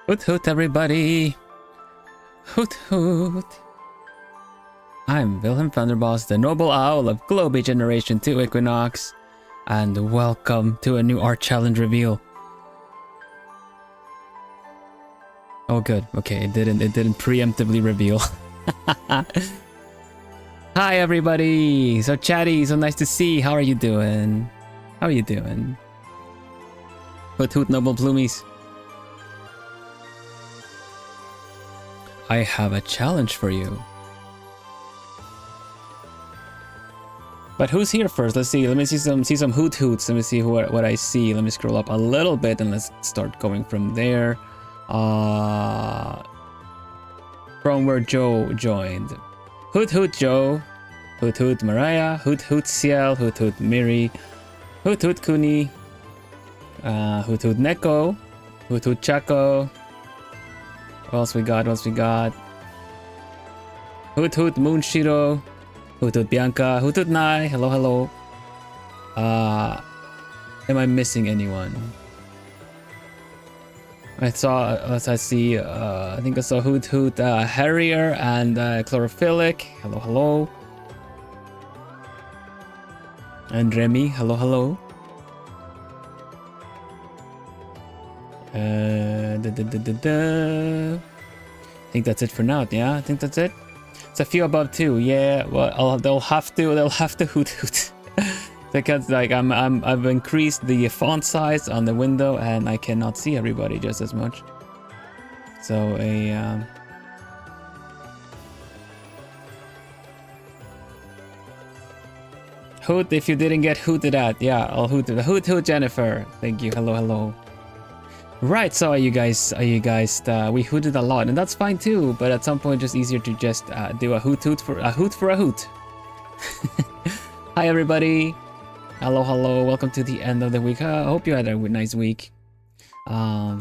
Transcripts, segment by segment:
Hoot hoot everybody! Hoot hoot! I'm Vilhelm Vanderbos, the noble owl of Globie Generation 2 Equinox, and welcome to a new art challenge reveal. Oh good, okay, it didn't preemptively reveal. Hi everybody! So chatty, so nice to see. How are you doing? How are you doing? Hoot hoot noble plumies. I have a challenge for you. But who's here first? Let's see. Let me see some hoot hoots. Let me see what I see. Let me scroll up a little bit and let's start going from there. From where Joe joined. Hoot hoot Joe. Hoot hoot Mariah. Hoot hoot Ciel. Hoot hoot Miri. Hoot hoot Kuni. Hoot hoot Neko. Hoot hoot Chaco. What else we got? What else we got? Hoot hoot Moonshiro. Hoot hoot Bianca. Hoot hoot Nai. Hello, hello. Am I missing anyone? I see, I think I saw Hoot hoot Harrier and Chlorophyllic. Hello, hello. And Remy. Hello, hello. I think that's it for now. Yeah, I think that's it. It's a few above too. Yeah, well, they'll have to hoot hoot because like I've increased the font size on the window and I cannot see everybody just as much. So hoot if you didn't get hooted at. Yeah, I'll hoot hoot Jennifer. Thank you. Hello, hello. Right, so we hooted a lot, and that's fine too, but at some point just easier to just do a hoot for a hoot. Hi everybody. Hello, hello. Welcome to the end of the week. I hope you had a nice week. I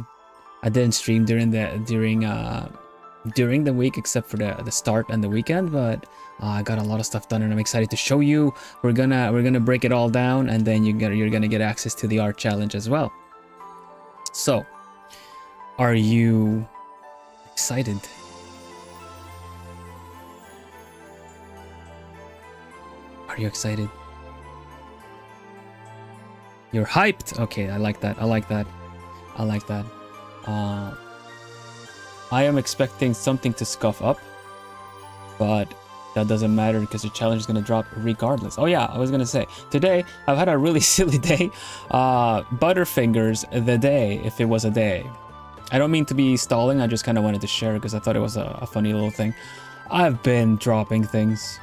didn't stream during the week except for the start and the weekend, but I got a lot of stuff done and I'm excited to show you. We're gonna break it all down and then you're gonna get access to the art challenge as well. So, are you excited? Are you excited? You're hyped? Okay, I like that. I like that. I like that. I am expecting something to scuff up, but that doesn't matter because the challenge is going to drop regardless. Oh yeah, I was going to say, today I've had a really silly day. Butterfingers the day, if it was a day. I don't mean to be stalling, I just kind of wanted to share because I thought it was a funny little thing. I've been dropping things.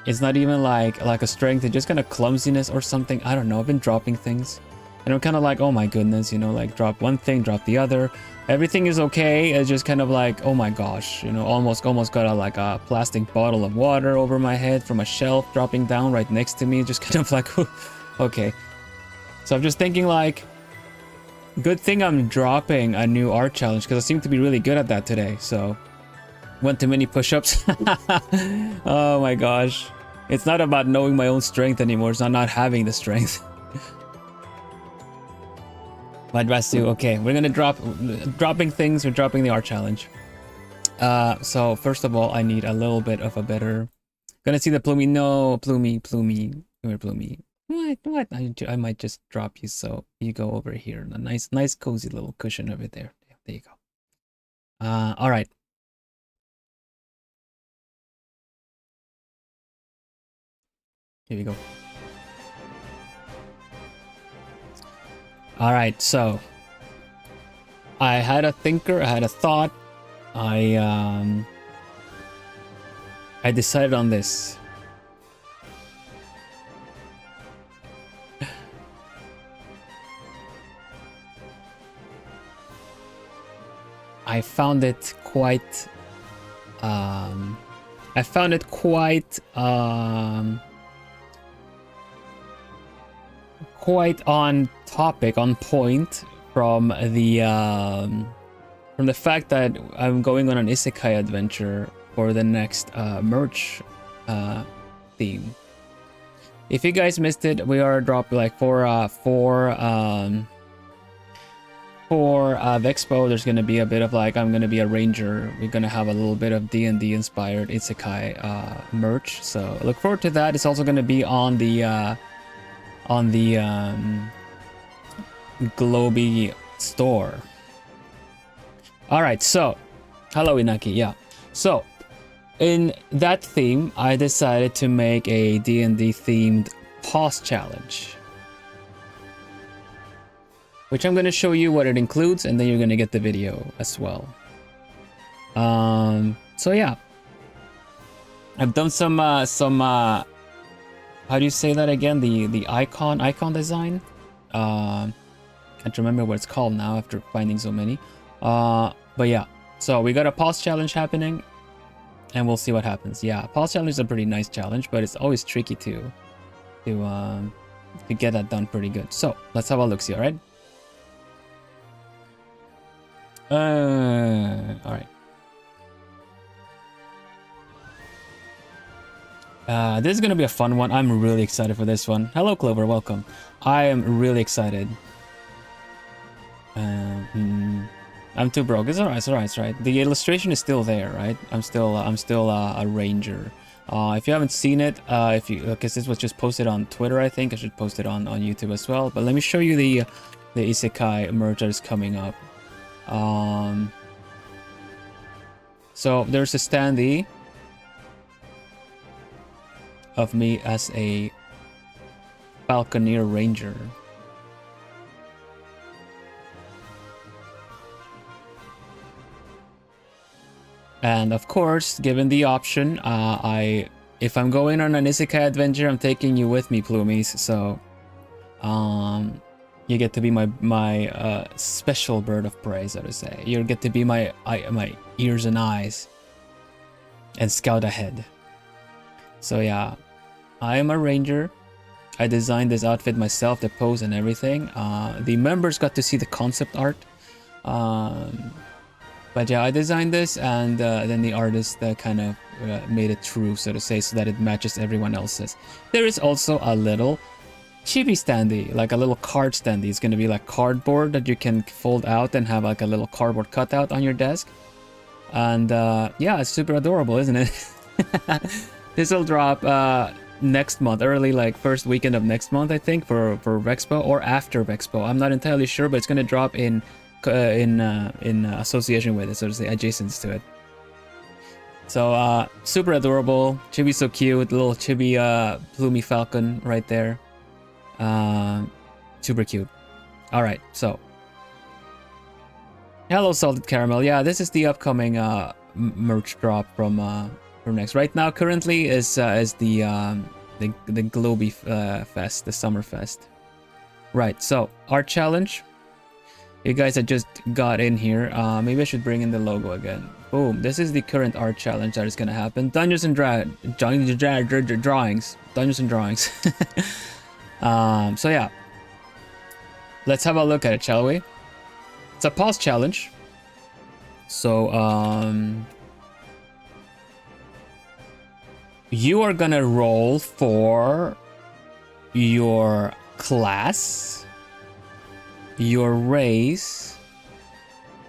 It's not even like a strength, it's just kind of clumsiness or something. I don't know, I've been dropping things. And I'm kind of like, oh my goodness, you know, like drop one thing, drop the other. Everything is okay. It's just kind of like, oh my gosh, you know, almost got a plastic bottle of water over my head from a shelf dropping down right next to me. Just kind of like, okay. So I'm just thinking like, good thing I'm dropping a new art challenge because I seem to be really good at that today. So, went too many push-ups. Oh my gosh. It's not about knowing my own strength anymore. It's not having the strength. But Rastu, okay, we're gonna dropping things. We're dropping the art challenge. So first of all, I need a little bit of a better. Gonna see the Plumie. No, Plumie. Come here, Plumie. What? I might just drop you so you go over here. A nice, cozy little cushion over there. There you go. All right. Here we go. All right, so I had a thinker, I had a thought. I decided on this. I found it quite quite on topic, on point from the fact that I'm going on an isekai adventure for the next merch theme. If you guys missed it, we are dropping like four for Vexpo, there's gonna be a bit of like, I'm gonna be a ranger. We're gonna have a little bit of D&D inspired isekai merch. So look forward to that. It's also gonna be on the Globie store. All right, so hello Inaki. Yeah, so in that theme, I decided to make a D&D themed pause challenge, which I'm going to show you what it includes, and then you're going to get the video as well. So yeah, I've done some how do you say that again? The icon design. Can't remember what it's called now after finding so many. But yeah, so we got a pause challenge happening, and we'll see what happens. Yeah, pause challenge is a pretty nice challenge, but it's always tricky to get that done pretty good. So let's have a look. See, all right. All right. This is gonna be a fun one. I'm really excited for this one. Hello, Clover. Welcome. I am really excited. I'm too broke. It's alright. It's alright. It's right. The illustration is still there, right? I'm still a ranger. If you haven't seen it, because this was just posted on Twitter, I think I should post it on YouTube as well. But let me show you the isekai merch that is coming up. So there's a standee of me as a Falconeer Ranger. And of course, given the option, if I'm going on an isekai adventure, I'm taking you with me, Plumies. So, you get to be my special bird of prey, so to say. You get to be my ears and eyes, and scout ahead. So yeah, I am a ranger. I designed this outfit myself, the pose and everything. The members got to see the concept art. But yeah, I designed this, and then the artist kind of made it true, so to say, so that it matches everyone else's. There is also a little chibi standee, like a little card standee. It's going to be like cardboard that you can fold out and have like a little cardboard cutout on your desk. And yeah, it's super adorable, isn't it? This will drop next month, early like first weekend of next month, I think, for Vexpo or after Vexpo. I'm not entirely sure, but it's going to drop in association with it, so to say, adjacent to it. So super adorable. Chibi's so cute. Little chibi plumey falcon right there. Super cute. All right, so hello salted caramel. Yeah, this is the upcoming merch drop from next. Right now, currently is the Globie Fest, the Summer Fest. Right, so our challenge. You guys that just got in here, maybe I should bring in the logo again. Boom, this is the current art challenge that is gonna happen. Dungeons and Drawings. Dungeons and Drawings. So yeah, let's have a look at it, shall we? It's a pause challenge. So you are gonna roll for your class, your race,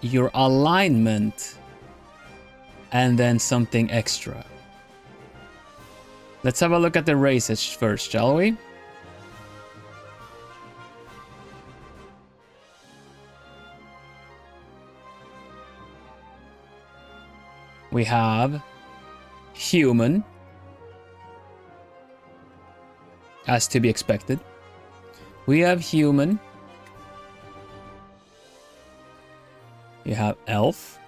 your alignment, and then something extra. Let's have a look at the races first, shall we? We have human, as to be expected. We have human. You have elf.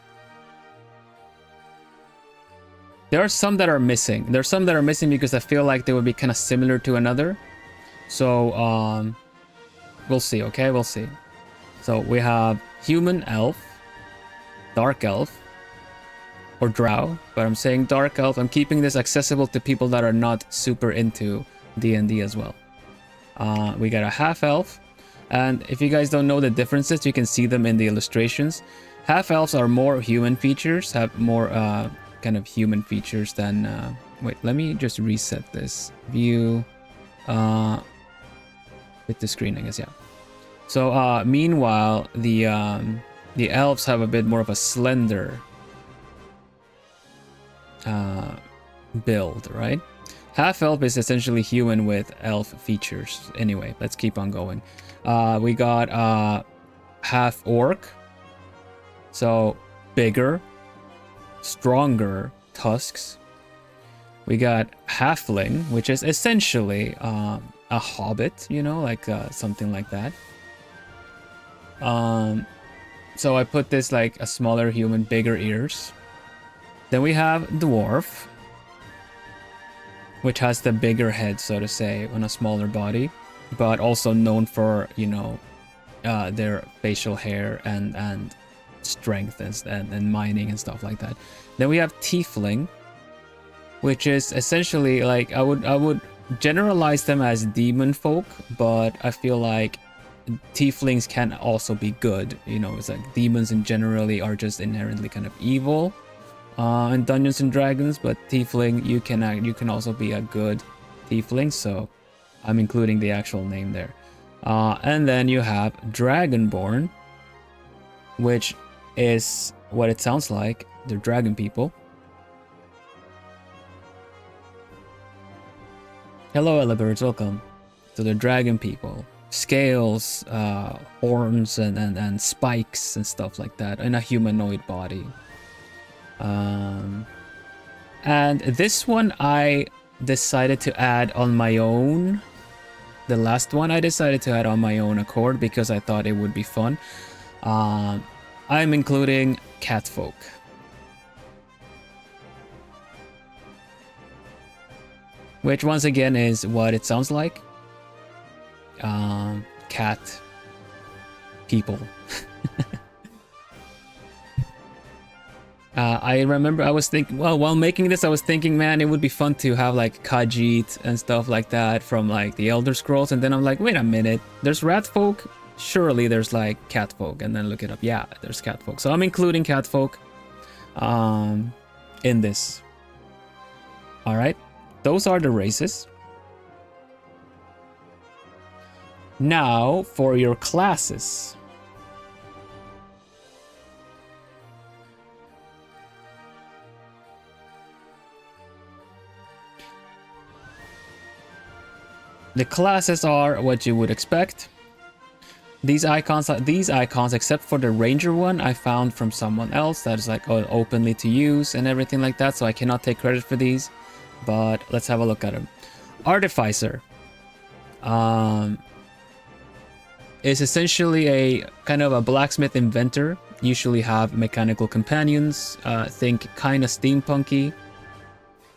There are some that are missing. There are some that are missing because I feel like they would be kind of similar to another. So we'll see, okay? We'll see. So we have human, elf, dark elf, or drow, but I'm saying dark elf. I'm keeping this accessible to people that are not super into D&D as well. We got a half elf, and if you guys don't know the differences, you can see them in the illustrations. Half elves are more human features, have more kind of human features than wait, let me just reset this view with the screen, I guess. Yeah, So meanwhile, the elves have a bit more of a slender build, right? Half elf is essentially human with elf features. Anyway, let's keep on going. We got half orc, so bigger, stronger tusks. We got halfling, which is essentially a hobbit, you know, like something like that. So I put this like a smaller human, bigger ears. Then we have dwarf, which has the bigger head, so to say, on a smaller body, but also known for, you know, their facial hair and strength and mining and stuff like that. Then we have tiefling, which is essentially like I would generalize them as demon folk, but I feel like tieflings can also be good. You know, it's like demons in generally are just inherently kind of evil in Dungeons and Dragons, but tiefling, you can also be a good tiefling, so I'm including the actual name there. And then you have dragonborn, which is what it sounds like. They're dragon people. Hello, Elabirds, welcome to the dragon people. Scales, horns, and spikes and stuff like that in a humanoid body. And this one I decided to add on my own. The last one I decided to add on my own accord because I thought it would be fun. I'm including catfolk. Which once again is what it sounds like. Cat people. I remember I was thinking, well, while making this, I was thinking, man, it would be fun to have like Khajiit and stuff like that from like the Elder Scrolls. And then I'm like, wait a minute, there's rat folk? Surely there's like cat folk. And then look it up. Yeah, there's cat folk. So I'm including cat folk in this. All right, those are the races. Now for your classes. The classes are what you would expect. These icons, except for the ranger one, I found from someone else that is like openly to use and everything like that, so I cannot take credit for these. But let's have a look at them. Artificer is essentially a kind of a blacksmith inventor. Usually have mechanical companions. Think kind of steampunky.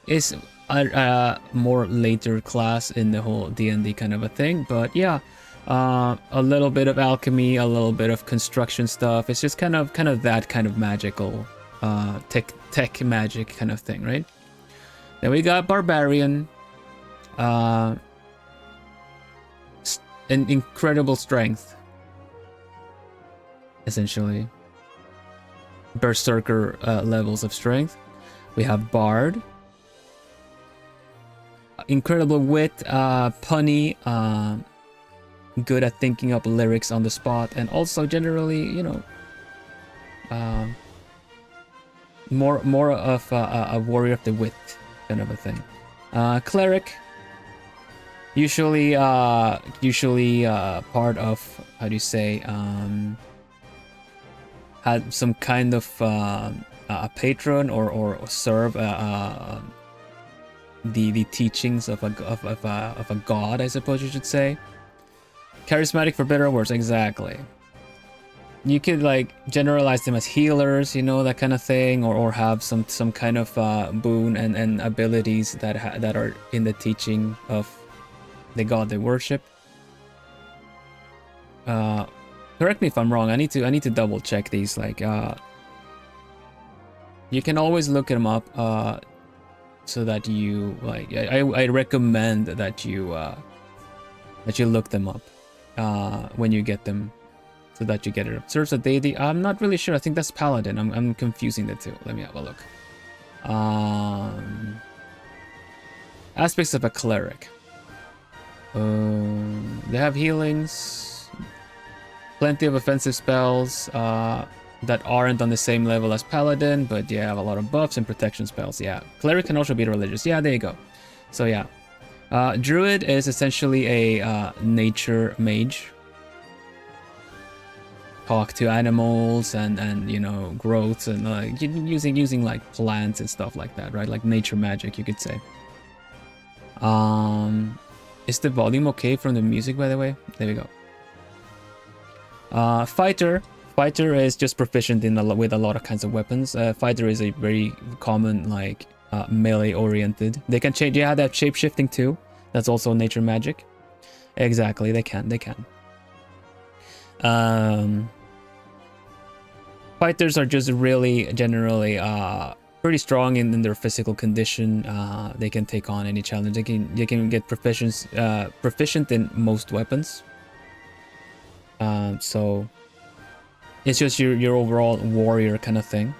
Is a more later class in the whole D&D kind of a thing, but yeah, a little bit of alchemy, a little bit of construction stuff. It's just kind of that kind of magical tech magic kind of thing, right? Then we got barbarian, an incredible strength, essentially berserker levels of strength. We have bard, incredible wit, punny, good at thinking up lyrics on the spot, and also generally, you know, more of a warrior of the wit kind of a thing. Cleric, usually part of, how do you say, had some kind of a patron or serve the teachings of a god, I suppose you should say. Charismatic, for better or worse, exactly. You could like generalize them as healers, you know, that kind of thing, or have some kind of boon and abilities that are in the teaching of the god they worship. Correct me if I'm wrong. I need to double check these. Like, you can always look them up. So that you like, I recommend that you look them up when you get them, so that you get it. Serves a deity. I'm not really sure. I think that's paladin. I'm confusing the two. Let me have a look. Aspects of a cleric. They have healings. Plenty of offensive spells that aren't on the same level as Paladin, but yeah, have a lot of buffs and protection spells. Yeah, Cleric can also be religious. Yeah, there you go. So yeah, Druid is essentially a nature mage. Talk to animals and you know, growths and using like plants and stuff like that, right? Like nature magic, you could say. Is the volume okay from the music, by the way? There we go. Fighter is just proficient with a lot of kinds of weapons. Fighter is a very common like melee oriented. They can change. Yeah, they have shape shifting too. That's also nature magic. Exactly, they can. Fighters are just really generally pretty strong in their physical condition. They can take on any challenge. They can get proficient in most weapons. So it's just your overall warrior kind of thing.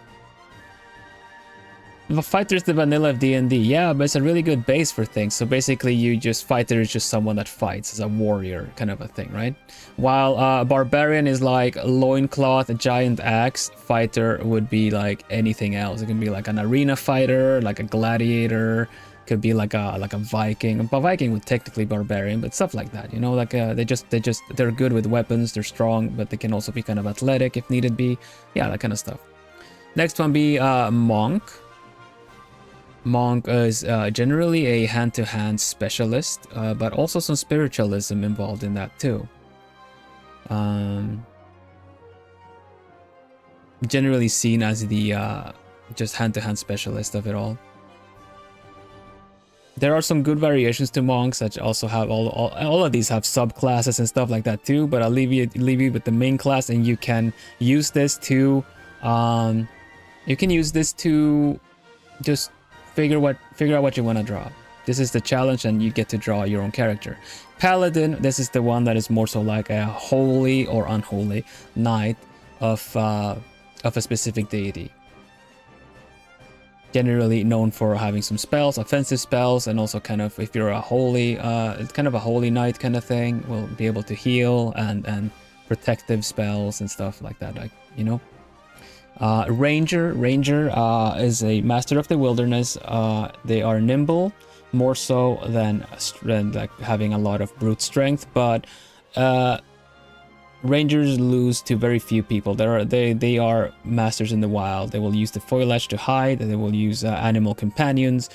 The fighter is the vanilla of D&D. Yeah, but it's a really good base for things. So basically, fighter is just someone that fights. It's a warrior kind of a thing, right? While barbarian is like loincloth, a giant axe. Fighter would be like anything else. It can be like an arena fighter, like a gladiator. Could be like a Viking. A Viking would technically barbarian, but stuff like that. You know, like they're good with weapons. They're strong, but they can also be kind of athletic if needed be. Yeah, that kind of stuff. Next one be monk. Monk is generally a hand-to-hand specialist, but also some spiritualism involved in that too. Generally seen as the just hand-to-hand specialist of it all. There are some good variations to monks that also have all of these have subclasses and stuff like that too. But I'll leave you with the main class, and you can use this to just figure out what you want to draw. This is the challenge, and you get to draw your own character. Paladin, this is the one that is more so like a holy or unholy knight of a specific deity. Generally known for having some spells, offensive spells, and also kind of, if you're a holy, kind of a holy knight kind of thing, will be able to heal and protective spells and stuff like that, like, you know. Ranger is a master of the wilderness. They are nimble, more so than like having a lot of brute strength, but Rangers lose to very few people. They are masters in the wild. They will use the foliage to hide. They will use animal companions,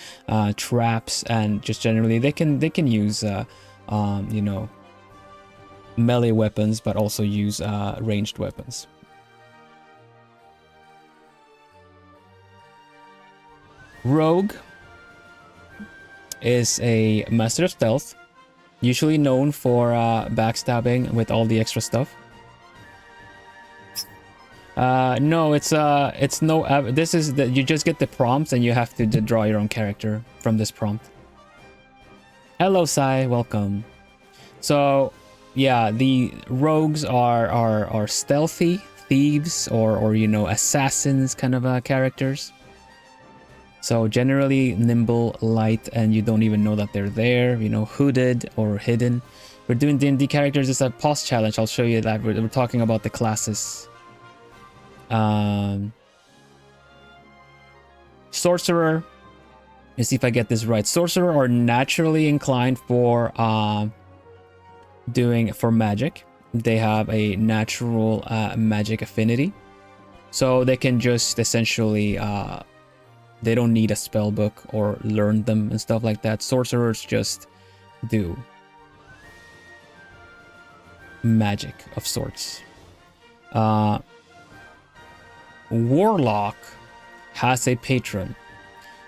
traps, and just generally they can use you know, melee weapons, but also use ranged weapons. Rogue is a master of stealth, usually known for backstabbing with all the extra stuff. No, it's no. This is that you just get the prompts and you have to draw your own character from this prompt. Hello, Sai, welcome. So, yeah, the rogues are stealthy thieves or you know, assassins kind of characters. So generally nimble, light, and you don't even know that they're there, you know, hooded or hidden. We're doing D&D characters. It's a pause challenge. I'll show you that. We're talking about the classes. Sorcerer. Let's see if I get this right. Sorcerer are naturally inclined for magic. They have a natural magic affinity. So they can just essentially... they don't need a spell book or learn them and stuff like that. Sorcerers just do magic of sorts. Warlock has a patron.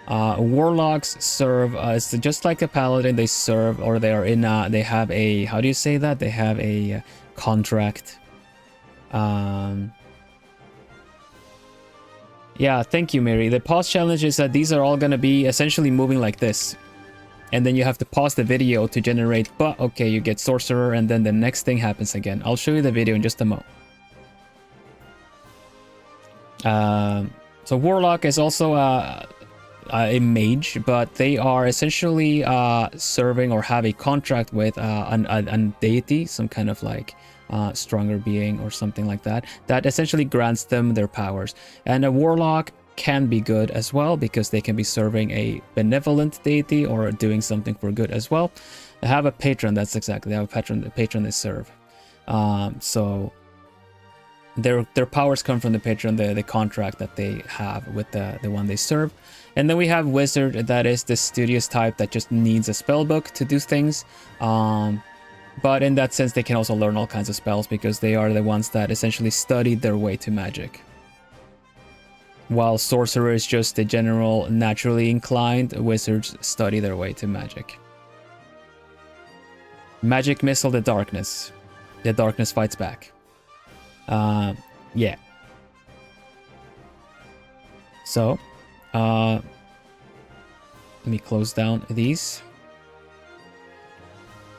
Warlocks serve it's just like a paladin. They serve, or they are in they have a, how do you say that? They have a contract. Yeah, thank you, Mary. The pause challenge is that these are all going to be essentially moving like this. And then you have to pause the video to generate, but okay, you get sorcerer, and then the next thing happens again. I'll show you the video in just a moment. So Warlock is also a mage, but they are essentially serving or have a contract with a deity, some kind of like stronger being or something like that. That essentially grants them their powers. And a warlock can be good as well because they can be serving a benevolent deity or doing something for good as well. They have a patron. That's exactly. They have a patron they serve. So their powers come from the patron, the contract that they have with the one they serve. And then we have wizard, that is the studious type that just needs a spell book to do things. But in that sense, they can also learn all kinds of spells because they are the ones that essentially studied their way to magic. While sorcerer is just the general naturally inclined, wizards study their way to magic. Magic missile the darkness. The darkness fights back. Yeah. So, let me close down these.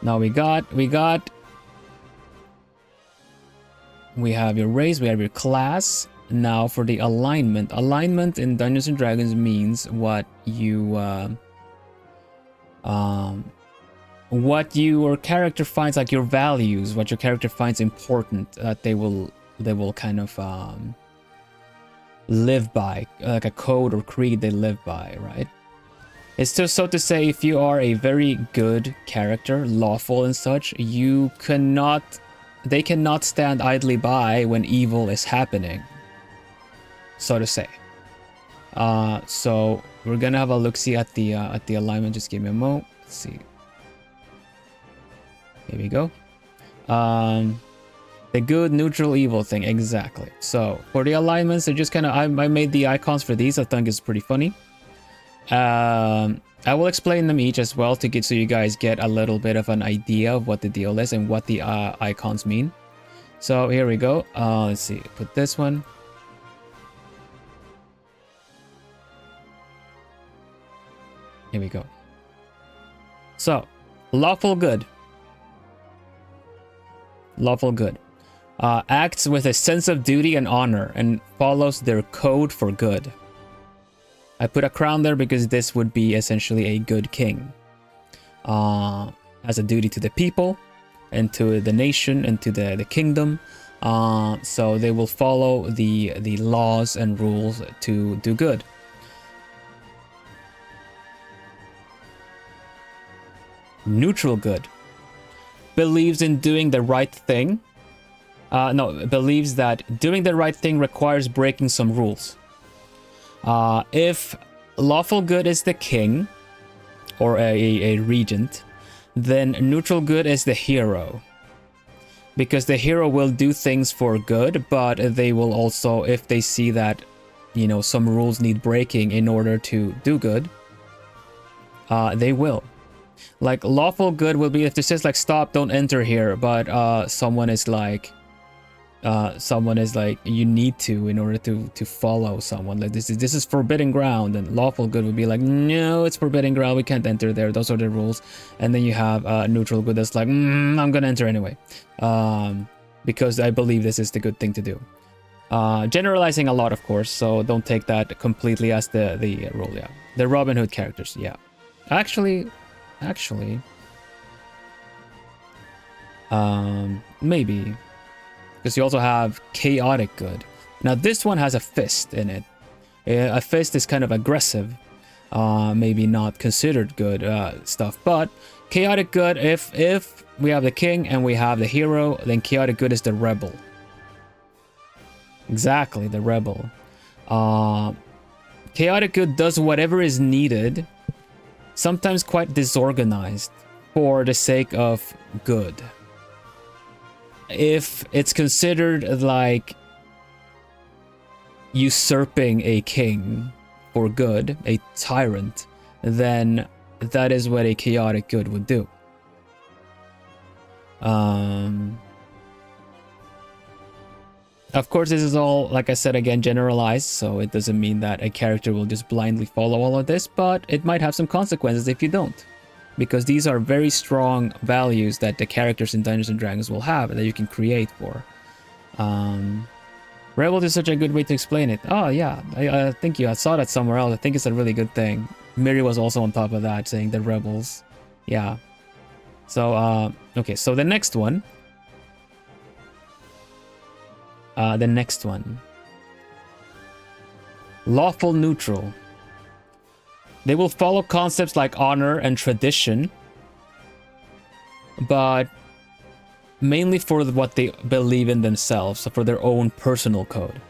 Now we have your race, we have your class. Now for the alignment. Alignment in Dungeons and Dragons means what your character finds, like your values, what your character finds important, that they will kind of live by, like a code or creed they live by, right? It's just so to say, if you are a very good character, lawful and such, they cannot stand idly by when evil is happening, so to say. So we're gonna have a look-see at the alignment. Just give me a moment. Let's see. Here we go. The good, neutral, evil thing, exactly. So for the alignments, they're just kind of, I made the icons for these. I think it's pretty funny. I will explain them each as well to get so you guys get a little bit of an idea of what the deal is and what the icons mean. So here we go. Let's see. Put this one. Here we go. So, lawful good. Lawful good. Acts with a sense of duty and honor and follows their code for good. I put a crown there because this would be essentially a good king. Has a duty to the people and to the nation and to the kingdom. So they will follow the laws and rules to do good. Neutral good. Believes in doing the right thing. Believes that doing the right thing requires breaking some rules. If lawful good is the king or a regent, then neutral good is the hero. Because the hero will do things for good, but they will also, if they see that, you know, some rules need breaking in order to do good, they will. Like lawful good will be if it says like stop, don't enter here, but someone is like you need to in order to follow someone, like this is forbidden ground, and lawful good would be like no, it's forbidden ground, we can't enter there, those are the rules. And then you have neutral good that's like I'm gonna enter anyway, because I believe this is the good thing to do. Generalizing a lot, of course, so don't take that completely as the rule. Yeah, the Robin Hood characters. Yeah, actually maybe, because you also have chaotic good. Now this one has a fist in it. A fist is kind of aggressive, maybe not considered good stuff, but chaotic good, if we have the king and we have the hero, then chaotic good is the rebel. Exactly, the rebel. Chaotic good does whatever is needed, sometimes quite disorganized, for the sake of good. If it's considered like usurping a king for good, a tyrant, then that is what a chaotic good would do. Of course, this is all, like I said again, generalized, so it doesn't mean that a character will just blindly follow all of this, but it might have some consequences if you don't. Because these are very strong values that the characters in Dungeons and Dragons will have, that you can create for. Rebel is such a good way to explain it. Oh yeah, I think I saw that somewhere else. I think it's a really good thing. Miri was also on top of that, saying the rebels. Yeah. So, okay, so the next one The next one. Lawful neutral. They will follow concepts like honor and tradition, but mainly for what they believe in themselves, so for their own personal code.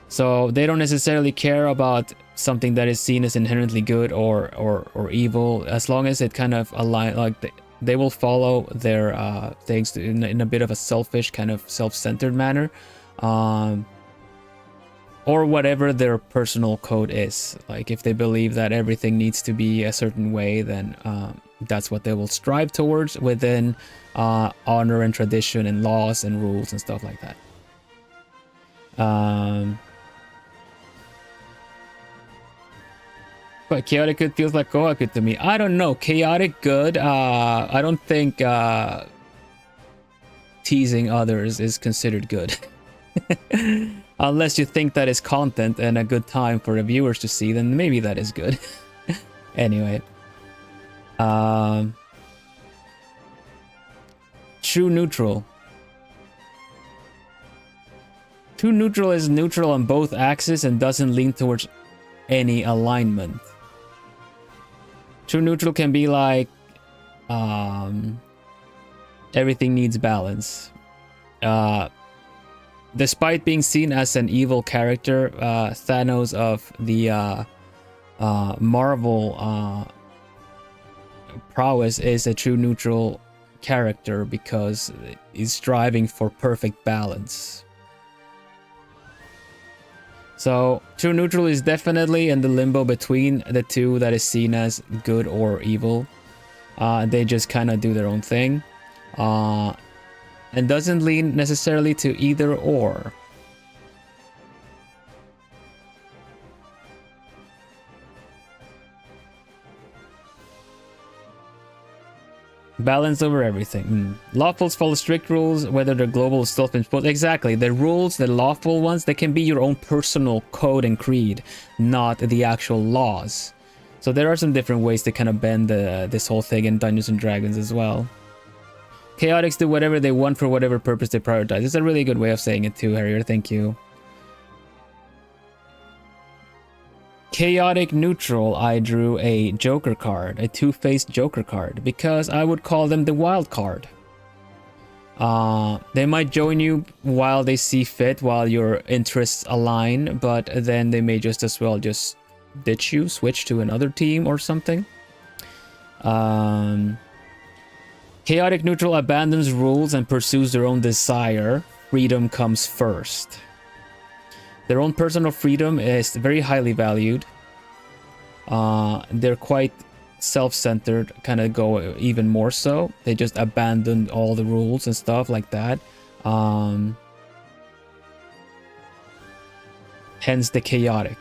So they don't necessarily care about something that is seen as inherently good or evil, as long as it kind of align, like they will follow their things in a bit of a selfish, kind of self-centered manner, or whatever their personal code is. Like if they believe that everything needs to be a certain way, then that's what they will strive towards within honor and tradition and laws and rules and stuff like that. But chaotic good feels like Goa good to me. I don't know. Chaotic good, I don't think teasing others is considered good. Unless you think that is content and a good time for the viewers to see, then maybe that is good. Anyway. True neutral. True neutral is neutral on both axes and doesn't lean towards any alignment. True neutral can be like everything needs balance. Despite being seen as an evil character, Thanos of the Marvel prowess is a true neutral character because he's striving for perfect balance. So true neutral is definitely in the limbo between the two that is seen as good or evil. They just kind of do their own thing. And doesn't lean necessarily to either or. Balance over everything. Lawfuls follow strict rules, whether they're global or self-imposed. Exactly. The rules, the lawful ones, they can be your own personal code and creed, not the actual laws. So there are some different ways to kind of bend this whole thing in Dungeons and Dragons as well. Chaotics do whatever they want for whatever purpose they prioritize. It's a really good way of saying it too, Harrier. Thank you. Chaotic neutral, I drew a Joker card, a two-faced Joker card, because I would call them the wild card. They might join you while they see fit, while your interests align, but then they may just as well just ditch you, switch to another team or something. Chaotic neutral abandons rules and pursues their own desire. Freedom comes first. Their own personal freedom is very highly valued. They're quite self-centered, kind of go even more so. They just abandon all the rules and stuff like that. Hence the chaotic.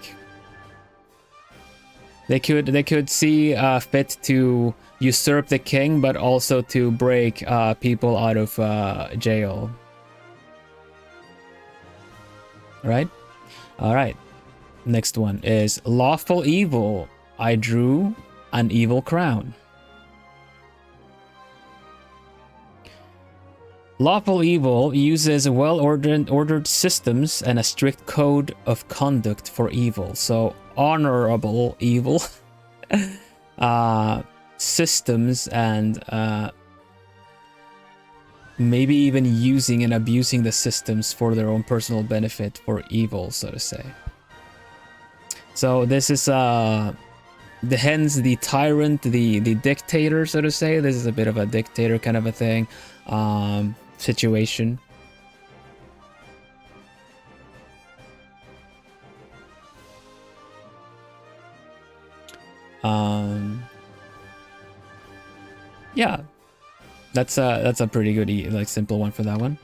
They could see fit to usurp the king, but also to break people out of jail. Right? All right. Next one is lawful evil. I drew an evil crown. Lawful evil uses well-ordered systems and a strict code of conduct for evil. So honorable evil, systems, and maybe even using and abusing the systems for their own personal benefit for evil, so to say. So this is hence the tyrant, the dictator, so to say. This is a bit of a dictator kind of a thing, situation. Yeah, that's a pretty good, like, simple one for that one.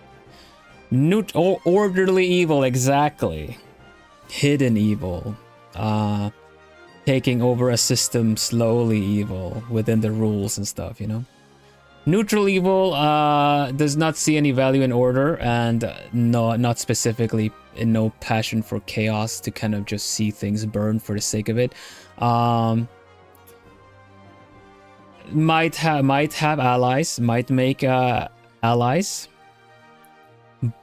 Orderly evil, exactly. Hidden evil. Taking over a system slowly evil within the rules and stuff, you know. Neutral evil does not see any value in order, and not specifically in no passion for chaos, to kind of just see things burn for the sake of it. Might have allies, might make allies,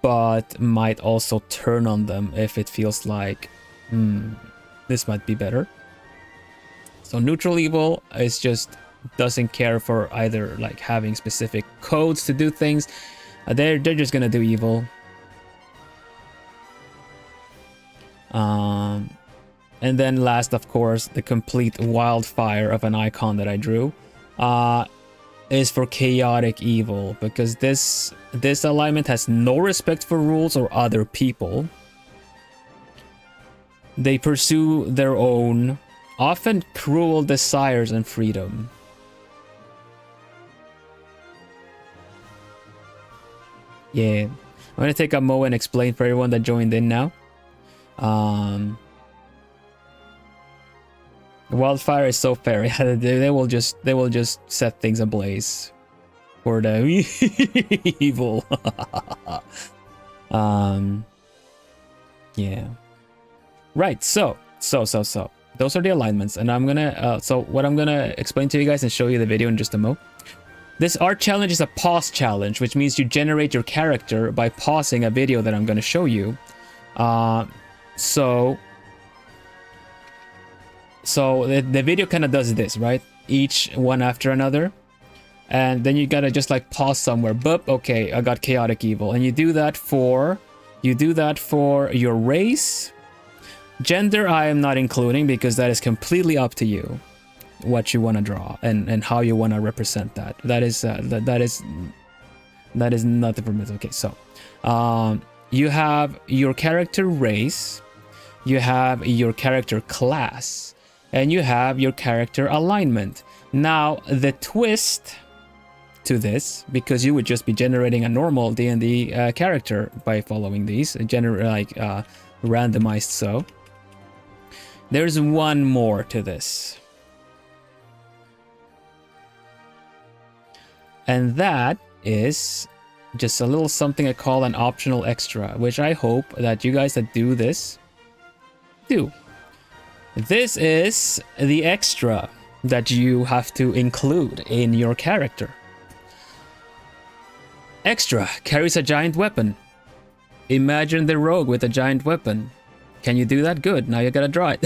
but might also turn on them if it feels like, this might be better. So neutral evil is just doesn't care for either like having specific codes to do things. They're just gonna do evil. And then last, of course, the complete wildfire of an icon that I drew is for chaotic evil, because this alignment has no respect for rules or other people. They pursue their own, often cruel desires and freedom. Yeah, I'm gonna take a moment and explain for everyone that joined in now. Wildfire is so fair. they will just set things ablaze for the evil. Yeah. Right. So those are the alignments, and I'm gonna so what I'm gonna explain to you guys and show you the video in just a mo. This art challenge is a pause challenge, which means you generate your character by pausing a video that I'm gonna show you. So the video kind of does this, right? Each one after another. And then you gotta just like pause somewhere. Boop, okay, I got chaotic evil. And you do that for your race. Gender I am not including because that is completely up to you. What you want to draw and how you want to represent that. That is nothing for me. Okay, so you have your character race, you have your character class, and you have your character alignment. Now, the twist to this, because you would just be generating a normal D&D character by following these, randomized so. There's one more to this. And that is just a little something I call an optional extra, which I hope that you guys that do this do. This is the extra that you have to include in your character. Extra carries a giant weapon. Imagine the rogue with a giant weapon. Can you do that? Good. Now you gotta draw it.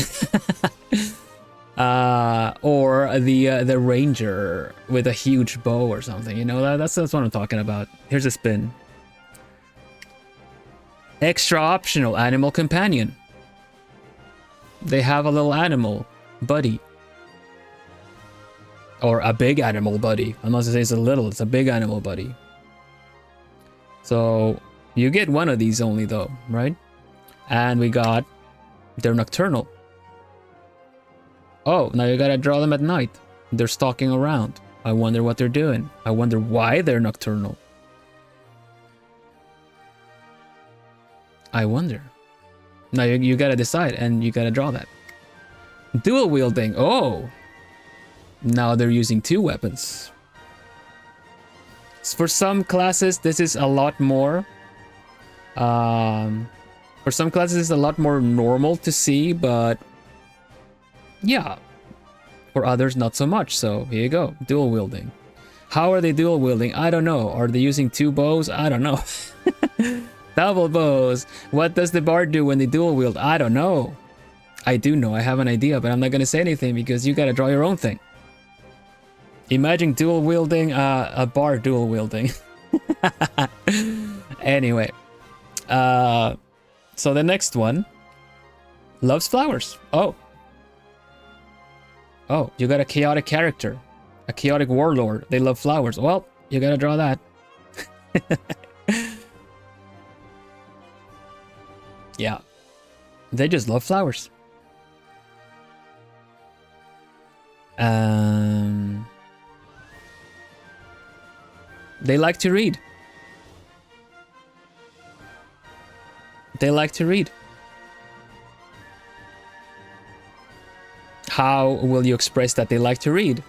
Or the ranger with a huge bow or something. You know, that's what I'm talking about. Here's a spin. Extra optional animal companion. They have a little animal buddy. Or a big animal buddy. I'm not gonna say it's a little, it's a big animal buddy. So you get one of these only though, right? And we got, they're nocturnal. Oh, now you gotta draw them at night. They're stalking around. I wonder what they're doing. I wonder why they're nocturnal. I wonder. Now you gotta decide and you gotta draw that. Dual wielding. Oh! Now they're using two weapons. For some classes, this is a lot more... for some classes, it's a lot more normal to see, but... yeah. For others, not so much. So, here you go. Dual wielding. How are they dual wielding? I don't know. Are they using two bows? I don't know. Double bows. What does the bard do when they dual wield? I don't know. I do know. I have an idea, but I'm not going to say anything because you got to draw your own thing. Imagine dual wielding, a bard dual wielding. Anyway. So the next one. Loves flowers. Oh. Oh, you got a chaotic character. A chaotic warlord. They love flowers. Well, you got to draw that. Yeah. They just love flowers. They like to read. They like to read. How will you express that they like to read?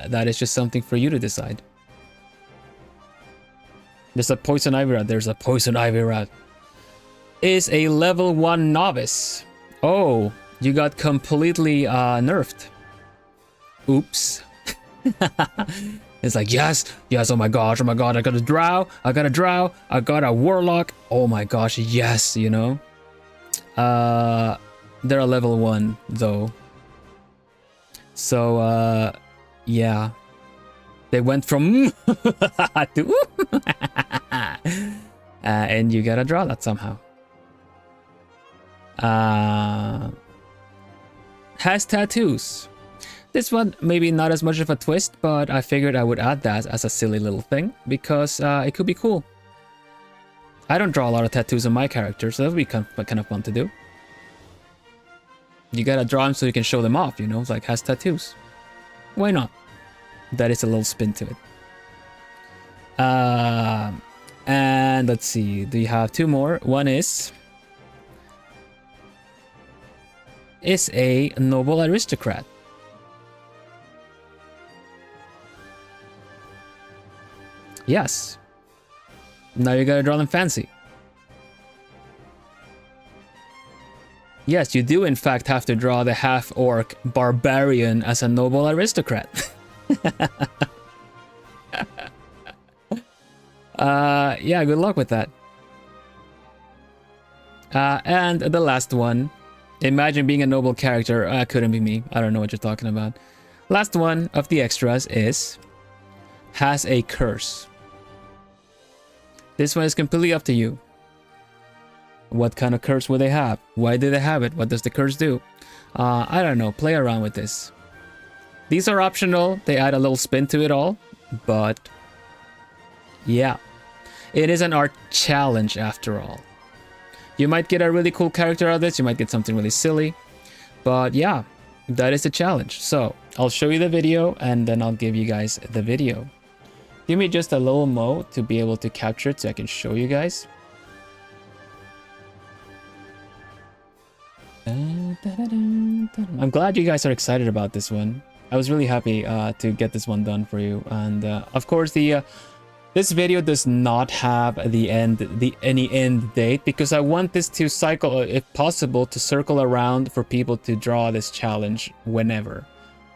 That is just something for you to decide. There's a poison ivy rat. There's a poison ivy rat. Is a level 1 novice. Oh, you got completely nerfed. Oops. It's like, yes, yes, oh my god, I got a drow, I got a warlock, oh my gosh, yes, you know. They're a level 1 though. So yeah. They went from to and you gotta draw that somehow. Has tattoos. This one maybe not as much of a twist, but I figured I would add that as a silly little thing because it could be cool. I don't draw a lot of tattoos on my character, so that would be kind of fun to do. You gotta draw them so you can show them off, you know, it's like has tattoos. Why not? That is a little spin to it. And let's see, do you have 2 more? One is a noble aristocrat. Yes. Now you gotta draw them fancy. Yes, you do in fact have to draw the half-orc barbarian as a noble aristocrat. Yeah, good luck with that. And the last one. Imagine being a noble character. Couldn't be me. I don't know what you're talking about. Last one of the extras is has a curse. This one is completely up to you. What kind of curse will they have? Why do they have it? What does the curse do? I don't know. Play around with this. These are optional. They add a little spin to it all. But yeah. It is an art challenge after all. You might get a really cool character out of this. You might get something really silly. But yeah, that is the challenge. So I'll show you the video and then I'll give you guys the video. Give me just a little mo to be able to capture it so I can show you guys. I'm glad you guys are excited about this one. I was really happy to get this one done for you. And of course, this video does not have any end date because I want this to cycle, if possible, to circle around for people to draw this challenge whenever.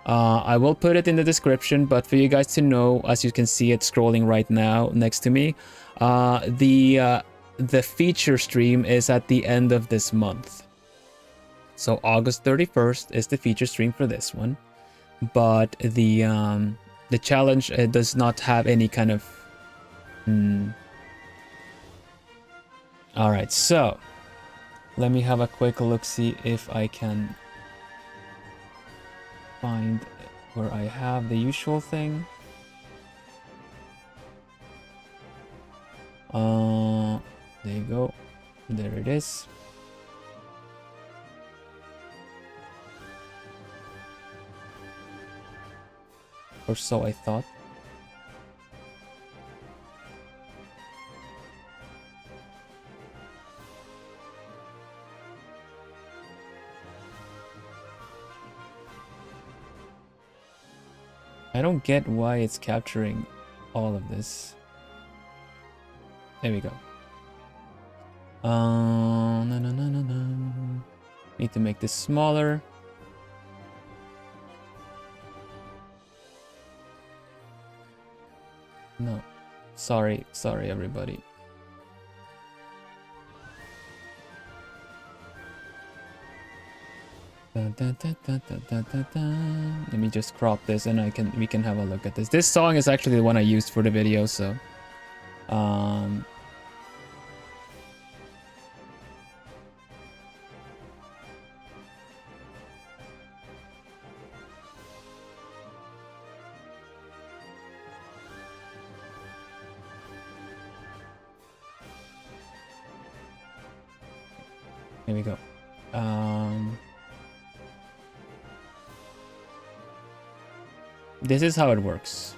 I will put it in the description, but for you guys to know, as you can see it scrolling right now next to me, the feature stream is at the end of this month. So August 31st is the feature stream for this one, but the challenge does not have any kind of. All right, so let me have a quick look, see if I can find where I have the usual thing. There you go. There it is. Or so I thought. I don't get why it's capturing all of this. There we go. No. Need to make this smaller. No. Sorry everybody. Let me just crop this and we can have a look at this. This song is actually the one I used for the video, so here we go. This is how it works.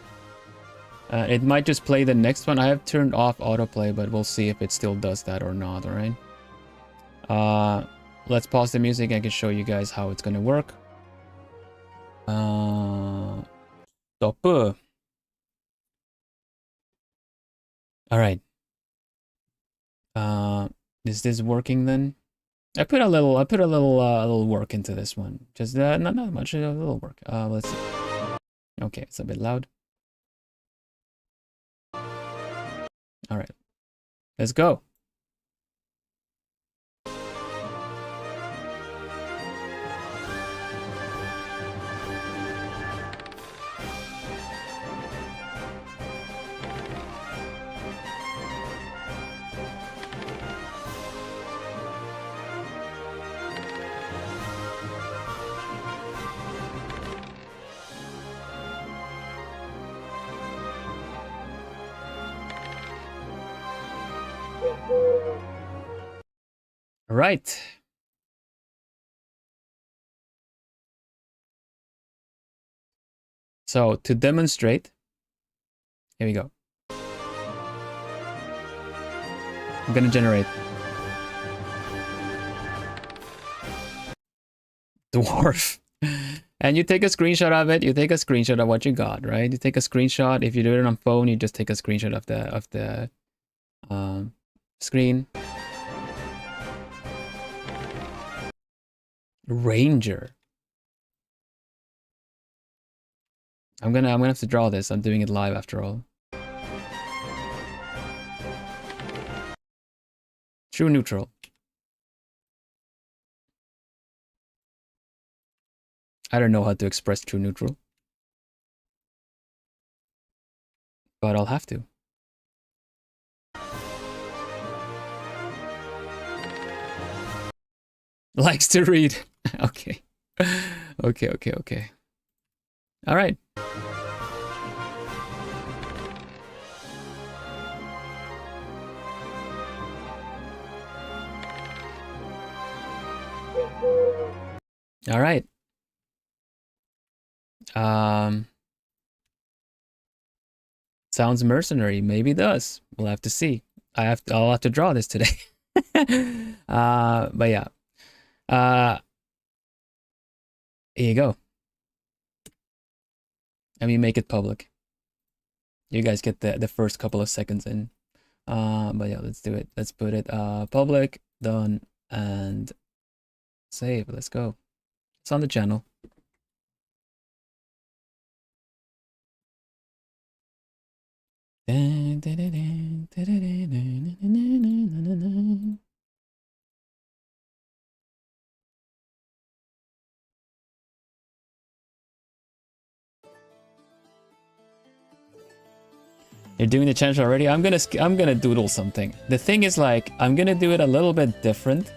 It might just play the next one. I have turned off autoplay, but we'll see if it still does that or not, alright? Let's pause the music. I can show you guys how it's gonna work. Stop. Alright. Is this working then? I put a little work into this one. Just not much, a little work. Let's see. Okay, it's a bit loud. All right, let's go. All right. So to demonstrate, here we go. I'm gonna generate dwarf. And you take a screenshot of it. You take a screenshot of what you got, right? You take a screenshot. If you do it on phone, you just take a screenshot of the screen. Ranger. I'm gonna have to draw this. I'm doing it live after all. True neutral. I don't know how to express true neutral, but I'll have to. Likes to read. Okay. Okay. All right. All right. Sounds mercenary. Maybe it does. We'll have to see. I'll have to draw this today. But yeah. Here you go. Let me make it public. You guys get the first couple of seconds in. But yeah, let's do it. Let's put it public, done, and save. Let's go. It's on the channel. You're doing the challenge already? I'm gonna doodle something. The thing is, like, I'm gonna do it a little bit different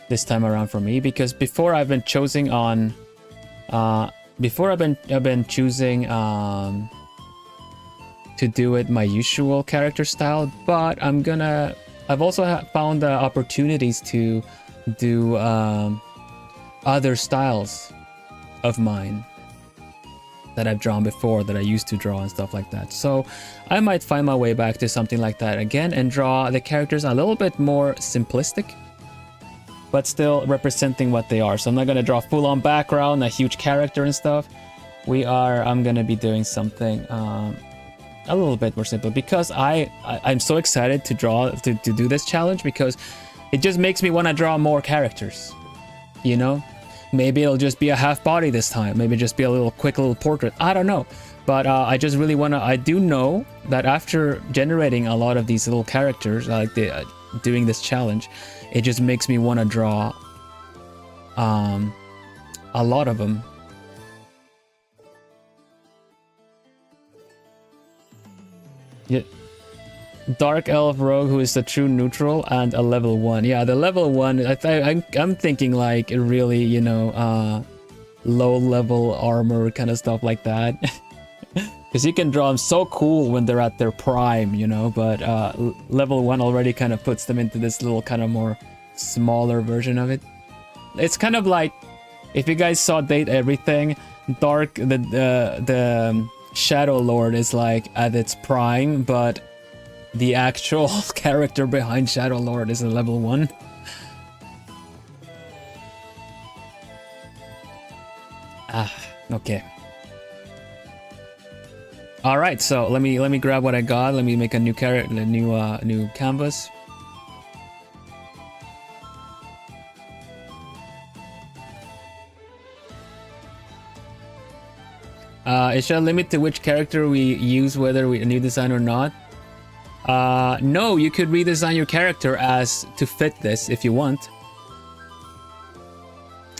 this time around for me, because before I've been choosing on before I've been choosing to do it my usual character style, but I've also found opportunities to do other styles of mine that I've drawn before, that I used to draw and stuff like that. So I might find my way back to something like that again and draw the characters a little bit more simplistic, but still representing what they are. So I'm not gonna draw full-on background, a huge character and stuff. I'm gonna be doing something a little bit more simple, because I'm so excited to do this challenge, because it just makes me want to draw more characters, you know? Maybe it'll just be a half body this time. Maybe just be a quick little portrait. I don't know. But I just really want to... I do know that after generating a lot of these little characters, like doing this challenge, it just makes me want to draw a lot of them. Yeah. Dark Elf Rogue, who is the true neutral, and a level 1. Yeah, the level 1, I'm thinking like really, you know, low level armor kind of stuff like that. Because you can draw them so cool when they're at their prime, you know, but level 1 already kind of puts them into this little kind of more smaller version of it. It's kind of like, if you guys saw Date Everything, the Shadow Lord is like at its prime, but the actual character behind Shadow Lord is a level 1. Okay. All right, so let me grab what I got. Let me make a new character, a new canvas. Is there a limit to which character we use, whether we new design or not? No, you could redesign your character as to fit this if you want.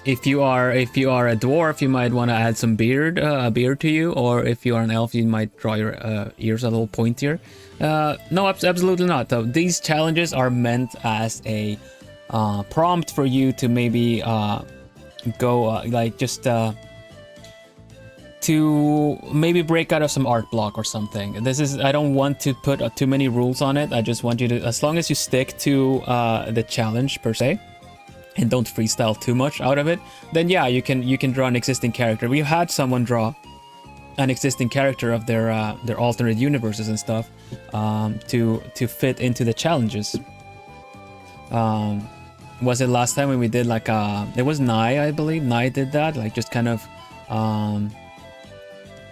If you are a dwarf, you might want to add some beard, a beard to you, or if you are an elf, you might draw your ears a little pointier. No, absolutely not. Though these challenges are meant as a prompt for you to maybe go like just to maybe break out of some art block or something. This is, I don't want to put too many rules on it. I just want you to, as long as you stick to the challenge per se, and don't freestyle too much out of it, then yeah, you can draw an existing character. We had someone draw an existing character of their alternate universes and stuff to fit into the challenges. Was it last time when we did like it was Nai, I believe. Nai did that, like just kind of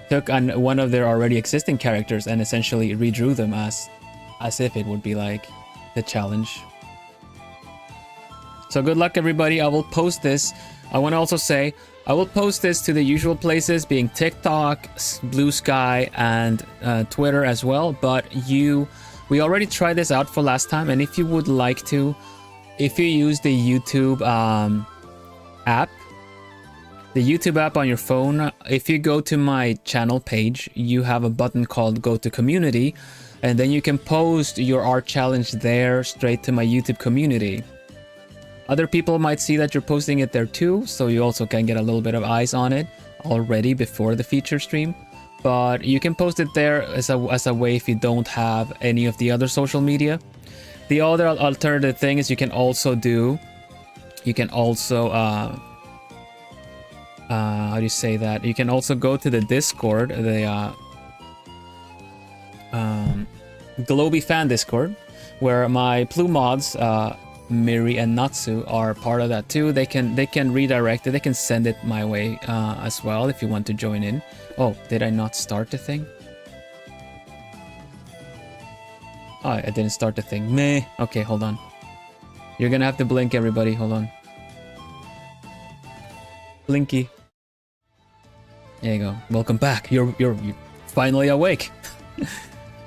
took on one of their already existing characters and essentially redrew them as if it would be like the challenge. So good luck, everybody. I will post this. I want to also say I will post this to the usual places, being TikTok, Blue Sky, and Twitter as well. But we already tried this out for last time, and if you would like to, if you use the YouTube app, the YouTube app on your phone, if you go to my channel page, you have a button called Go to Community, and then you can post your art challenge there straight to my YouTube community. Other people might see that you're posting it there too, so you also can get a little bit of eyes on it already before the feature stream. But you can post it there as a way if you don't have any of the other social media. The other alternative thing is you can also how do you say that? You can also go to the Discord, the Globie fan Discord, where my Plume mods, Miri and Natsu, are part of that too. They can redirect it. They can send it my way as well if you want to join in. Oh, did I not start the thing? Oh, I didn't start the thing. Meh. Okay, hold on. You're gonna have to blink, everybody. Hold on. Blinky. There you go. Welcome back. You're finally awake.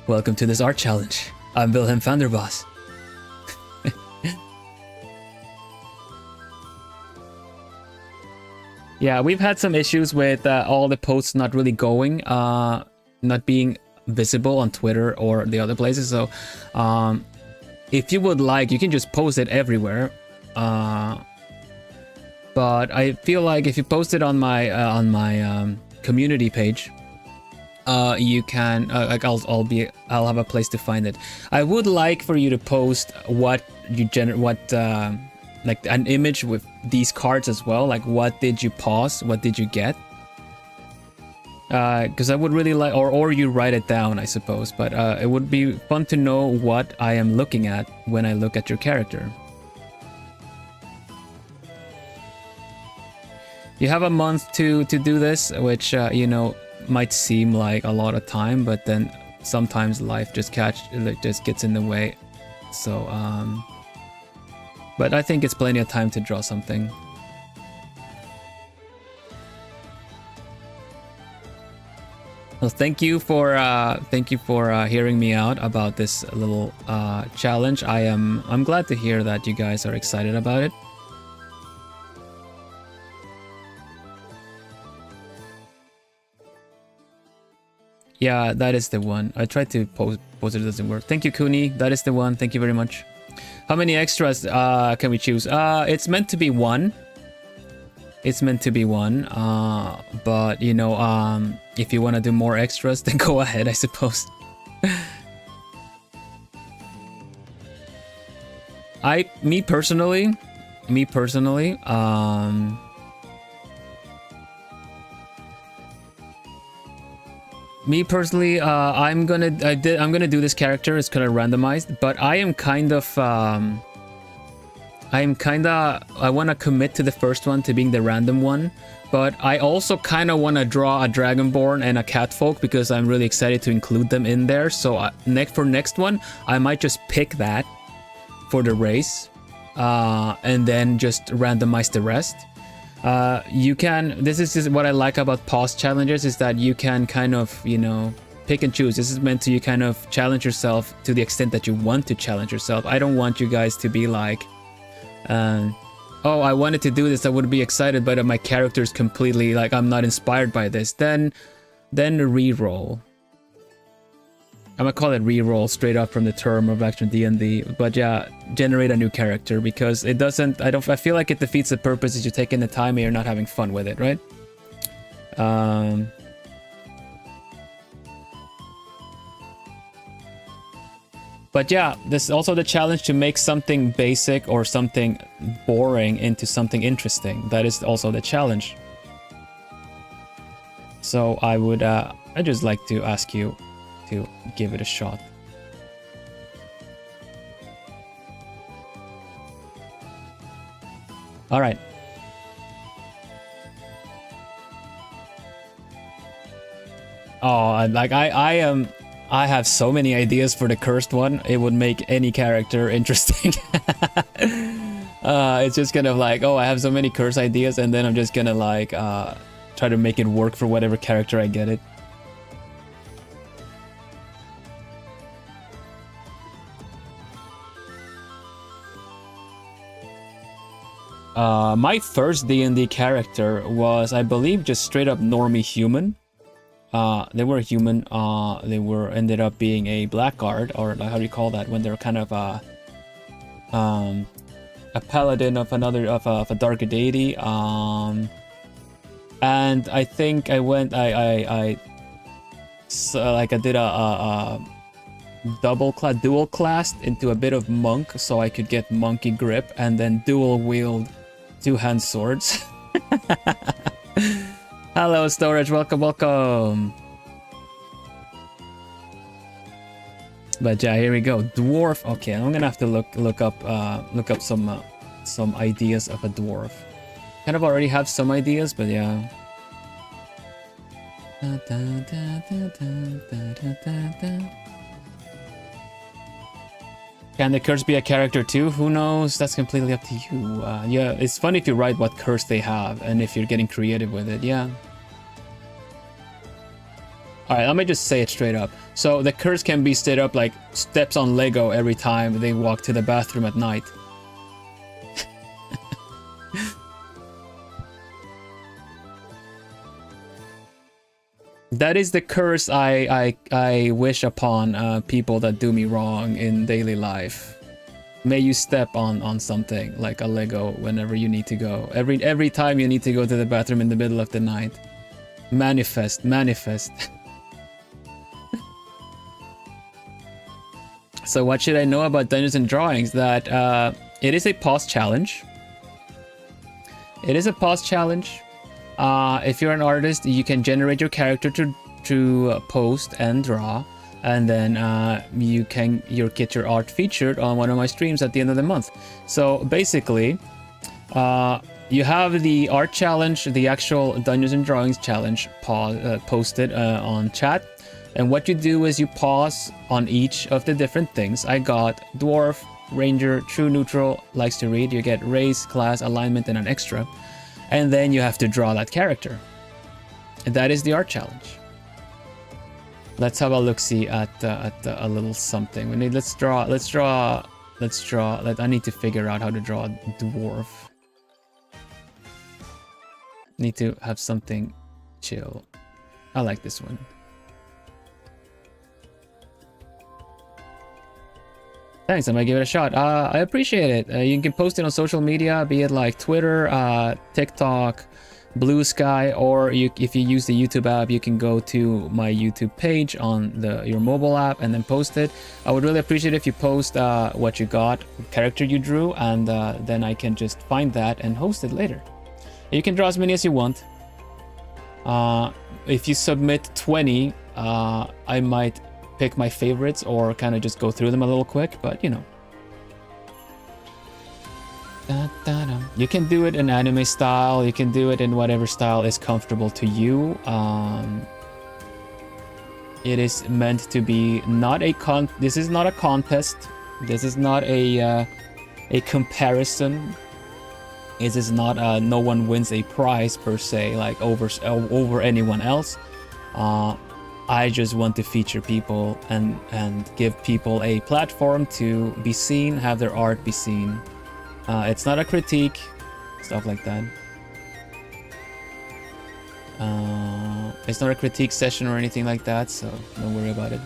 Welcome to this art challenge. I'm Vilhelm Vanderbos. Yeah, we've had some issues with all the posts not really going, not being visible on Twitter or the other places. So if you would like, you can just post it everywhere. But I feel like if you post it on my community page, you can like I'll have a place to find it. I would like for you to post what you like an image with these cards as well, like what did you pause, what did you get, because I would really like, or you write it down, I suppose, but it would be fun to know what I am looking at when I look at your character. You have a month to do this, which you know, might seem like a lot of time, but then sometimes life just gets in the way. So but I think it's plenty of time to draw something. Well, thank you for hearing me out about this little challenge. I'm glad to hear that you guys are excited about it. Yeah, that is the one. I tried to post it, doesn't work. Thank you, Kuni. That is the one. Thank you very much. How many extras can we choose? It's meant to be one. It's meant to be one. But you know, if you want to do more extras, then go ahead, I suppose. Me personally, I'm gonna do this character. It's kind of randomized, but I want to commit to the first one, to being the random one. But I also kind of want to draw a Dragonborn and a Catfolk because I'm really excited to include them in there. So for next one, I might just pick that for the race, and then just randomize the rest. You can, this is just what I like about pause challenges, is that you can kind of, you know, pick and choose. This is meant to you kind of challenge yourself to the extent that you want to challenge yourself. I don't want you guys to be like, oh, I wanted to do this, I would be excited, but my character is completely like, I'm not inspired by this. Then re-roll. I'm gonna call it re-roll straight up from the term of action D&D, but yeah, generate a new character, because it doesn't, I feel like it defeats the purpose if you're taking the time and you're not having fun with it, right? But yeah, this is also the challenge to make something basic or something boring into something interesting. That is also the challenge. So I would, I'd just like to ask you to give it a shot. All right. Oh, like I have so many ideas for the cursed one. It would make any character interesting. It's just kind of like, oh, I have so many curse ideas, and then I'm just gonna like try to make it work for whatever character I get it. My first D&D character was, I believe, just straight up normie human. They were human. They were ended up being a blackguard, or how do you call that when they're kind of a paladin of another of a darker deity. And I think I went, I did a dual classed into a bit of monk, so I could get monkey grip and then dual wield two-hand swords. Hello, Storage. Welcome, welcome. But yeah, here we go. Dwarf. Okay, I'm gonna have to look up some ideas of a dwarf. Kind of already have some ideas, but yeah. Can the curse be a character too? Who knows? That's completely up to you. Yeah, it's fun if you write what curse they have and if you're getting creative with it, yeah. Alright, let me just say it straight up. So the curse can be straight up like steps on Lego every time they walk to the bathroom at night. That is the curse I wish upon people that do me wrong in daily life. May you step on something like a Lego whenever you need to go. Every time you need to go to the bathroom in the middle of the night. Manifest, manifest. So what should I know about Dungeons and Drawings? That it is a pause challenge. It is a pause challenge. If you're an artist, you can generate your character to post and draw, and then you get your art featured on one of my streams at the end of the month. So basically, you have the art challenge, the actual Dungeons and Drawings challenge posted on chat, and what you do is you pause on each of the different things. I got dwarf, ranger, true neutral, likes to read. You get race, class, alignment, and an extra. And then you have to draw that character. And that is the art challenge. Let's have a look-see at a little something. We need, let's draw. I need to figure out how to draw a dwarf. Need to have something chill. I like this one. Thanks, I might give it a shot. I appreciate it. You can post it on social media, be it like Twitter, TikTok, Blue Sky, or if you use the YouTube app, you can go to my YouTube page on your mobile app and then post it. I would really appreciate if you post what you got, character you drew, and then I can just find that and host it later. You can draw as many as you want. If you submit 20, I might pick my favorites or kind of just go through them a little quick, but you know. You can do it in anime style, you can do it in whatever style is comfortable to you. It is meant to be not a this is not a contest. This is not a comparison. It's not no one wins a prize per se, like over anyone else. I just want to feature people and give people a platform to be seen, have their art be seen. It's not a critique, stuff like that. It's not a critique session or anything like that, so don't worry about it.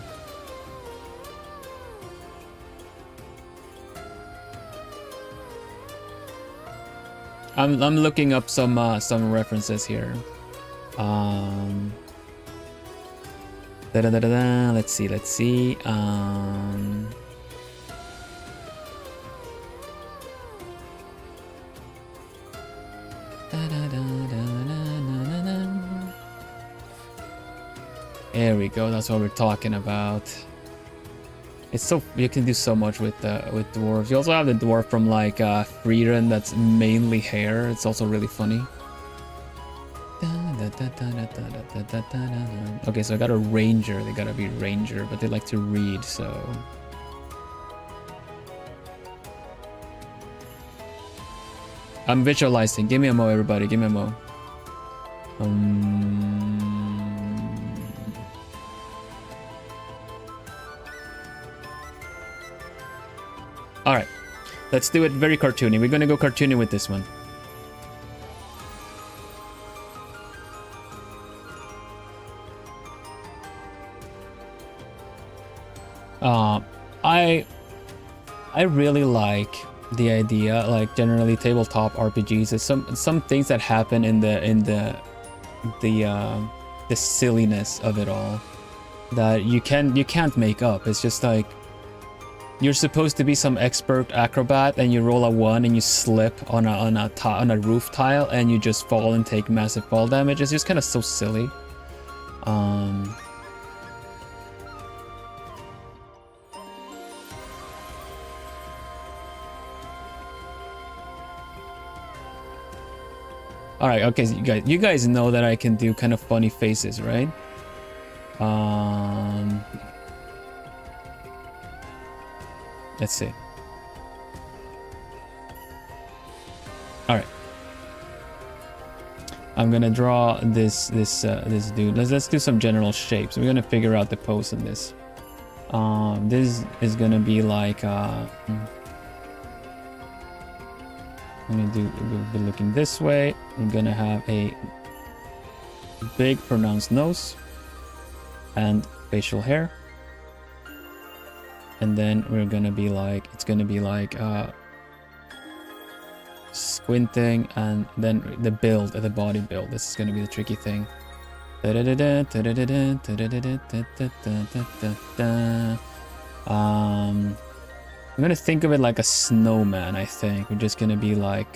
I'm looking up some references here. Let's see. There we go. That's what we're talking about. It's so you can do so much with dwarves. You also have the dwarf from like Freerun that's mainly hair. It's also really funny. Okay, so I got a ranger. They gotta be ranger, but they like to read, so. I'm visualizing. Give me a mo, everybody. Give me a mo. All right, let's do it very cartoony. We're gonna go cartoony with this one. I really like the idea, like generally tabletop RPGs. Is some things that happen in the silliness of it all that you can't make up. It's just like you're supposed to be some expert acrobat and you roll a 1 and you slip on a roof tile and you just fall and take massive fall damage. It's just kind of so silly. All right, okay, you guys know that I can do kind of funny faces, right? Let's see. All right, I'm gonna draw this dude. Let's do some general shapes. We're gonna figure out the pose in this. This is gonna be like we'll be looking this way. I'm gonna have a big pronounced nose and facial hair, and then we're gonna be like, it's gonna be like squinting, and then the build, the body build. This is gonna be the tricky thing. I'm gonna think of it like a snowman, I think. We're just gonna be like,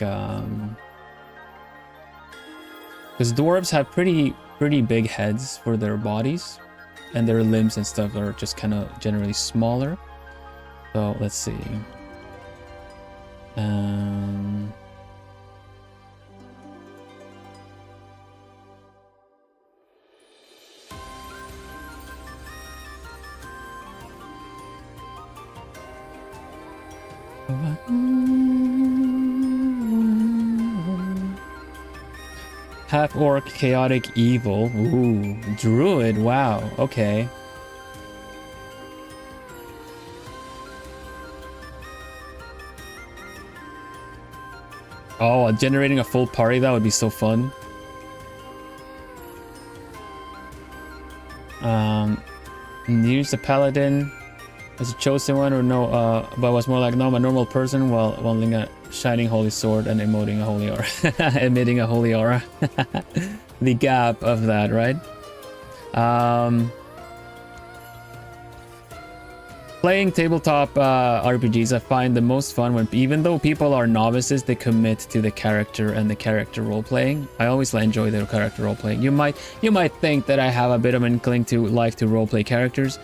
because dwarves have pretty big heads for their bodies, and their limbs and stuff are just kind of generally smaller. So let's see. Half orc, chaotic evil. Ooh, druid. Wow. Okay. Oh, generating a full party, that would be so fun. Use the paladin as a chosen one, or no, but was more like, no, I'm a normal person while wielding a shining holy sword and emoting a holy aura. Emitting a holy aura. The gap of that, right? Playing tabletop RPGs, I find the most fun when, even though people are novices, they commit to the character and the character role playing. I always enjoy their character role playing. You might think that I have a bit of an inkling to like to role play characters,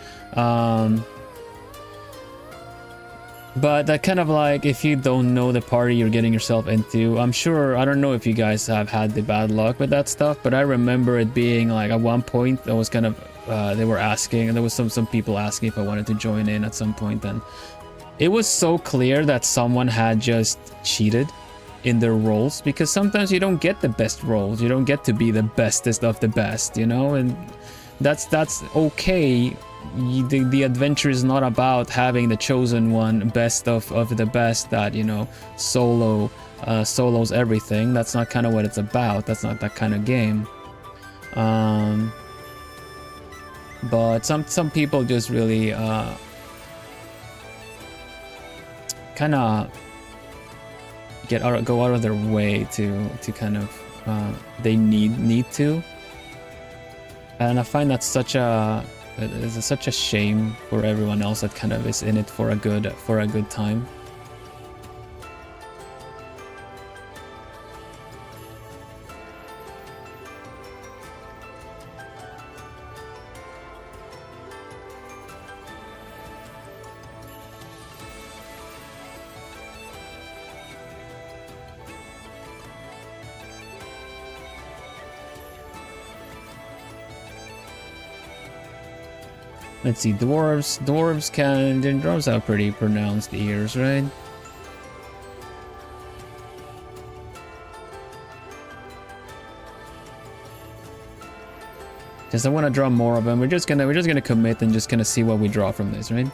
but that kind of like, if you don't know the party you're getting yourself into, I'm sure, I don't know if you guys have had the bad luck with that stuff, but I remember it being like at one point that was kind of they were asking, and there was some people asking if I wanted to join in at some point, and it was so clear that someone had just cheated. in their roles, because sometimes you don't get the best roles, you don't get to be the bestest of the best, you know, and that's okay. The adventure is not about having the chosen one, best of the best that, you know, solos everything. That's not kind of what it's about. That's not that kind of game. But some people just really kind of go out of their way to kind of they need to, and I find that's such a shame for everyone else that kind of is in it for a good time. Let's see, dwarves have pretty pronounced ears, right? Because I want to draw more of them. We're just gonna commit and just gonna see what we draw from this, right?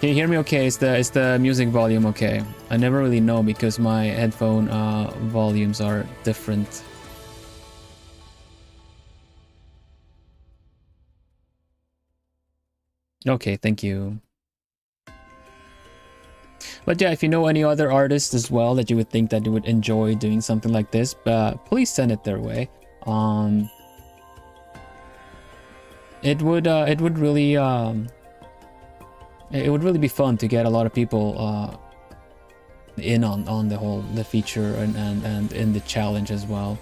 Can you hear me okay? Is the music volume okay? I never really know because my headphone volumes are different. Okay, thank you. But yeah, if you know any other artists as well that you would think that you would enjoy doing something like this, please send it their way. It would really be fun to get a lot of people in on the feature and in the challenge as well.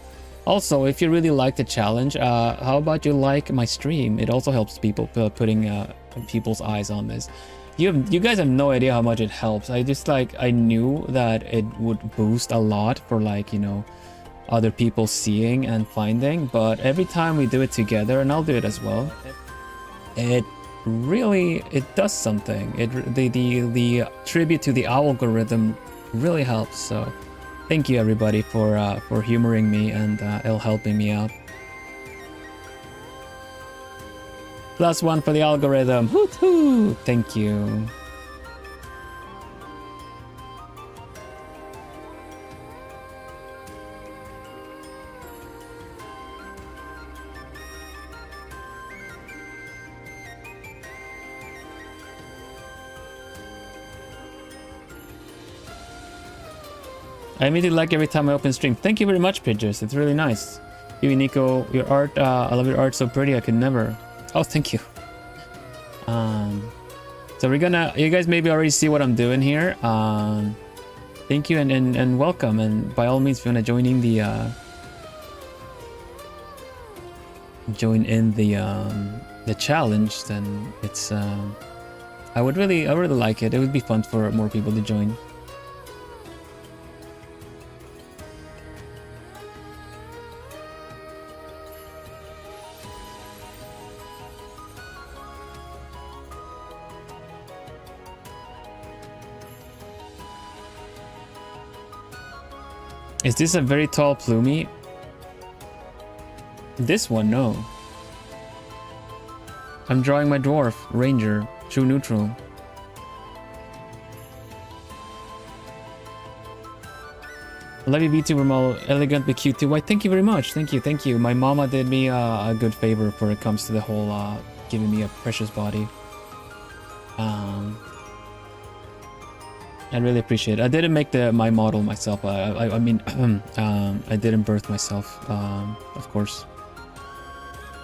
Also, if you really like the challenge, how about you like my stream? It also helps people putting people's eyes on this. You guys have no idea how much it helps. I knew that it would boost a lot for, like, you know, other people seeing and finding, but every time we do it together, and I'll do it as well, it does something. The tribute to the algorithm really helps. So thank you everybody for humoring me and helping me out. +1 for the algorithm. Woohoo! Thank you. I immediately like every time I open stream. Thank you very much, Pidgeys. It's really nice. You, Nico, your art, I love your art, so pretty. I could never. Oh, thank you. So you guys maybe already see what I'm doing here. Thank you and welcome. And by all means, if you want to join in the challenge, then it's I would really like it. It would be fun for more people to join. Is this a very tall plumie? This one, no. I'm drawing my dwarf, ranger, true neutral. I love you, VTuber Mall, elegant but cute too. Why, thank you very much. Thank you. My mama did me a good favor when it comes to the whole giving me a precious body. I really appreciate it. I didn't make my model myself. I mean, I didn't birth myself, of course.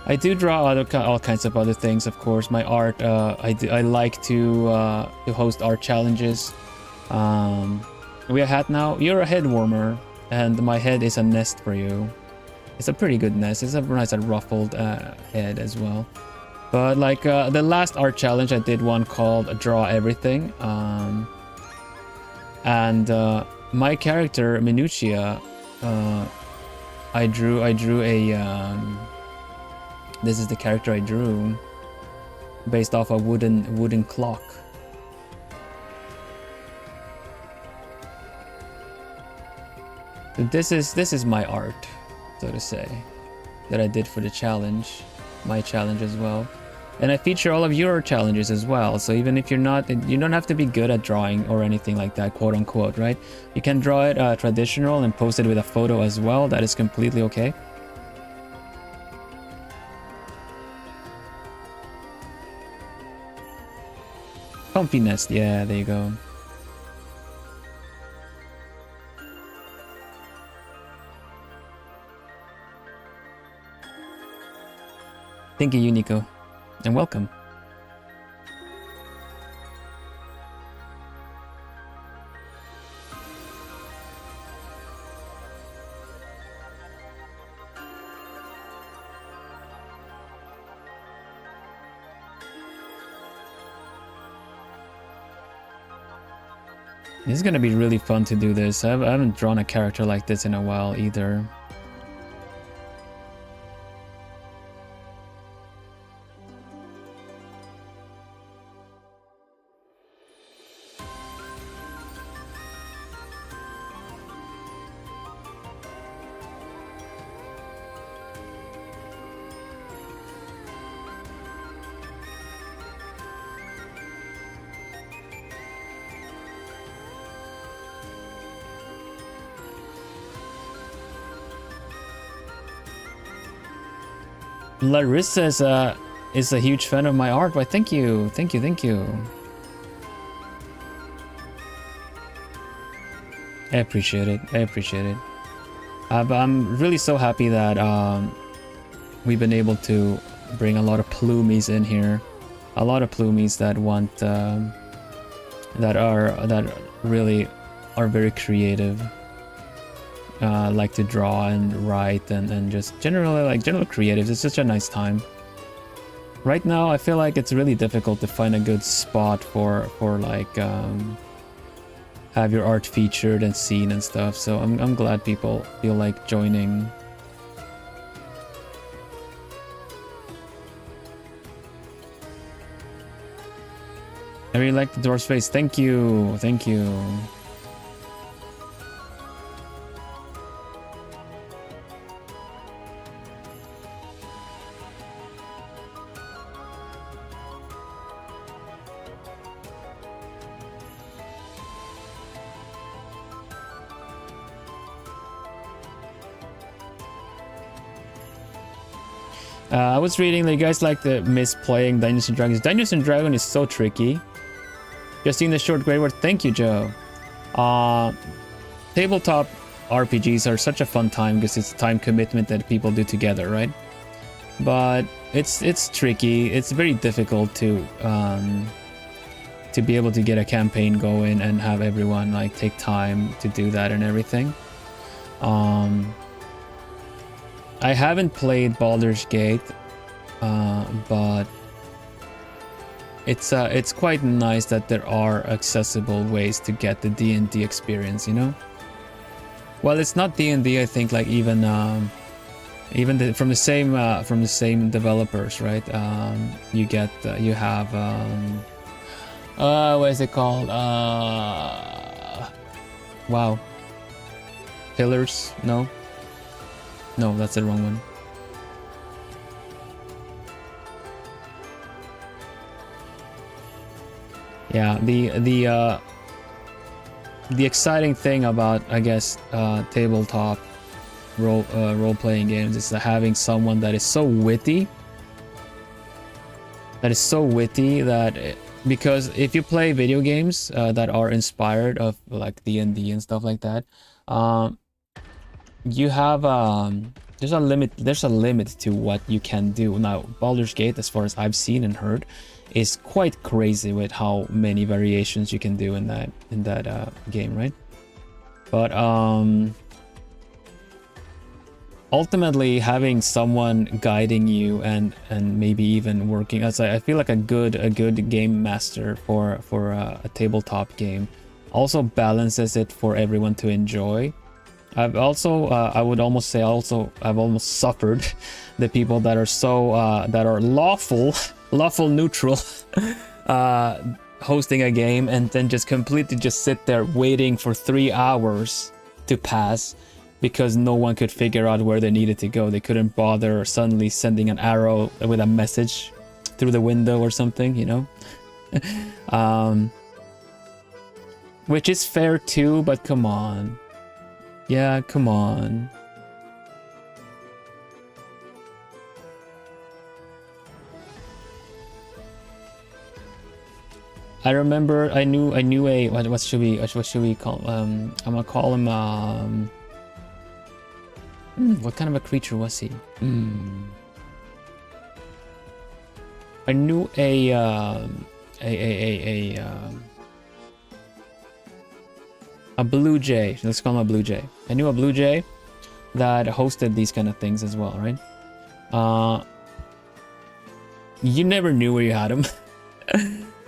I do draw all kinds of other things, of course. My art, I like to host art challenges. We a hat now? You're a head warmer, and my head is a nest for you. It's a pretty good nest. It's a nice ruffled head as well. But like the last art challenge, I did one called Draw Everything. And my character Minutia, I drew a this is the character I drew based off a wooden clock. this is my art, so to say, that I did for the challenge, my challenge as well. And I feature all of your challenges as well. So even if you're not, you don't have to be good at drawing or anything like that, quote unquote, right? You can draw it traditional and post it with a photo as well. That is completely okay. Comfy nest, yeah, there you go. Thank you, Nico, and welcome. This is gonna be really fun to do this. I haven't drawn a character like this in a while either. Larissa is a huge fan of my art. Why, thank you, thank you, thank you. I appreciate it. I appreciate it. I'm really so happy that we've been able to bring a lot of plumies in here, a lot of plumies that want that really are very creative. Like to draw and write and just generally like general creatives. It's such a nice time. Right now I feel like it's really difficult to find a good spot for like have your art featured and seen and stuff, so I'm glad people feel like joining. I really like the dwarf's face. Thank you, thank you. I was reading that you guys like to miss playing Dungeons and Dragons. Dungeons and Dragons is so tricky. Just seeing the short grade word. Thank you, Joe. Tabletop RPGs are such a fun time because it's time commitment that people do together, right? But it's tricky. It's very difficult to be able to get a campaign going and have everyone like take time to do that and everything. I haven't played Baldur's Gate, but it's quite nice that there are accessible ways to get the D&D experience, you know? Well, it's not D&D, I think, like even from the same developers, right? You get you have what is it called? Wow. Pillars? No, that's the wrong one. Yeah, the exciting thing about, I guess, tabletop role-playing games is having someone that is so witty. Because if you play video games that are inspired of like D&D and stuff like that, you have there's a limit to what you can do. Now Baldur's Gate, as far as I've seen and heard, is quite crazy with how many variations you can do in that game, right? But ultimately having someone guiding you and maybe even working as I feel like a good game master for a tabletop game also balances it for everyone to enjoy. I've also I would almost say I've almost suffered the people that are so that are lawful neutral hosting a game and then just completely just sit there waiting for 3 hours to pass because no one could figure out where they needed to go. They couldn't bother suddenly sending an arrow with a message through the window or something, you know. Which is fair too, but come on. Yeah, come on. I remember I knew a what should we call I'm gonna call him what kind of a creature was he? I knew a blue jay. Let's call him a blue jay. I knew a blue jay that hosted these kind of things as well, right? You never knew where you had him.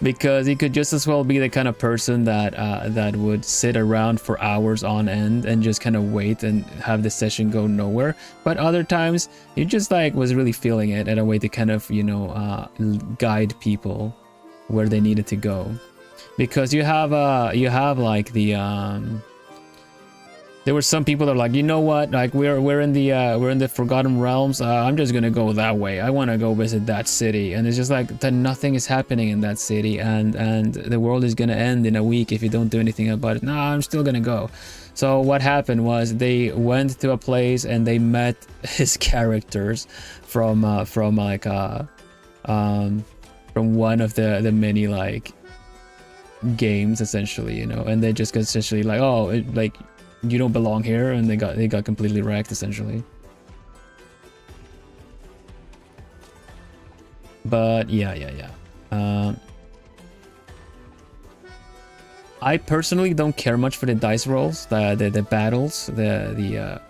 Because he could just as well be the kind of person that that would sit around for hours on end and just kind of wait and have the session go nowhere. But other times he just like was really feeling it and a way to kind of, you know, guide people where they needed to go. Because you have like the there were some people that are like, you know what, like we're in the Forgotten Realms. I'm just gonna go that way. I want to go visit that city, and it's just like that nothing is happening in that city, and the world is gonna end in a week if you don't do anything about it. No, I'm still gonna go. So what happened was they went to a place and they met his characters from one of the many like games essentially, you know, and they just essentially like, oh, like, you don't belong here, and they got completely wrecked essentially. But yeah. I personally don't care much for the dice rolls, the battles, the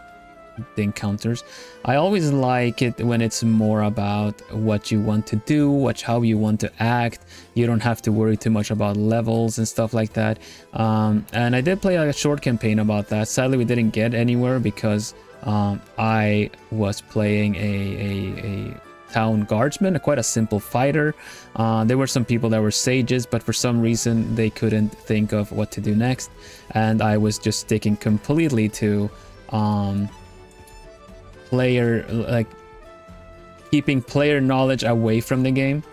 encounters. I always like it when it's more about what you want to do, how you want to act. You don't have to worry too much about levels and stuff like that. And I did play a short campaign about that. Sadly, we didn't get anywhere because I was playing a town guardsman, quite a simple fighter. There were some people that were sages, but for some reason they couldn't think of what to do next, and I was just sticking completely to keeping player knowledge away from the game.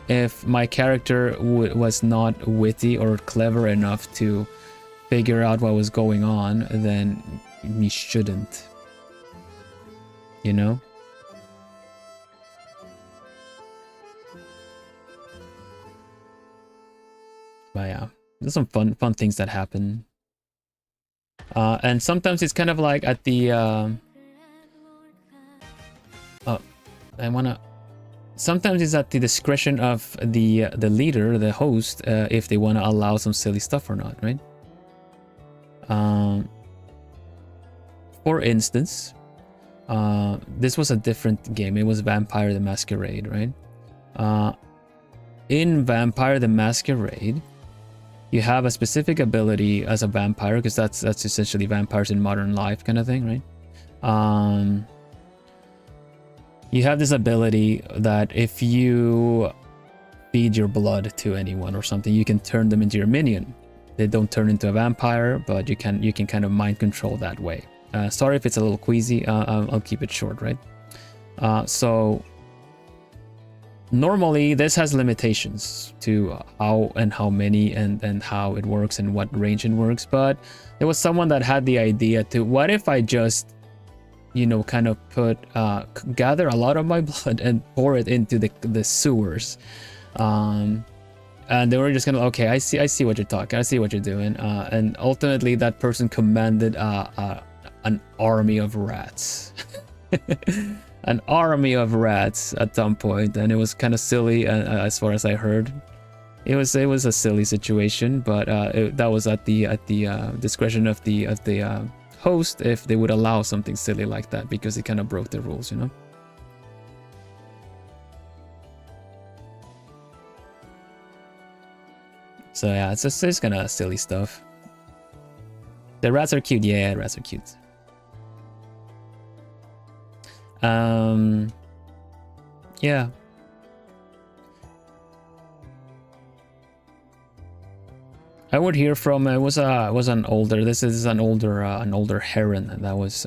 If my character was not witty or clever enough to figure out what was going on, then we shouldn't, you know. But yeah, there's some fun things that happen, and sometimes it's kind of like at the sometimes it's at the discretion of the leader, the host, if they want to allow some silly stuff or not, right? For instance, this was a different game. It was Vampire the Masquerade, right? In Vampire the Masquerade, you have a specific ability as a vampire, because that's essentially vampires in modern life kind of thing, right? You have this ability that if you feed your blood to anyone or something, you can turn them into your minion. They don't turn into a vampire, but you can kind of mind control that way. Sorry if it's a little queasy. I'll keep it short, right? So normally this has limitations to how many and how it works and what range it works, but there was someone that had the idea to, what if I just, you know, kind of gather a lot of my blood and pour it into the sewers, and they were just gonna, okay, I see what you're talking, I see what you're doing, and ultimately that person commanded an army of rats. An army of rats at some point, and it was kind of silly, as far as I heard. It was a silly situation, but that was at the discretion of the host if they would allow something silly like that, because it kind of broke the rules, you know. So yeah, it's just kind of silly stuff. The rats are cute. Yeah, rats are cute. Yeah. I would hear from it was an older. This is an older heron that was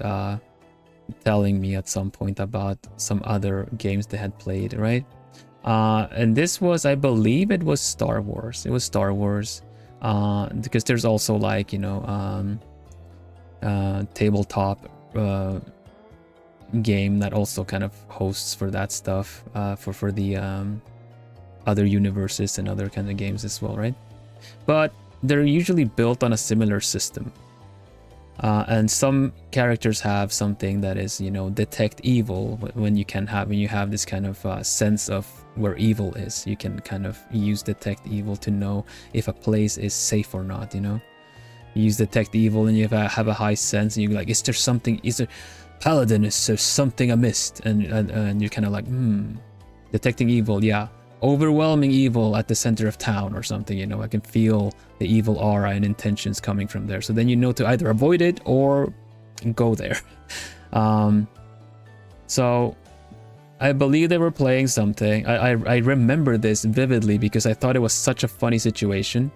telling me at some point about some other games they had played, right? And this was, I believe, it was Star Wars. It was Star Wars, because there's also like, you know, tabletop game that also kind of hosts for that stuff, for the other universes and other kind of games as well, right? But they're usually built on a similar system. And some characters have something that is, you know, detect evil. When you have this kind of sense of where evil is, you can kind of use detect evil to know if a place is safe or not, you know. You use detect evil and you have a high sense, and you're like, is there paladin, is there something amiss? And you're kind of like, detecting evil, yeah. Overwhelming evil at the center of town or something, you know. I can feel the evil aura and intentions coming from there. So then you know to either avoid it or go there. So I believe they were playing something. I remember this vividly because I thought it was such a funny situation.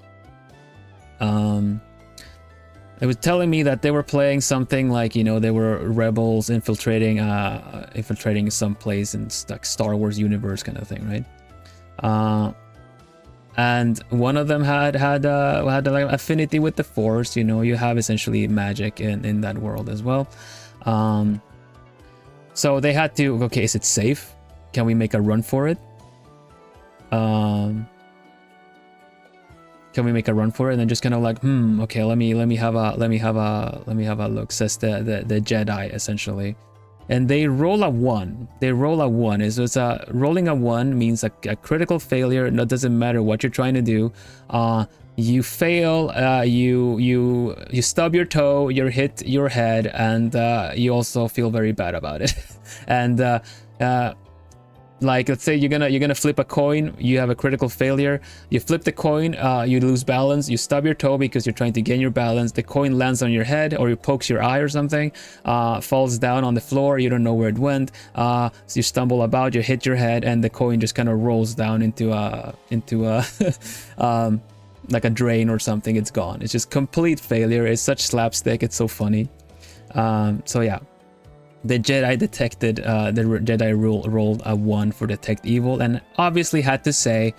It was telling me that they were playing something like, you know, they were rebels infiltrating some place in like Star Wars universe kind of thing, right? And one of them had like affinity with the Force. You know, you have essentially magic in that world as well. So they had to, okay, is it safe? Can we make a run for it? Can we make a run for it? And then just kind of like, okay, let me have a look, says the Jedi essentially. And they roll a 1. Rolling a 1 means a critical failure. It doesn't matter what you're trying to do. You fail, you stub your toe, you hit your head, and you also feel very bad about it. And like, let's say you're gonna flip a coin, you have a critical failure, you flip the coin, you lose balance, you stub your toe because you're trying to gain your balance, the coin lands on your head or it pokes your eye or something, falls down on the floor, you don't know where it went, so you stumble about, you hit your head, and the coin just kind of rolls down into a like a drain or something. It's gone. It's just complete failure. It's such slapstick, it's so funny. So yeah, the Jedi detected, the Jedi rolled a 1 for detect evil, and obviously had to say,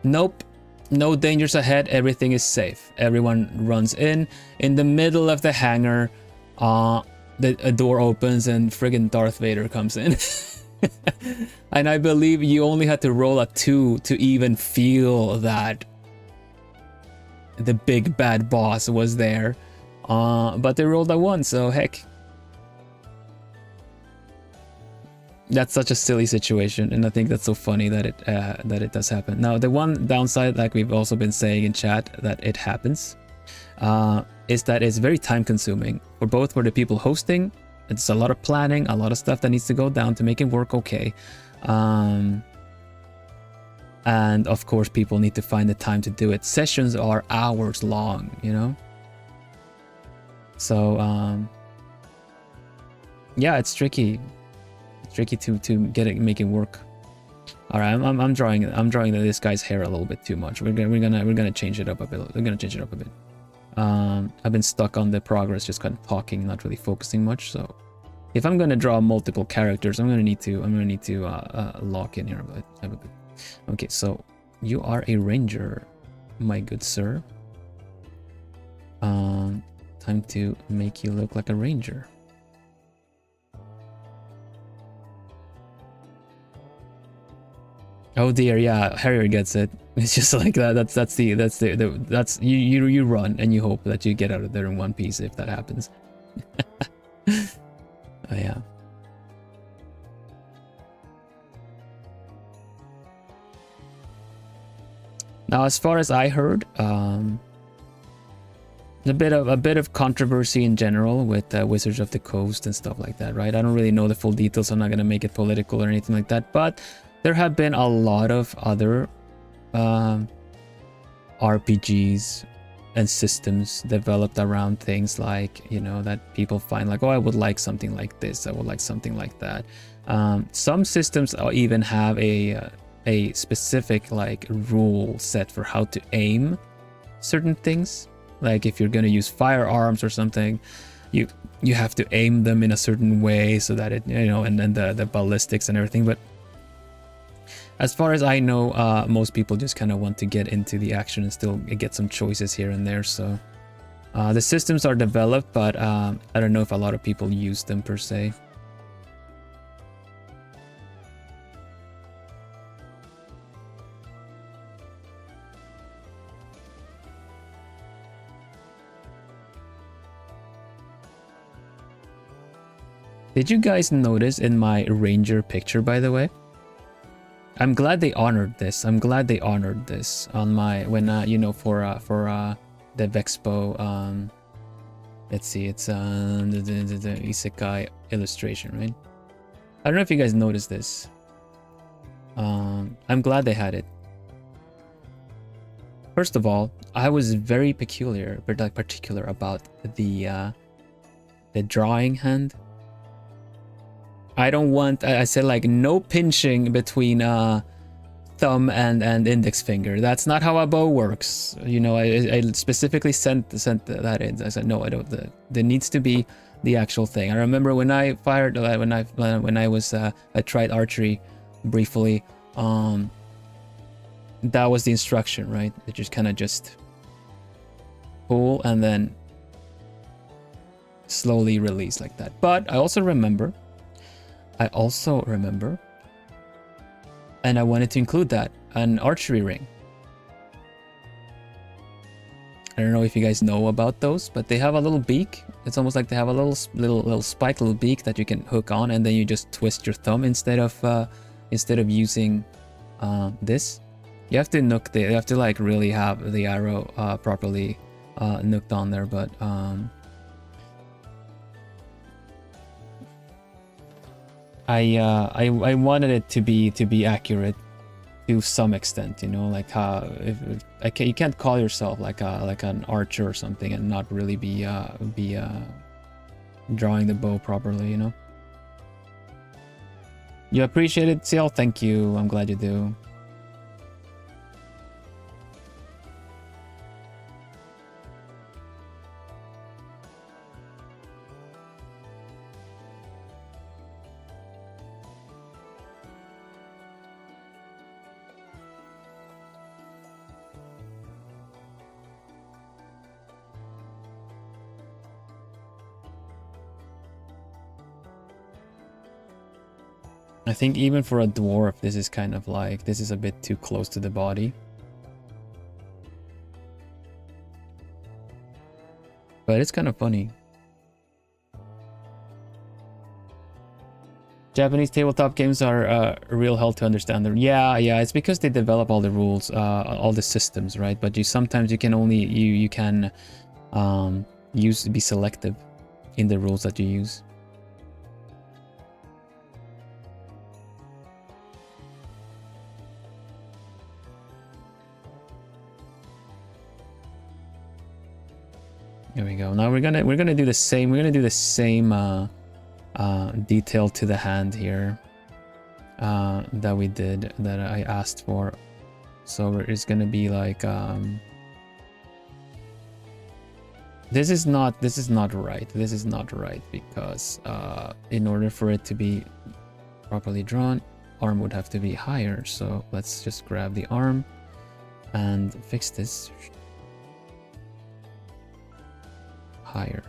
nope, no dangers ahead, everything is safe. Everyone runs in the middle of the hangar, a door opens and friggin' Darth Vader comes in. And I believe you only had to roll a 2 to even feel that the big bad boss was there, but they rolled a 1, so heck. That's such a silly situation, and I think that's so funny that it does happen. Now, the one downside, like we've also been saying in chat, that it happens, is that it's very time consuming for the people hosting. It's a lot of planning, a lot of stuff that needs to go down to make it work okay. And of course, people need to find the time to do it. Sessions are hours long, you know? So, yeah, it's tricky. It's tricky to make it work. All right, I'm drawing this guy's hair a little bit too much. We're gonna change it up a bit. I've been stuck on the progress, just kind of talking, not really focusing much. So, if I'm gonna draw multiple characters, I'm gonna need to lock in here a bit. Okay, so you are a ranger, my good sir. Time to make you look like a ranger. Oh dear, yeah, Harrier gets it. It's just like that. That's you run and you hope that you get out of there in one piece if that happens. Oh yeah. Now, as far as I heard, a bit of controversy in general with Wizards of the Coast and stuff like that, right? I don't really know the full details, so I'm not gonna make it political or anything like that, but there have been a lot of other RPGs and systems developed around things like, you know, that people find like, oh, I would like something like this, I would like something like that. Some systems even have a specific like rule set for how to aim certain things. Like if you're gonna use firearms or something, you have to aim them in a certain way so that it, you know, and then the ballistics and everything. But as far as I know, most people just kind of want to get into the action and still get some choices here and there. So the systems are developed, but I don't know if a lot of people use them per se. Did you guys notice in my ranger picture, by the way? I'm glad they honored this. I'm glad they honored this on my, when you know, for the Vexpo, let's see, it's the isekai illustration, right? I don't know if you guys noticed this. I'm glad they had it. First of all, I was very particular about the drawing hand. I don't want, I said like no pinching between thumb and index finger. That's not how a bow works. You know, I specifically sent that in. I said, no, I don't. There needs to be the actual thing. I remember when I fired, when I was, I tried archery briefly. That was the instruction, right? It just kind of just pull and then slowly release like that. But I also remember, and I wanted to include that, an archery ring. I don't know if you guys know about those, but they have a little beak. It's almost like they have a little spike, little beak that you can hook on, and then you just twist your thumb instead of using this. You have to nook you have to like really have the arrow properly nooked on there, but I wanted it to be accurate to some extent, you know, like you can't call yourself like an archer or something and not really be drawing the bow properly, you know. You appreciate it, Seal? Thank you. I'm glad you do. I think even for a dwarf, this is kind of like, this is a bit too close to the body. But it's kind of funny. Japanese tabletop games are a real hell to understand them. Yeah, it's because they develop all the rules, all the systems, right? But sometimes you can only, you can be selective in the rules that you use. There we go. Now we're gonna do the same. We're gonna do the same detail to the hand here that we did, that I asked for. So it's gonna be like this is not right. This is not right because in order for it to be properly drawn, arm would have to be higher. So let's just grab the arm and fix this. Higher.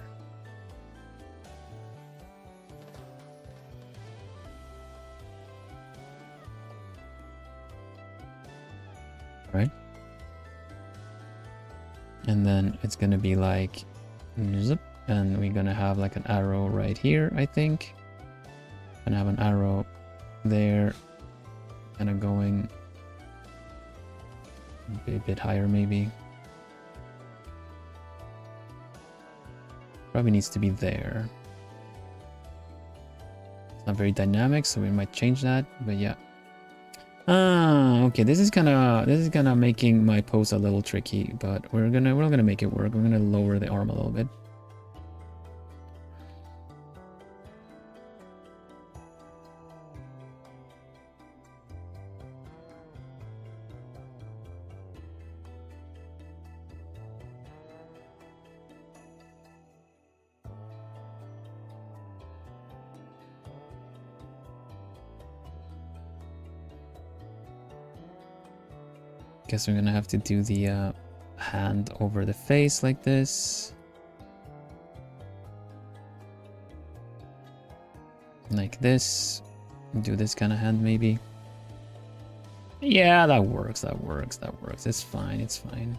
Right? And then it's gonna be like zip, and we're gonna have like an arrow right here, I think. And have an arrow there, kind of going a bit higher maybe. Probably needs to be there. It's not very dynamic, so we might change that, but yeah. Okay, this is kind of making my pose a little tricky, but we're gonna make it work. We're gonna lower the arm a little bit. Guess we're gonna have to do the hand over the face like this. Like this. Do this kind of hand maybe. Yeah, that works, that works, that works. It's fine, it's fine.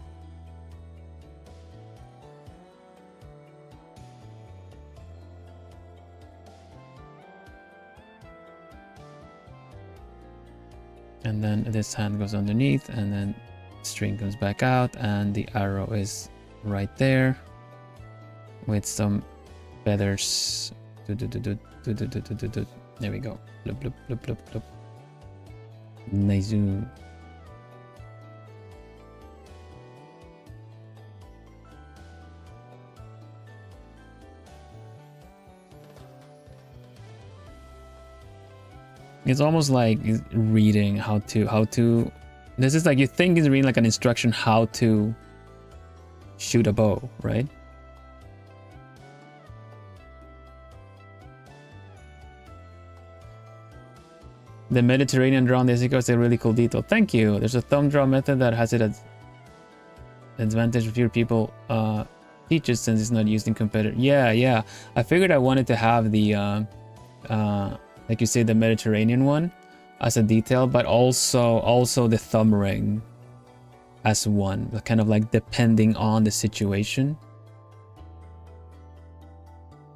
And then this hand goes underneath, and then string comes back out, and the arrow is right there with some feathers. There we go. Bloop, bloop, bloop, bloop, bloop. Nice. It's almost like reading how to. This is like, you think it's reading like an instruction how to shoot a bow, right? The Mediterranean draw on the Isico is a really cool detail. Thank you. There's a thumb draw method that has it as advantage for fewer people teaches, since it's not used in competitive. Yeah. I figured I wanted to have the like you say, the Mediterranean one as a detail, but also the thumb ring as one, kind of like depending on the situation.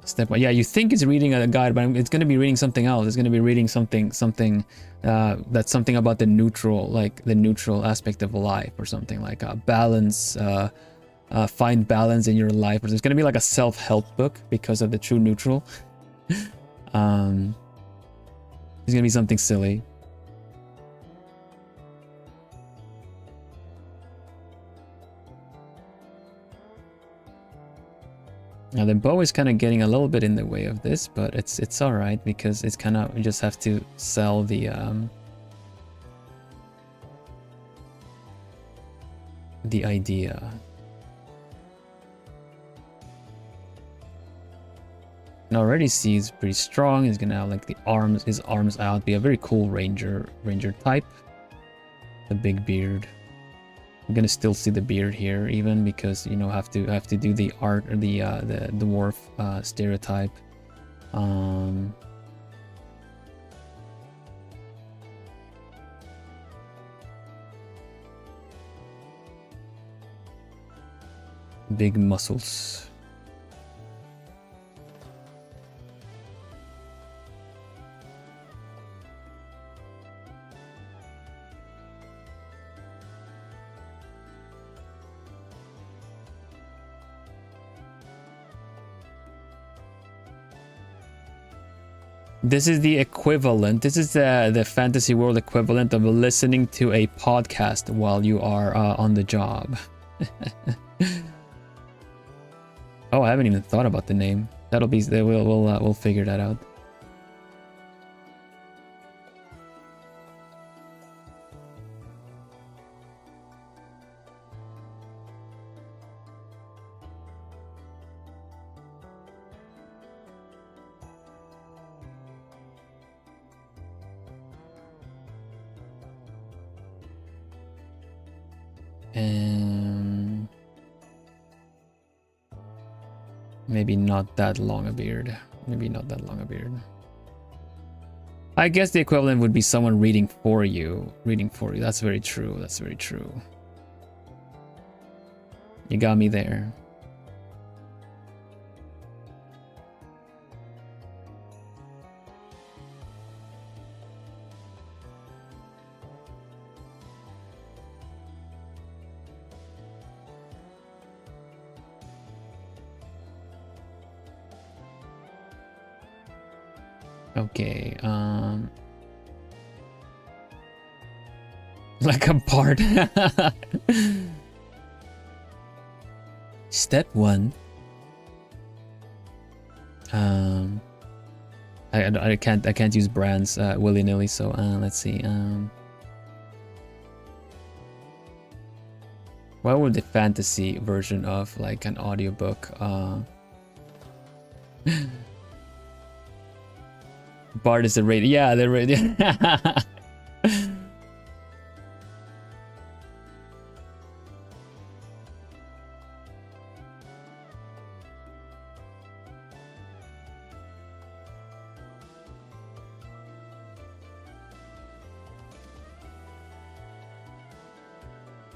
Step one. Yeah, you think it's reading a guide, but it's going to be reading something else. It's going to be reading something that's something about the neutral, like the neutral aspect of life, or something like a balance, find balance in your life. Or it's going to be like a self-help book because of the true neutral. It's going to be something silly. Now the bow is kind of getting a little bit in the way of this, but it's all right, because it's kind of, you just have to sell the idea. And already sees pretty strong. He's gonna have like his arms out, be a very cool ranger type. The big beard. I'm gonna still see the beard here, even because, you know, have to do the art, or the dwarf stereotype. Big muscles. This is the equivalent. This is the fantasy world equivalent of listening to a podcast while you are on the job. Oh, I haven't even thought about the name. That'll be. We'll figure that out. Maybe not that long a beard. Maybe not that long a beard. I guess the equivalent would be someone reading for you. Reading for you. That's very true. That's very true. You got me there. Okay, like a part. Step 1. I can't use brands willy-nilly, so let's see. What would the fantasy version of like an audiobook Bard is the radio. Yeah, the radio.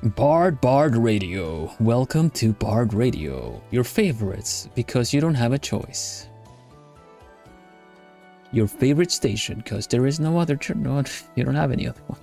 Bard Radio. Welcome to Bard Radio. Your favorites because you don't have a choice. Your favorite station because there is no other. No, you don't have any other one.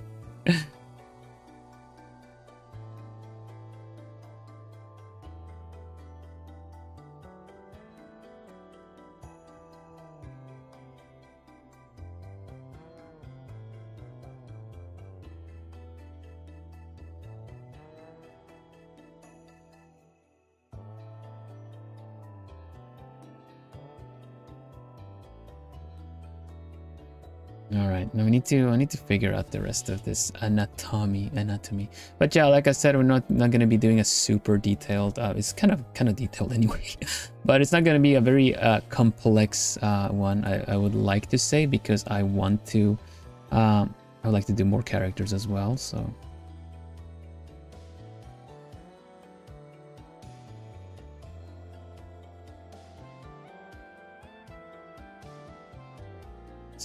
Alright, now I need to figure out the rest of this anatomy. But yeah, like I said, we're not gonna be doing a super detailed, it's kind of detailed anyway. But it's not gonna be a very complex one, I would like to say, because I want to I would like to do more characters as well, so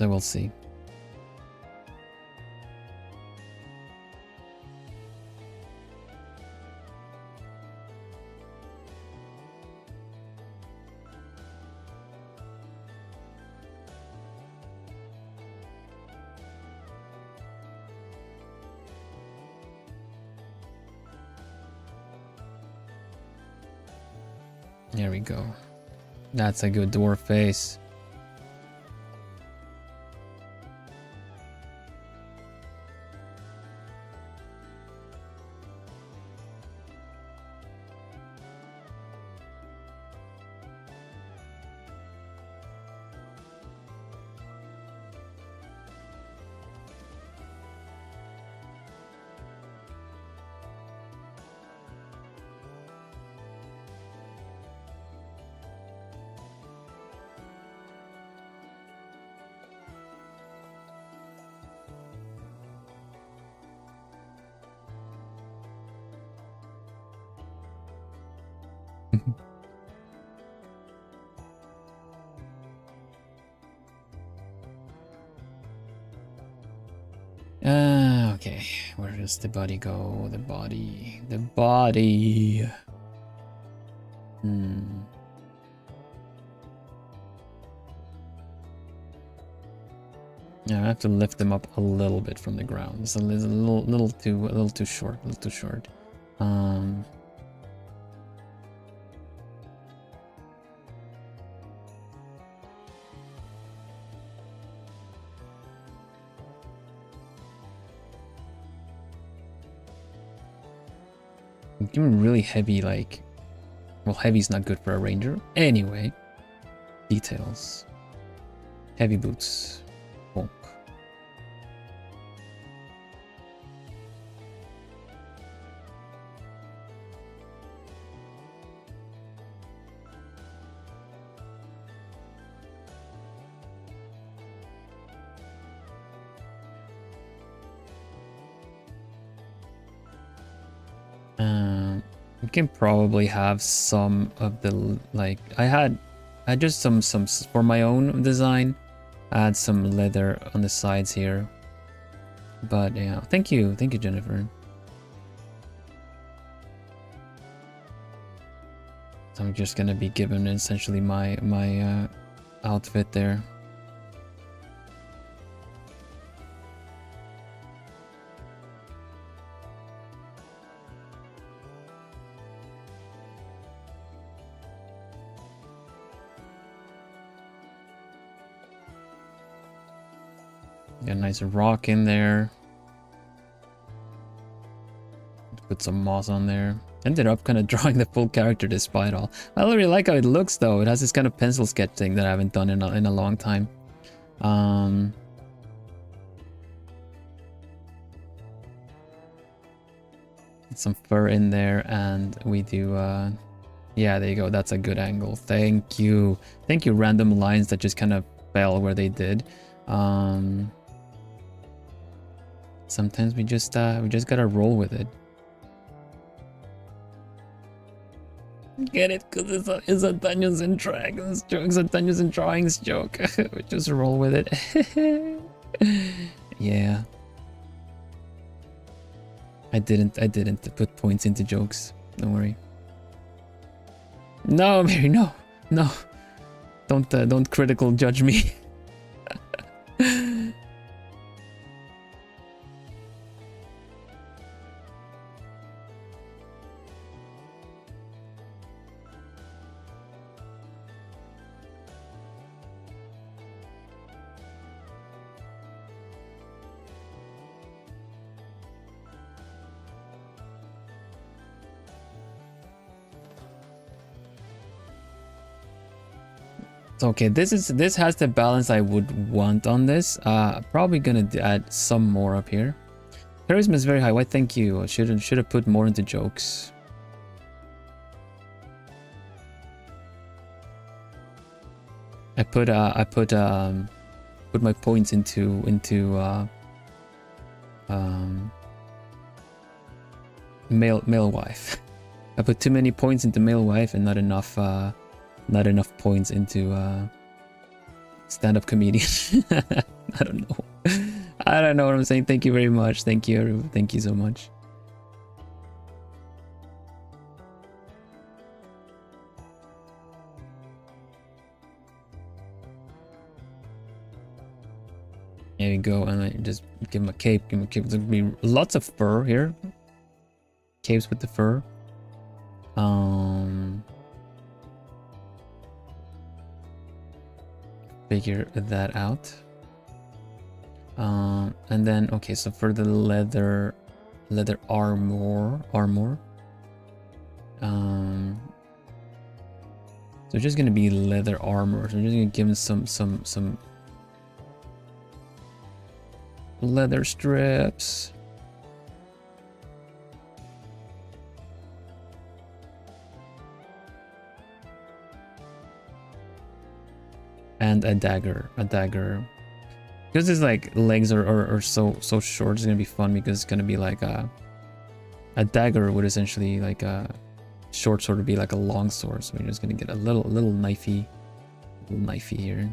we'll see. There we go. That's a good dwarf face. Okay, where does the body go? The body. Yeah, I have to lift them up a little bit from the ground. It's a little too short. Give me really heavy, like, well, heavy's not good for a ranger. Anyway, details. Heavy boots. Bonk. We can probably have some of the, like, I had just some for my own design. I had some leather on the sides here, but yeah, thank you Jennifer. So I'm just gonna be given essentially my outfit there. Got a nice rock in there. Put some moss on there. Ended up kind of drawing the full character despite all. I really like how it looks though. It has this kind of pencil sketch thing that I haven't done in a long time. Some fur in there, and we do yeah, there you go. That's a good angle. Thank you random lines that just kind of fell where they did. Sometimes we just gotta roll with it. Get it? Because it's a Dungeons and Dragons joke. It's a Dungeons and Drawings joke. We just roll with it. Yeah. I didn't put points into jokes. Don't worry. No, Mary, no. No. Don't critical judge me. Okay, this has the balance I would want on this. Probably gonna add some more up here. Charisma is very high. Why? Thank you. I should have put more into jokes. I put my points into male wife. I put too many points into male wife and not enough points into stand-up comedian. I don't know. I don't know what I'm saying. Thank you very much. Thank you, everyone. Thank you so much. There you go, and I just give him a cape. Give him a cape. There's gonna be lots of fur here. Capes with the fur. Figure that out. And then okay, so for the leather armor. So just gonna be leather armor. So I'm just gonna give him some leather strips. And a dagger. Because his like legs are so short, it's gonna be fun because it's gonna be like a dagger would essentially like a short sword would be like a long sword. So we're just gonna get a little knifey here.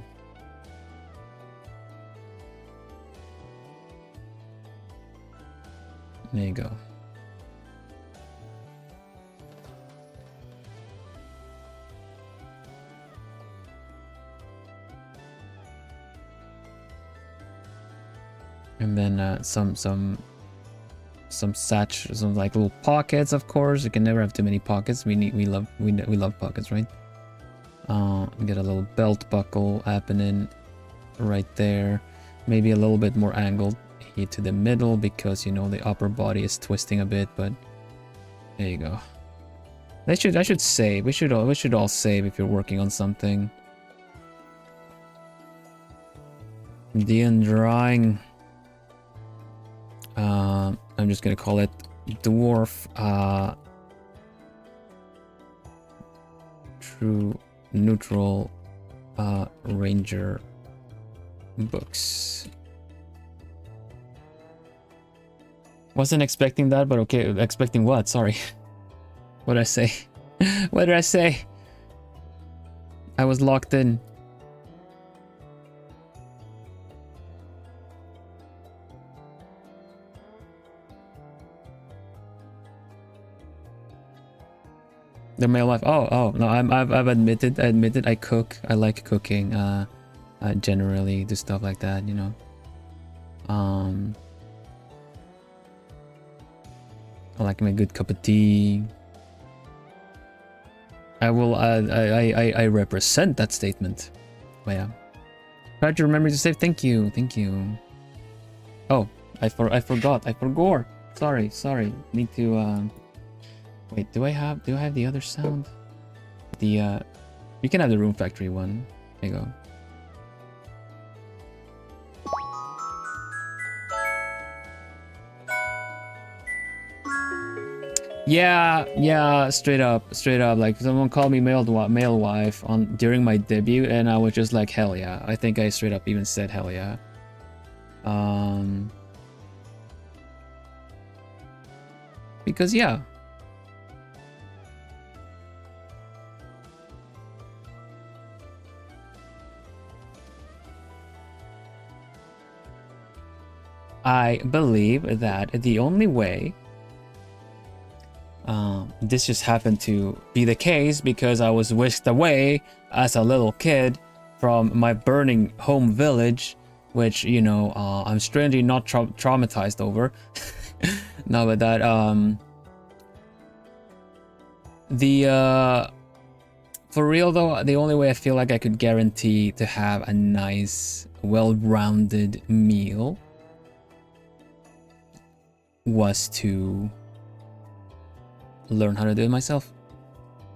There you go. And then some like little pockets, of course. You can never have too many pockets. We love pockets, right? Get a little belt buckle happening right there. Maybe a little bit more angled here to the middle because you know the upper body is twisting a bit, but there you go. I should save. We should all save if you're working on something. The drawing. I'm just gonna call it dwarf true neutral ranger books. Wasn't expecting that, but okay. Expecting what? Sorry. What did I say? What did I say? I was locked in. The male life. Oh no, I've admitted I cook. I like cooking. I generally do stuff like that, you know. I like my good cup of tea. I represent that statement. But yeah. Try to remember to save. Thank you. Oh, I forgot. Sorry. Need to wait, do I have the other sound? You can have the Room Factory one. There you go. Yeah, straight up. Like someone called me male wife during my debut, and I was just like, hell yeah. I think I straight up even said hell yeah. Because yeah. I believe that the only way This just happened to be the case because I was whisked away as a little kid from my burning home village, which, you know, I'm strangely not traumatized over. No, but that for real though, the only way I feel like I could guarantee to have a nice, well-rounded meal was to learn how to do it myself.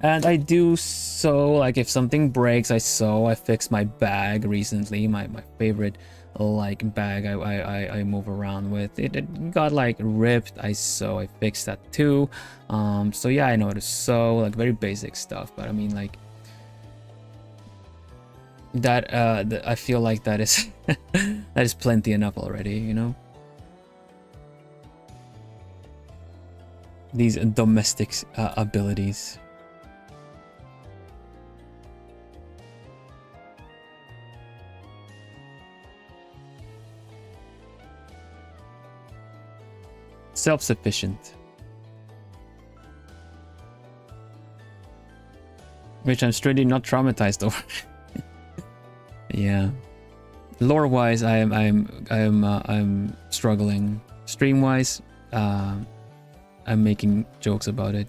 And I do sew, like if something breaks, I sew. I fixed my bag recently, my favorite like bag I move around with. It got like ripped, I sew, I fixed that too. So yeah, I know how to sew, like very basic stuff, but I mean like that I feel like that is that is plenty enough already, you know. These domestic abilities. Self-sufficient. Which I'm strangely not traumatized over. Yeah. Lore-wise, I'm struggling. Stream-wise, I'm making jokes about it.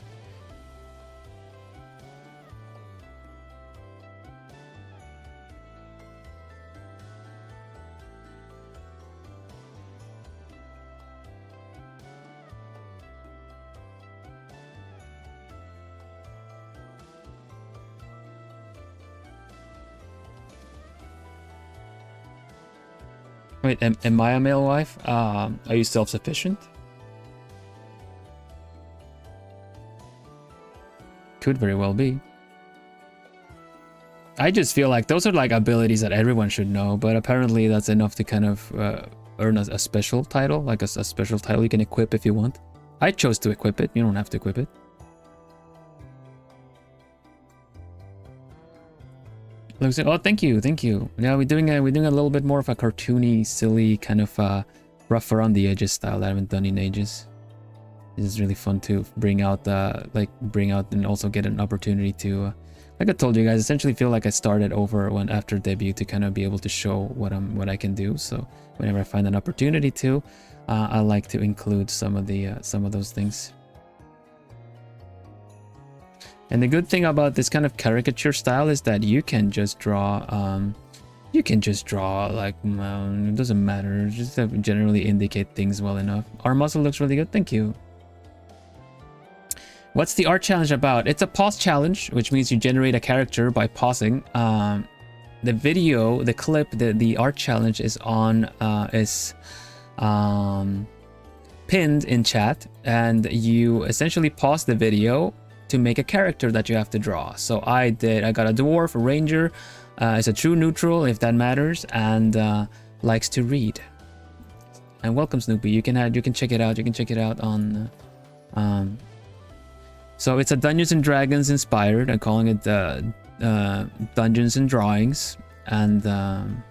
Wait, am I a male wife? Are you self-sufficient? Could very well be. I just feel like those are like abilities that everyone should know, but apparently that's enough to kind of earn a special title, like a special title you can equip if you want. I chose to equip it. You don't have to equip it. Looks like, oh, thank you. Yeah, we're doing a little bit more of a cartoony, silly kind of rough around the edges style that I haven't done in ages. This is really fun to bring out and also get an opportunity to, like I told you guys, essentially feel like I started over after debut to kind of be able to show what I can do. So whenever I find an opportunity to, I like to include some of those things. And the good thing about this kind of caricature style is that you can just draw like, it doesn't matter, just to generally indicate things well enough. Our muscle looks really good, thank you. What's the art challenge about? It's a pause challenge, which means you generate a character by pausing. The video, the clip, the art challenge is pinned in chat, and you essentially pause the video to make a character that you have to draw. So I got a dwarf, a ranger, is a true neutral if that matters, and likes to read. And welcome Snoopy, you can check it out on so it's a Dungeons and Dragons inspired. I'm calling it Dungeons and Drawings, and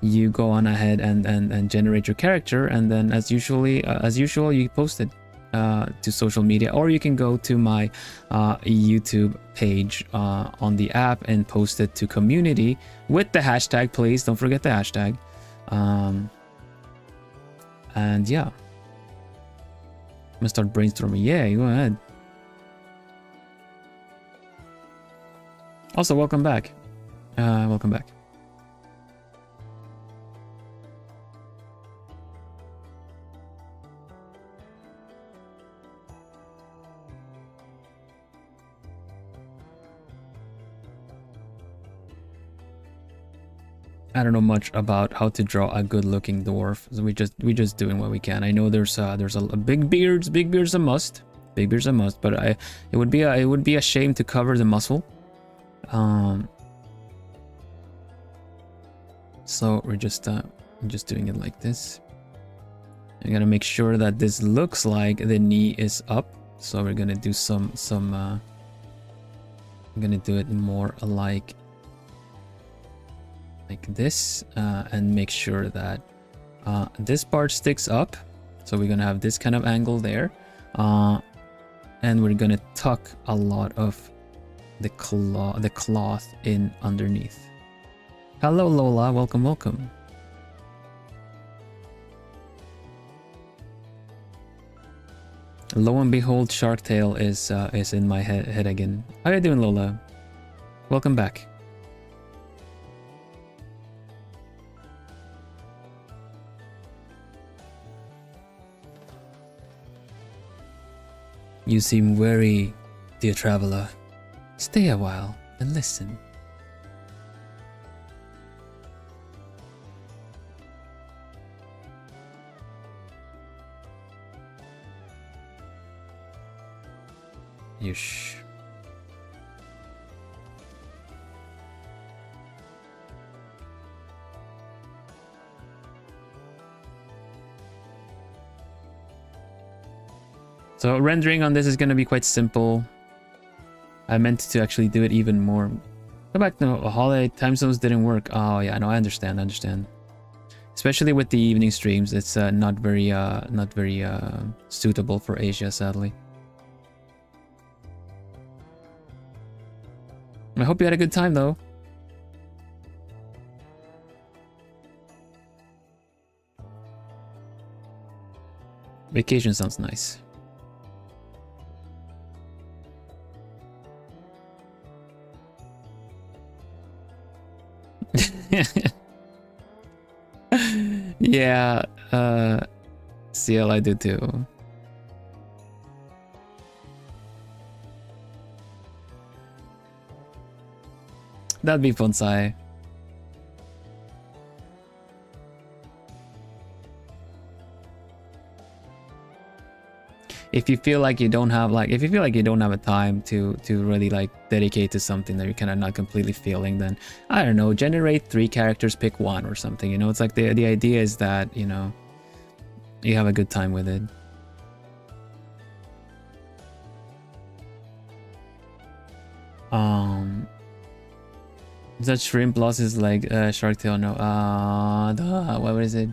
you go on ahead and generate your character, and then as usual you post it to social media, or you can go to my YouTube page on the app and post it to community with the hashtag. Please don't forget the hashtag. And yeah, I'm gonna start brainstorming. Yeah, go ahead. Also, welcome back. Welcome back. I don't know much about how to draw a good-looking dwarf, so we just doing what we can. I know there's a big beards. Big beards a must. Big beards a must. But it would be a shame to cover the muscle. So we're just doing it like this. I'm gonna make sure that this looks like the knee is up. So we're gonna do I'm gonna do it more like this, and make sure that this part sticks up. So we're gonna have this kind of angle there, and we're gonna tuck a lot of the cloth in underneath. Hello Lola, welcome, welcome. Lo and behold, Shark Tale is in my head again. How you doing, Lola? Welcome back. You seem weary, dear traveler. Stay a while and listen. Yeesh. So rendering on this is going to be quite simple. I meant to actually do it even more. Go back to holiday time zones didn't work. Oh yeah, no, I understand. Especially with the evening streams, it's not very suitable for Asia, sadly. I hope you had a good time though. Vacation sounds nice. Yeah, CL I do too. That'd be fun, Sai. If you feel like you don't have a time to really like dedicate to something that you're kind of not completely feeling, then I don't know, generate 3 characters, pick 1 or something, you know. It's like the idea is that, you know, you have a good time with it. Is that shrimp loss is like Shark Tale? No. What is it?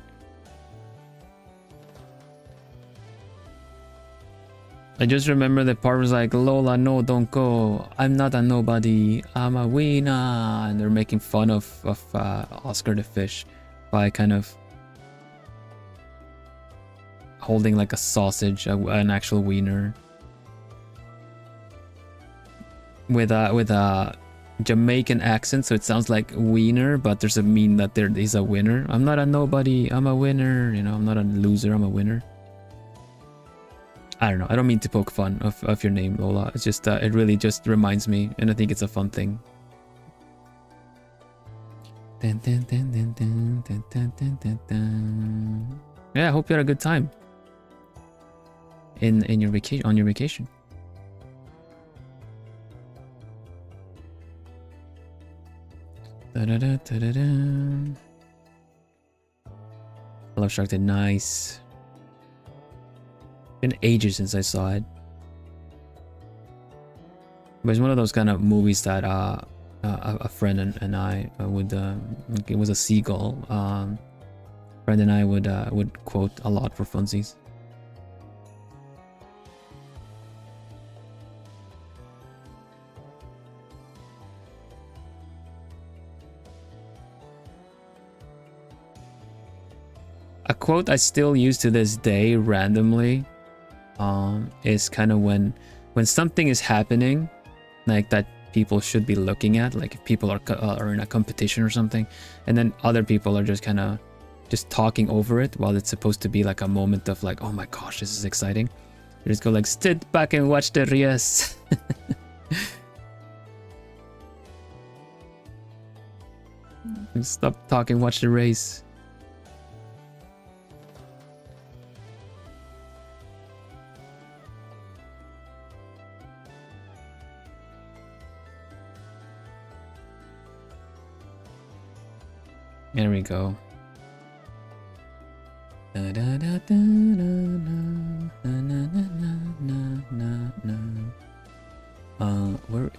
I just remember the part was like, Lola, no, don't go. I'm not a nobody. I'm a winner. And they're making fun of Oscar the Fish by kind of holding like a sausage, an actual wiener, with a Jamaican accent, so it sounds like wiener, but there's a mean that there is a winner. I'm not a nobody. I'm a winner. You know, I'm not a loser. I'm a winner. I don't know. I don't mean to poke fun of your name, Lola. It's just it really just reminds me, and I think it's a fun thing. Yeah, I hope you had a good time in your vacation, on your vacation. I love Shark Tale. Nice. Been ages since I saw it, but it's one of those kind of movies that a friend and I would it was a seagull. Friend and I would quote a lot for funsies. A quote I still use to this day randomly is kind of when something is happening like that people should be looking at, like if people are in a competition or something, and then other people are just kind of just talking over it while it's supposed to be like a moment of like, oh my gosh, this is exciting. You just go like, sit back and watch the race. Stop talking, watch the race. There we go. Where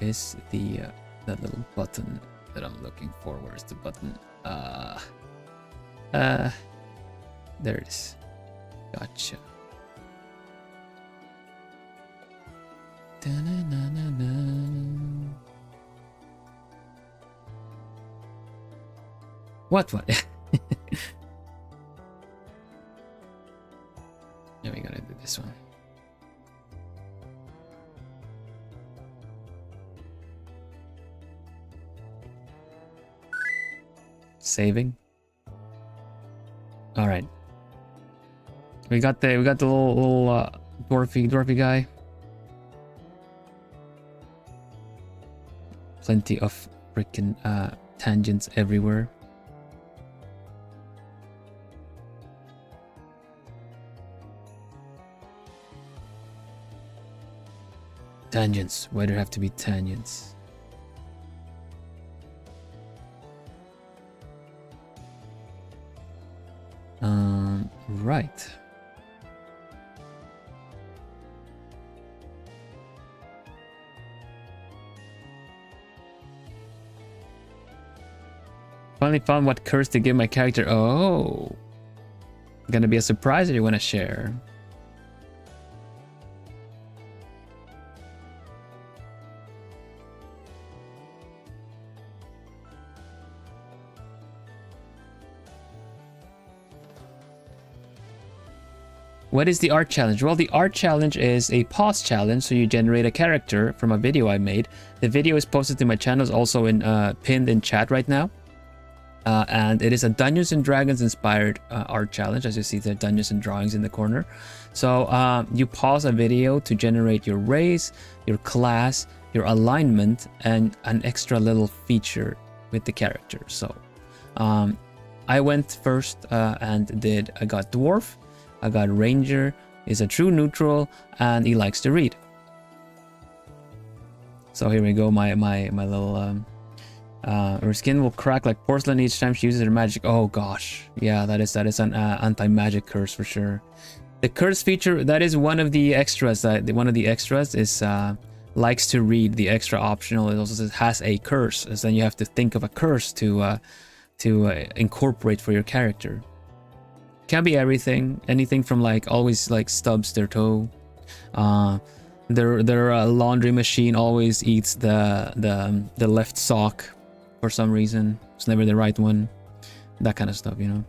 is the that little button that I'm looking for? Where's the button? There it is. Gotcha. What? Yeah, we gotta do this one. Saving. All right. We got the little dwarfy guy. Plenty of freaking tangents everywhere. Tangents. Why do there have to be tangents? Right. Finally found what curse to give my character. Oh. Gonna be a surprise that you want to share. What is the art challenge? Well, the art challenge is a pause challenge, so you generate a character from a video I made. The video is posted to my channel, it's also pinned in chat right now. And it is a Dungeons and Dragons inspired art challenge. As you see, there are Dungeons and Drawings in the corner. So you pause a video to generate your race, your class, your alignment, and an extra little feature with the character. So I went first and I got Dwarf. I got Ranger, is a true neutral, and he likes to read. So here we go, my little her skin will crack like porcelain each time she uses her magic. Oh gosh, yeah, that is an anti-magic curse for sure. The curse feature, that is one of the extras. One of the extras is likes to read. The extra optional, it also says has a curse, so then you have to think of a curse to incorporate for your character. Can be everything, anything from like always like stubs their toe. Their laundry machine always eats the left sock for some reason. It's never the right one. That kind of stuff, you know.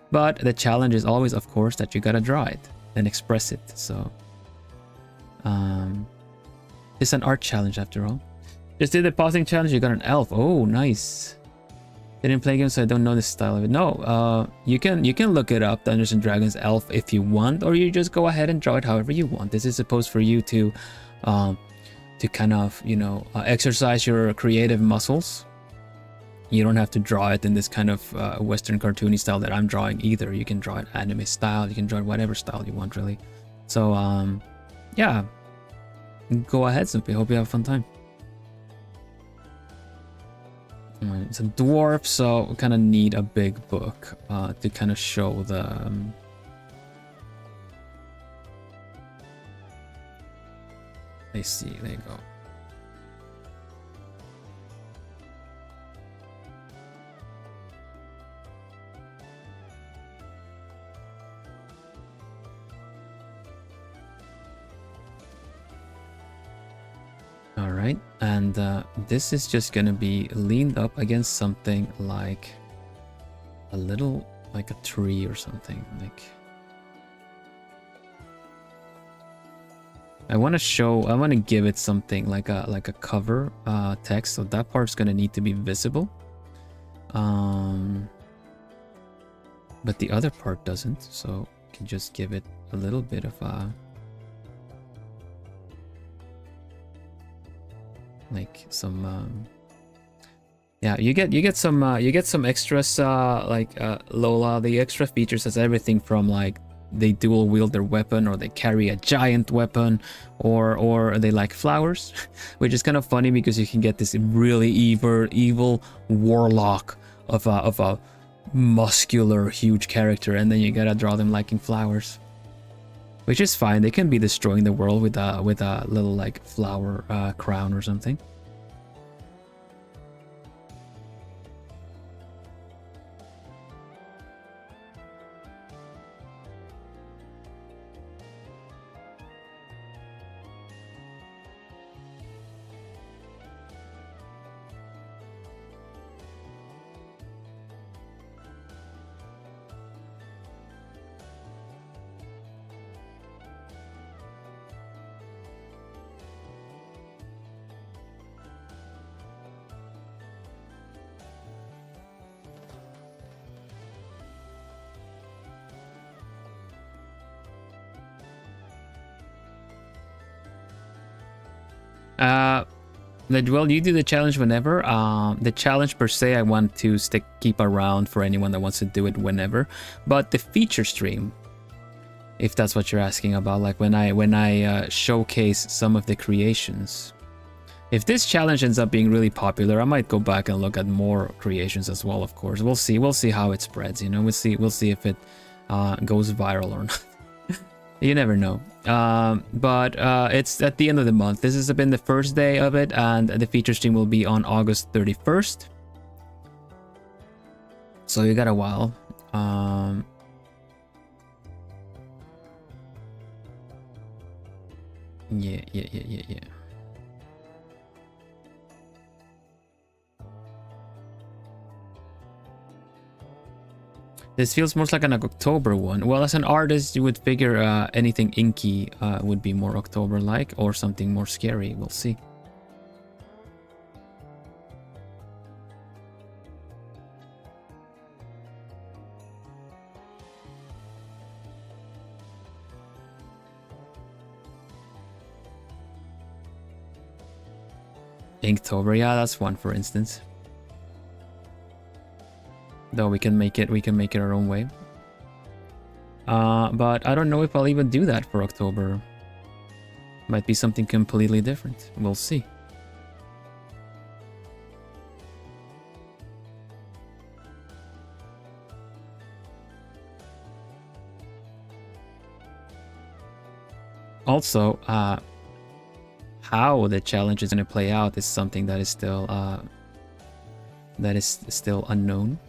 But the challenge is always, of course, that you gotta draw it and express it. So it's an art challenge after all. Just did the pausing challenge. You got an elf. Oh, nice. Didn't play games, so I don't know the style of it. No, you can look it up, Dungeons and Dragons elf, if you want, or you just go ahead and draw it however you want. This is supposed for you to kind of, you know, exercise your creative muscles. You don't have to draw it in this kind of Western cartoony style that I'm drawing either. You can draw it anime style. You can draw it whatever style you want, really. So yeah, go ahead, simply. Hope you have a fun time. It's a dwarf, so we kind of need a big book to kind of show the I see, there you go. All right, and this is just gonna be leaned up against something like a little, like a tree or something. Like I want to give it something like a cover text, so that part's gonna need to be visible. But the other part doesn't, so you can just give it a little bit of a like some yeah, you get some extras like Lola. The extra features has everything from like they dual wield their weapon, or they carry a giant weapon, or they like flowers, which is kind of funny because you can get this really evil warlock of a muscular huge character, and then you gotta draw them liking flowers, which is fine. They can be destroying the world with a little like flower crown or something. Well, you do the challenge whenever. The challenge per se, I want to keep around for anyone that wants to do it whenever. But the feature stream, if that's what you're asking about, like when I showcase some of the creations. If this challenge ends up being really popular, I might go back and look at more creations as well. Of course, we'll see. We'll see how it spreads. You know, we'll see if it goes viral or not. You never know. But it's at the end of the month. This has been the first day of it, and the feature stream will be on August 31st. So you got a while. Yeah. This feels more like an October one. Well, as an artist, you would figure anything inky would be more October-like, or something more scary. We'll see. Inktober, yeah, that's one, for instance. Though we can make it our own way. But I don't know if I'll even do that for October. Might be something completely different. We'll see. Also, how the challenge is going to play out is something that is still unknown.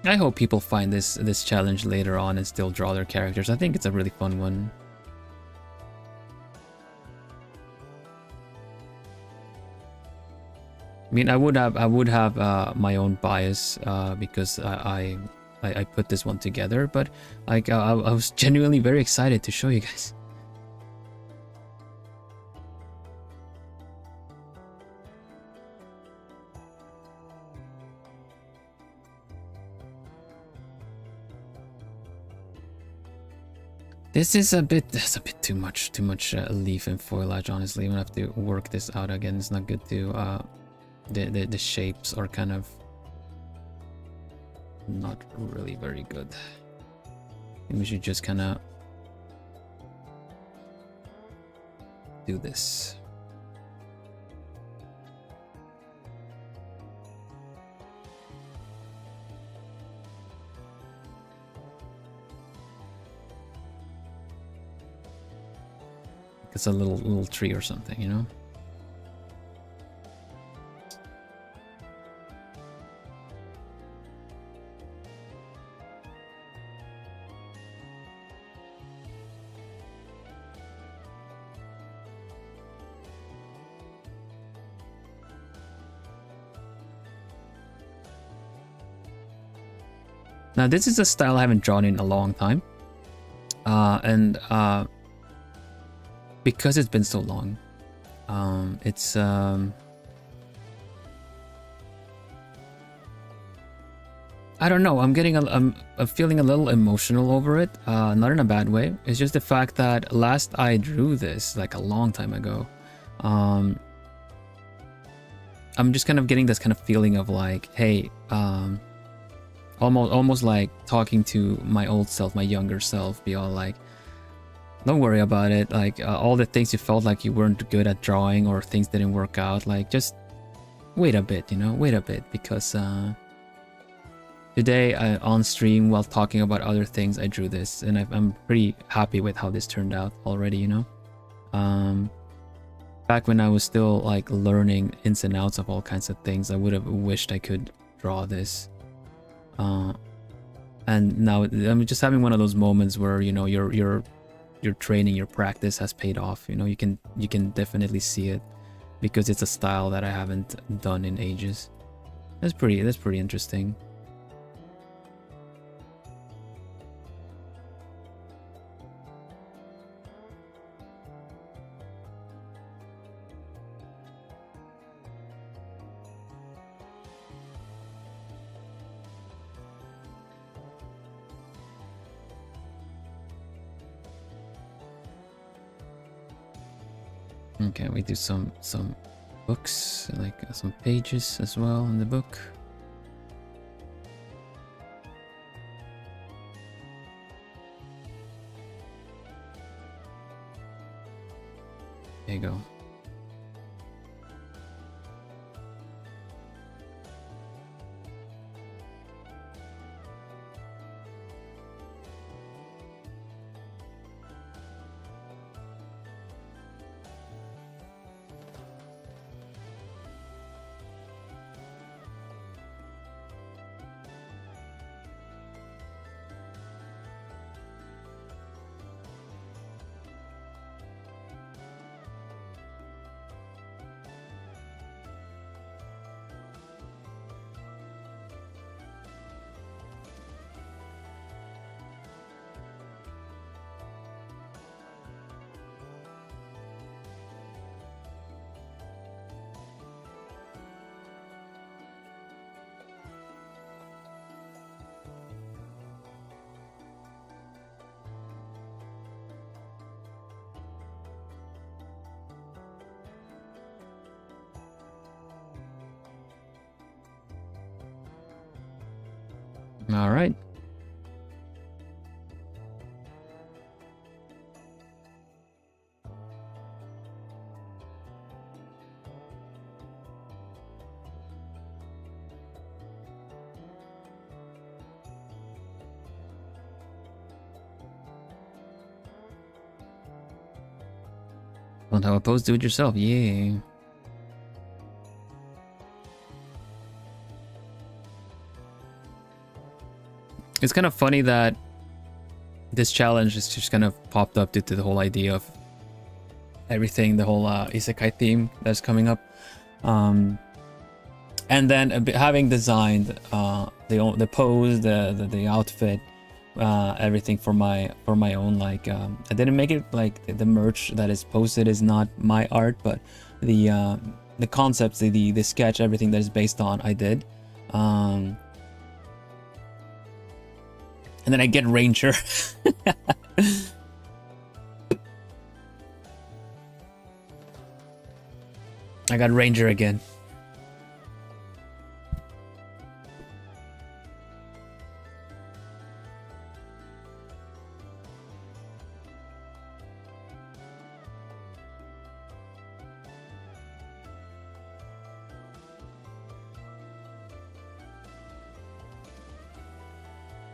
I hope people find this challenge later on and still draw their characters. I think it's a really fun one. I mean, I would have my own bias because I put this one together, but like I was genuinely very excited to show you guys. This is a bit too much leaf and foliage. Honestly, I'm gonna have to work this out again. It's not good to the shapes are kind of not really very good. I think we should just kind of do this. It's a little tree or something, you know? Now this is a style I haven't drawn in a long time. Because it's been so long, it's I don't know, I'm feeling a little emotional over it, not in a bad way. It's just the fact that last I drew this like a long time ago, I'm just kind of getting this kind of feeling of like, hey, almost like talking to my old self, my younger self, be all like, don't worry about it, like all the things you felt like you weren't good at drawing or things didn't work out, like just wait a bit, you know, wait a bit, because today on stream while talking about other things I drew this, and I'm pretty happy with how this turned out already, you know. Back when I was still like learning ins and outs of all kinds of things, I would have wished I could draw this, and now I'm just having one of those moments where, you know, your training, your practice has paid off. You know, you can definitely see it, because it's a style that I haven't done in ages. That's pretty interesting. Okay, we do some books, like some pages as well in the book. There you go. All right. Don't have a post, do it yourself. Yeah. It's kind of funny that this challenge is just kind of popped up due to the whole idea of everything, the whole isekai theme that's coming up. And then having designed the pose, the outfit, everything for my own, like I didn't make it like the merch that is posted is not my art, but the concepts, the sketch, everything that is based on, I did. And then I get Ranger. I got Ranger again.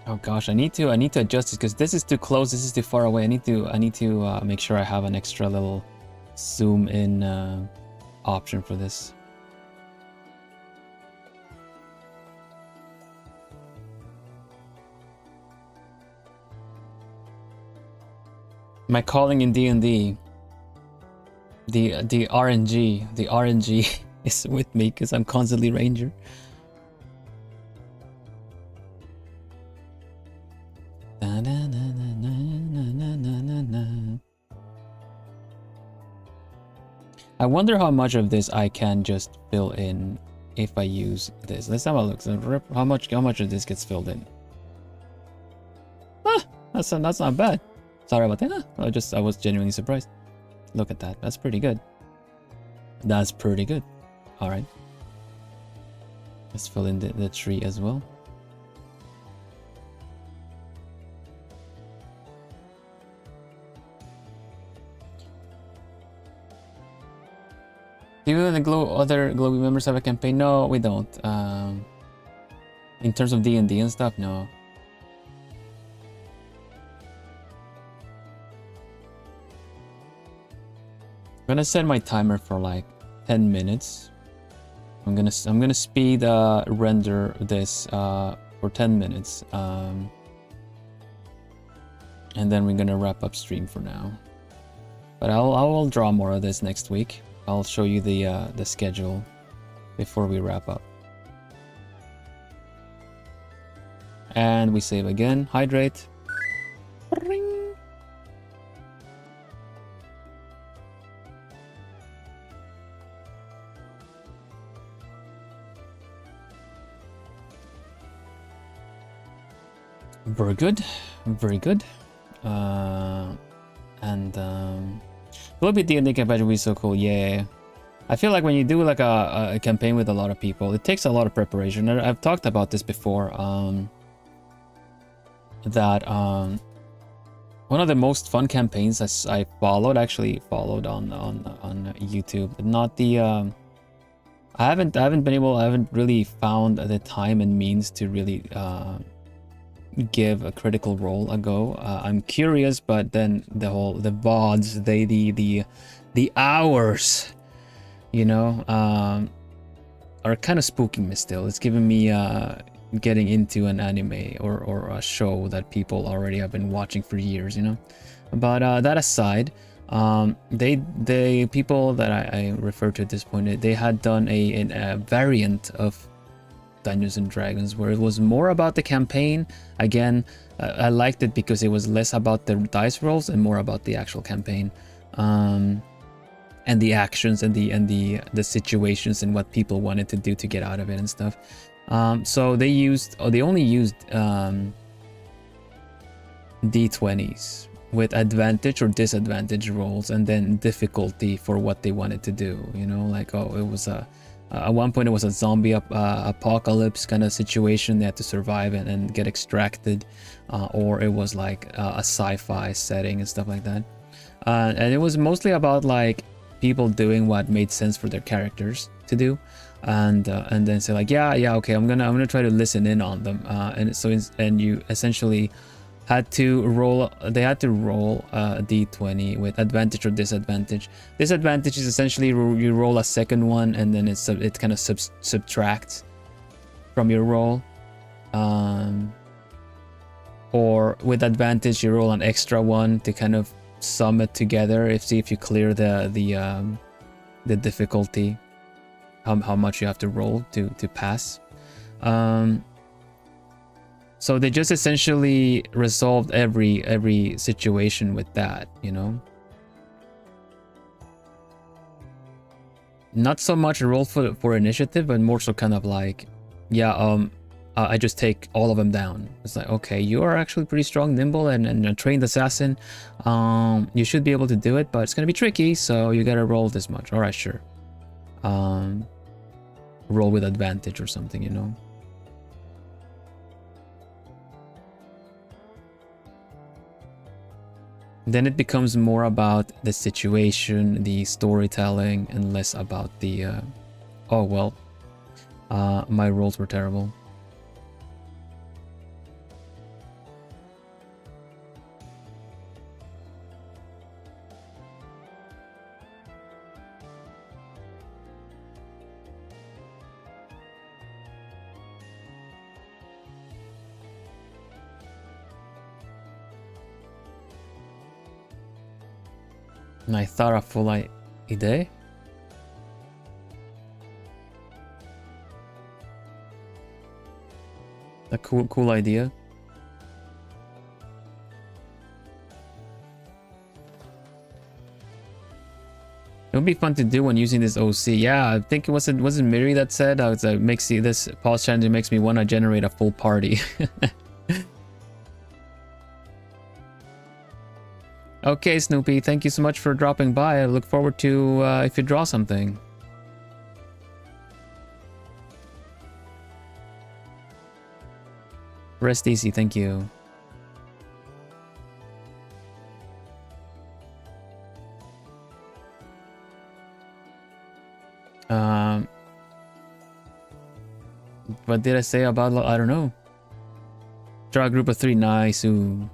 Oh gosh, I need to adjust this because this is too close, this is too far away. I need to make sure I have an extra little zoom in option for this. My calling in D&D, the RNG is with me because I'm constantly Ranger. I wonder how much of this I can just fill in if I use this. Let's have a look. So how much of this gets filled in? Ah, that's not bad. Sorry about that. I was genuinely surprised. Look at that. That's pretty good. That's pretty good. All right. Let's fill in the tree as well. Do you and the other globie members have a campaign? No, we don't. In terms of D&D and stuff, no. I'm gonna set my timer for like 10 minutes. I'm gonna speed render this for 10 minutes. And then we're gonna wrap up stream for now. But I will draw more of this next week. I'll show you the schedule before we wrap up. And we save again. Hydrate. Ring. Very good. Very good. Globie D&D campaign would be so cool. Yeah. I feel like when you do like a campaign with a lot of people, it takes a lot of preparation. I've talked about this before. That one of the most fun campaigns I followed on YouTube, but not the I haven't really found the time and means to really give a Critical Role a go. I'm curious, but then the VODs, the hours, you know, are kind of spooking me still. It's giving me getting into an anime or a show that people already have been watching for years, you know. But that aside, the people that I refer to at this point, they had done a variant of Dungeons and Dragons where it was more about the campaign. Again, I liked it because it was less about the dice rolls and more about the actual campaign, and the actions and the situations and what people wanted to do to get out of it and stuff. So they only used D20s with advantage or disadvantage rolls, and then difficulty for what they wanted to do, you know, like, oh, it was at one point it was a zombie apocalypse kind of situation. They had to survive and get extracted, or it was like a sci-fi setting and stuff like that, and it was mostly about like people doing what made sense for their characters to do, and then say like, yeah, okay, I'm gonna try to listen in on them, and you essentially had to roll a d20 with advantage or disadvantage. Disadvantage is essentially you roll a second one and then it kind of subtracts from your roll, or with advantage you roll an extra one to kind of sum it together, see if you clear the difficulty, how much you have to roll to pass. So they just essentially resolved every situation with that, you know. Not so much a roll for initiative, but more so kind of like, yeah, I just take all of them down. It's like, okay, you are actually pretty strong, nimble, and a trained assassin. You should be able to do it, but it's gonna be tricky, so you gotta roll this much. All right, sure. Roll with advantage or something, you know. Then it becomes more about the situation, the storytelling, and less about the oh well, my rolls were terrible. I thought a full idea. A cool idea. It would be fun to do when using this OC. Yeah, I think it wasn't Miri that said this pause challenge makes me want to generate a full party. Okay, Snoopy, thank you so much for dropping by. I look forward to if you draw something. Rest easy, thank you. What did I say about, I don't know. Draw a group of 3, nice. Ooh.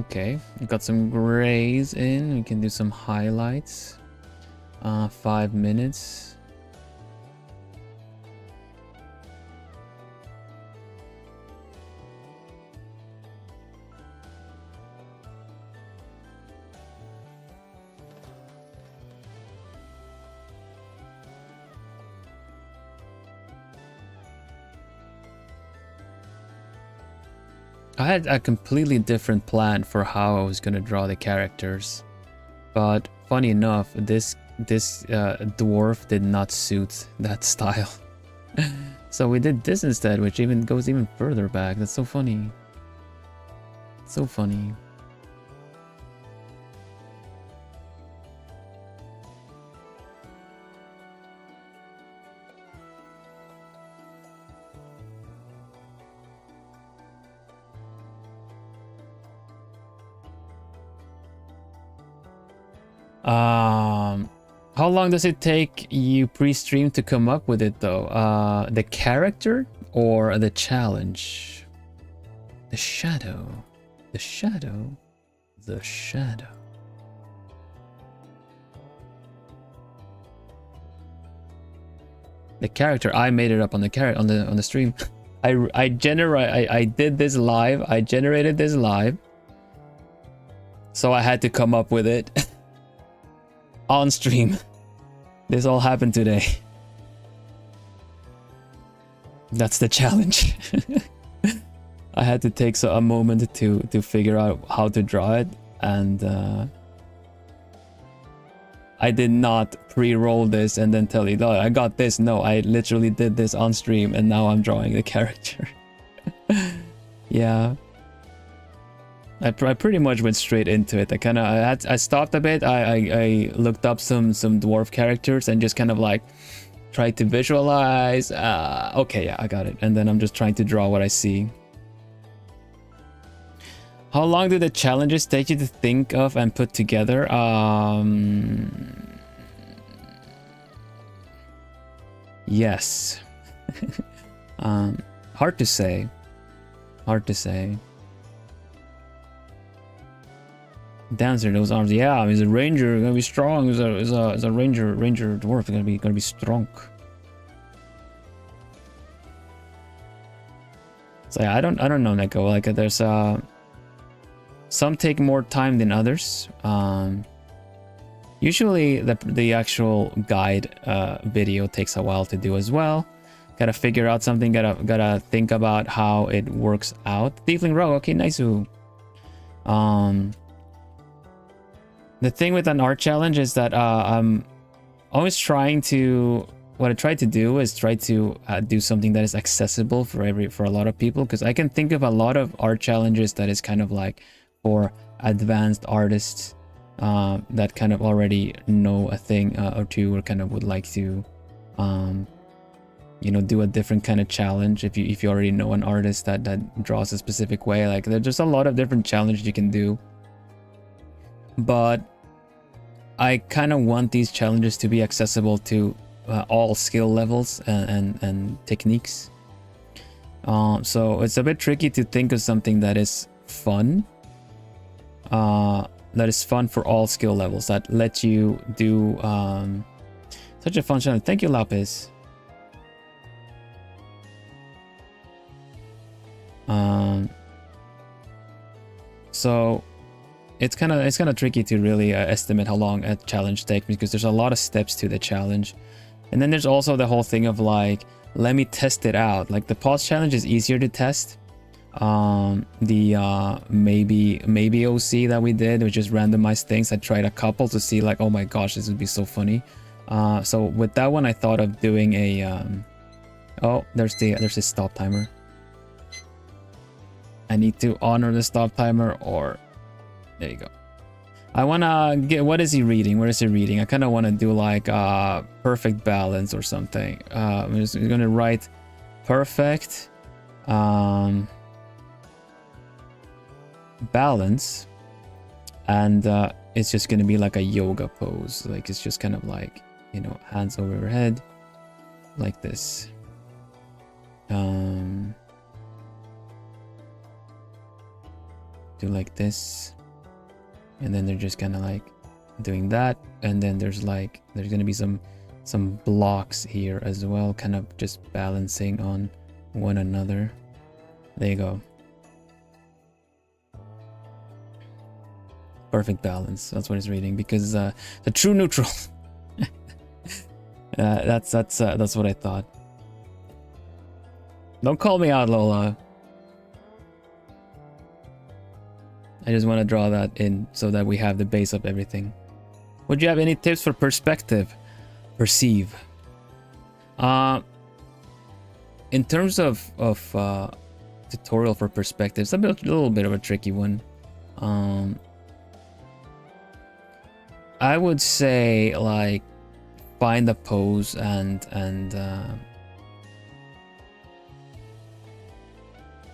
Okay, we got some grays in. We can do some highlights. 5 minutes. I had a completely different plan for how I was gonna draw the characters, but funny enough, this dwarf did not suit that style. So we did this instead, which even goes even further back. That's so funny. So funny. How long does it take you pre-stream to come up with it though? The character or the challenge? The shadow. The shadow. The shadow. The character, I made it up on the stream. I did this live. I generated this live. So I had to come up with it on stream. This all happened today. That's the challenge. I had to take a moment to figure out how to draw it, and I did not pre-roll this and then tell you, oh, I got this. No, I literally did this on stream, and now I'm drawing the character. Yeah. I pretty much went straight into it. I stopped a bit. I looked up some dwarf characters and just kind of like tried to visualize. Okay, yeah, I got it. And then I'm just trying to draw what I see. How long do the challenges take you to think of and put together? Yes. Hard to say. Hard to say. Dancer, those arms. Yeah, he's a ranger. Gonna be strong. He's a ranger dwarf. Gonna be strong. So yeah, I don't know, Neko. Like there's some take more time than others. Usually the actual guide video takes a while to do as well. Gotta figure out something. Gotta think about how it works out. Tiefling Rogue. Okay, nice. The thing with an art challenge is that I'm always trying to. What I try to do is try to do something that is accessible for a lot of people, because I can think of a lot of art challenges that is kind of like for advanced artists that kind of already know a thing or two, or kind of would like to you know, do a different kind of challenge. If you already know an artist that draws a specific way, like there's just a lot of different challenges you can do. But I kind of want these challenges to be accessible to all skill levels and techniques. So it's a bit tricky to think of something that is fun. That is fun for all skill levels, that lets you do such a fun challenge. Thank you, Lapis. So it's kind of tricky to really estimate how long a challenge takes, because there's a lot of steps to the challenge. And then there's also the whole thing of like, let me test it out. Like the pause challenge is easier to test. The maybe OC that we did, which is randomized things, I tried a couple to see like, oh my gosh, this would be so funny. So with that one, I thought of doing a oh, there's a stop timer. I need to honor the stop timer, or there you go. I wanna get, what is he reading? Where is he reading? I kind of want to do like perfect balance or something. I'm just gonna write perfect balance, and it's just gonna be like a yoga pose. Like it's just kind of like, you know, hands over your head like this. Do like this. and then they're just kind of like doing that, and then there's gonna be some blocks here as well, kind of just balancing on one another. There you go. Perfect balance. That's what it's reading, because the true neutral. That's what I thought. Don't call me out, Lola. I just want to draw that in so that we have the base of everything. Would you have any tips for perspective? Perceive. In terms of tutorial for perspective, it's a little bit of a tricky one. I would say, like, find the pose and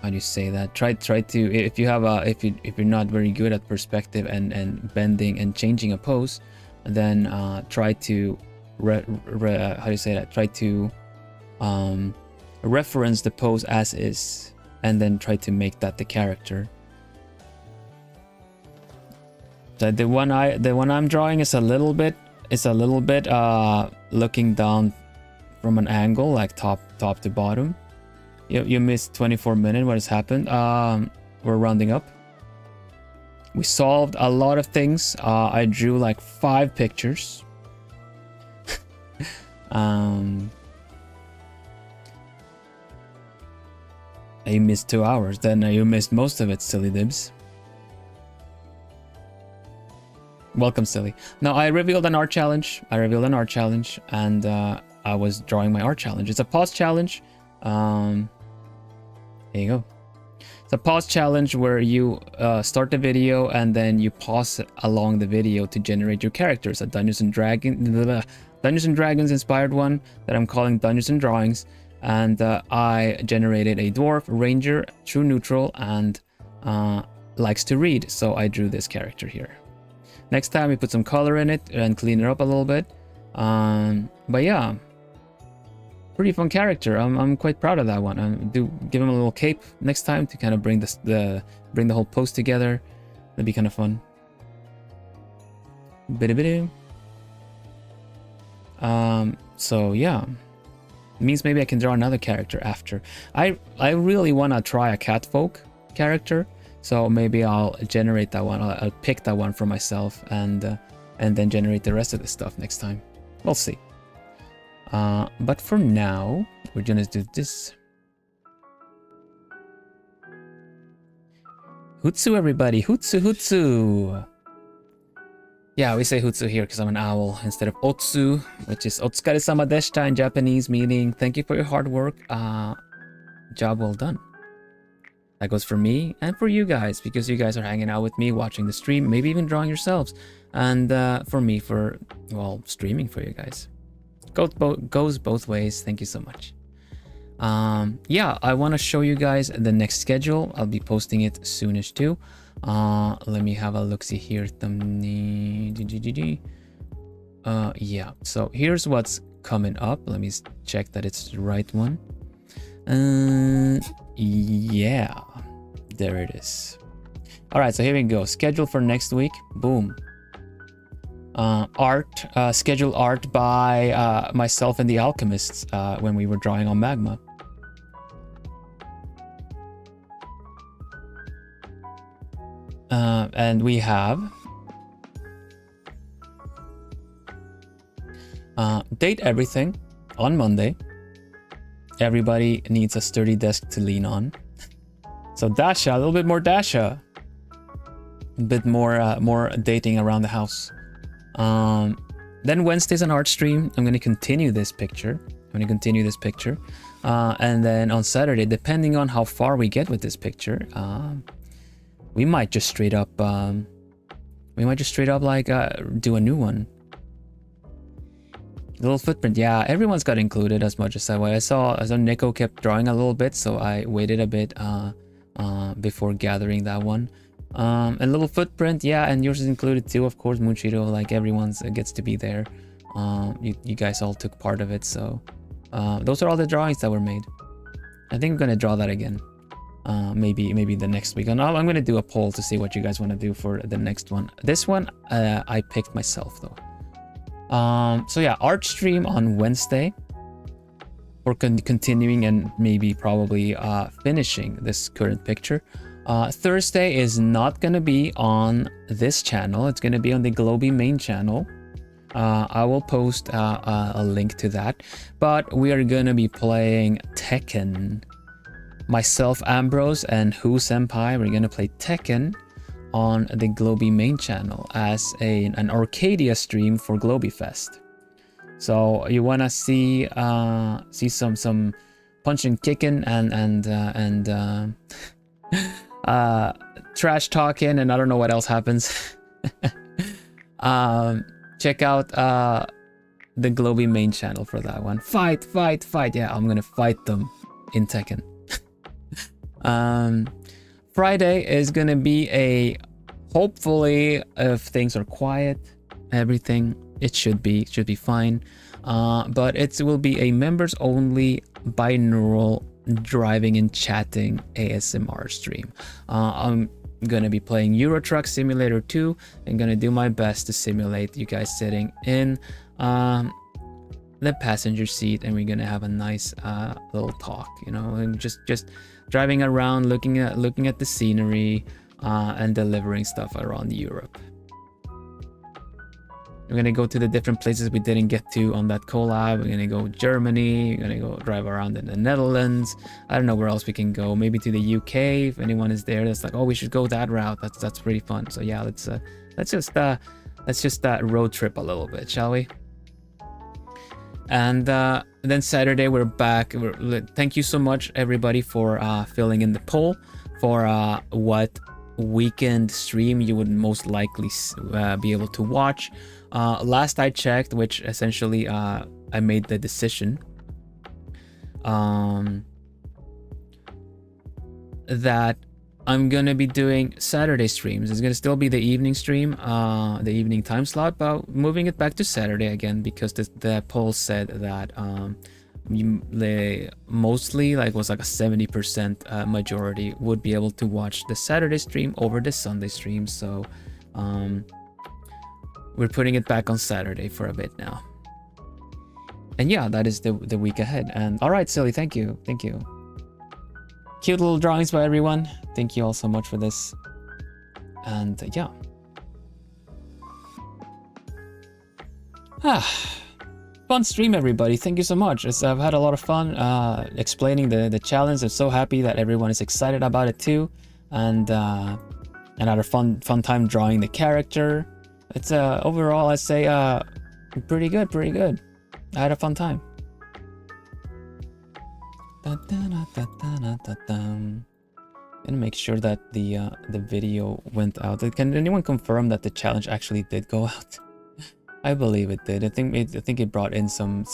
how do you say that? Try to, if you have if you're not very good at perspective and bending and changing a pose, then try to how do you say that? Try to reference the pose as is, and then try to make that the character. So the one I'm drawing is a little bit looking down from an angle, like top to bottom. You missed 24 minutes. What has happened? We're rounding up. We solved a lot of things. I drew like 5 pictures. You missed 2 hours. Then you missed most of it, silly dibs. Welcome, silly. No, I revealed an art challenge. And I was drawing my art challenge. It's a pause challenge. There you go. It's a pause challenge where you start the video and then you pause along the video to generate your characters. A Dungeons and Dragons inspired one that I'm calling Dungeons and Drawings. And I generated a dwarf, ranger, true neutral, and likes to read. So I drew this character here. Next time we put some color in it and clean it up a little bit. But yeah, pretty fun character. I'm quite proud of that one. Do give him a little cape next time to kind of bring the whole post together. That'd be kind of fun. So yeah, it means maybe I can draw another character after. I really want to try a catfolk character. So maybe I'll generate that one. I'll pick that one for myself and then generate the rest of the stuff next time. We'll see. But for now, we're gonna do this. Hutsu, everybody. Hutsu, hutsu. Yeah, we say hutsu here because I'm an owl instead of otsu, which is otsukaresama deshita in Japanese, meaning thank you for your hard work. Job well done. That goes for me and for you guys, because you guys are hanging out with me, watching the stream, maybe even drawing yourselves. And for me, for, well, streaming for you guys. Goes both ways. Thank you so much. Yeah, I want to show you guys the next schedule. I'll be posting it soonish too. Let me have a look-see here. Yeah, so here's what's coming up. Let me check that it's the right one. Yeah, there it is. All right, so here we go. Schedule for next week. Boom. Schedule art by myself and the alchemists when we were drawing on Magma. And we have date everything on Monday. Everybody needs a sturdy desk to lean on. So Dasha, a little bit more Dasha. A bit more dating around the house. Then Wednesday's an art stream. I'm going to continue this picture. And then on Saturday, depending on how far we get with this picture, we might just straight up like do a new one. Little footprint, yeah, everyone's got included as much as that way. I saw Nico kept drawing a little bit, so I waited a bit before gathering that one. And little footprint, yeah, and yours is included too, of course. Munchiro, like everyone's gets to be there. You guys all took part of it, so those are all the drawings that were made. I think I'm gonna draw that again. maybe the next week. And I'm gonna do a poll to see what you guys want to do for the next one. This one I picked myself though. So yeah, art stream on Wednesday. We're continuing and maybe probably finishing this current picture. Thursday is not gonna be on this channel. It's gonna be on the Globie main channel. I will post a link to that. But we are gonna be playing Tekken. Myself, Ambrose, and Who Senpai, we're gonna play Tekken on the Globie main channel as an Arcadia stream for Globie Fest. So you wanna see some punching, kicking, and trash talking, and I don't know what else happens. Check out the Globie main channel for that one. Fight! Yeah, I'm gonna fight them in Tekken. Friday is gonna be hopefully, if things are quiet, everything, it should be fine. But it will be a members only binaural driving and chatting ASMR stream. I'm gonna be playing Euro Truck Simulator 2 and gonna do my best to simulate you guys sitting in the passenger seat, and we're gonna have a nice little talk, you know, and just driving around, looking at the scenery, and delivering stuff around Europe. We're gonna go to the different places we didn't get to on that collab. We're gonna go Germany. We're gonna go drive around in the Netherlands. I don't know where else we can go. Maybe to the UK if anyone is there. That's like, oh, we should go that route. That's pretty fun. So yeah, let's just road trip a little bit, shall we? And then Saturday we're back. Thank you so much everybody for filling in the poll for what weekend stream you would most likely be able to watch. Last I checked, which essentially I made the decision that I'm gonna be doing Saturday streams. It's gonna still be the evening stream, the evening time slot, but moving it back to Saturday again because the poll said that mostly, like, was like a 70% majority would be able to watch the Saturday stream over the Sunday stream. So we're putting it back on Saturday for a bit now. And yeah, that is the week ahead. And all right, Silly, thank you. Cute little drawings by everyone. Thank you all so much for this. And yeah. Fun stream, everybody. Thank you so much. I've had a lot of fun explaining the challenge. I'm so happy that everyone is excited about it too. And had a fun time drawing the character. It's overall, I say, pretty good. I had a fun time. Gonna make sure that the video went out. Can anyone confirm that the challenge actually did go out? I believe it did. I think it brought in some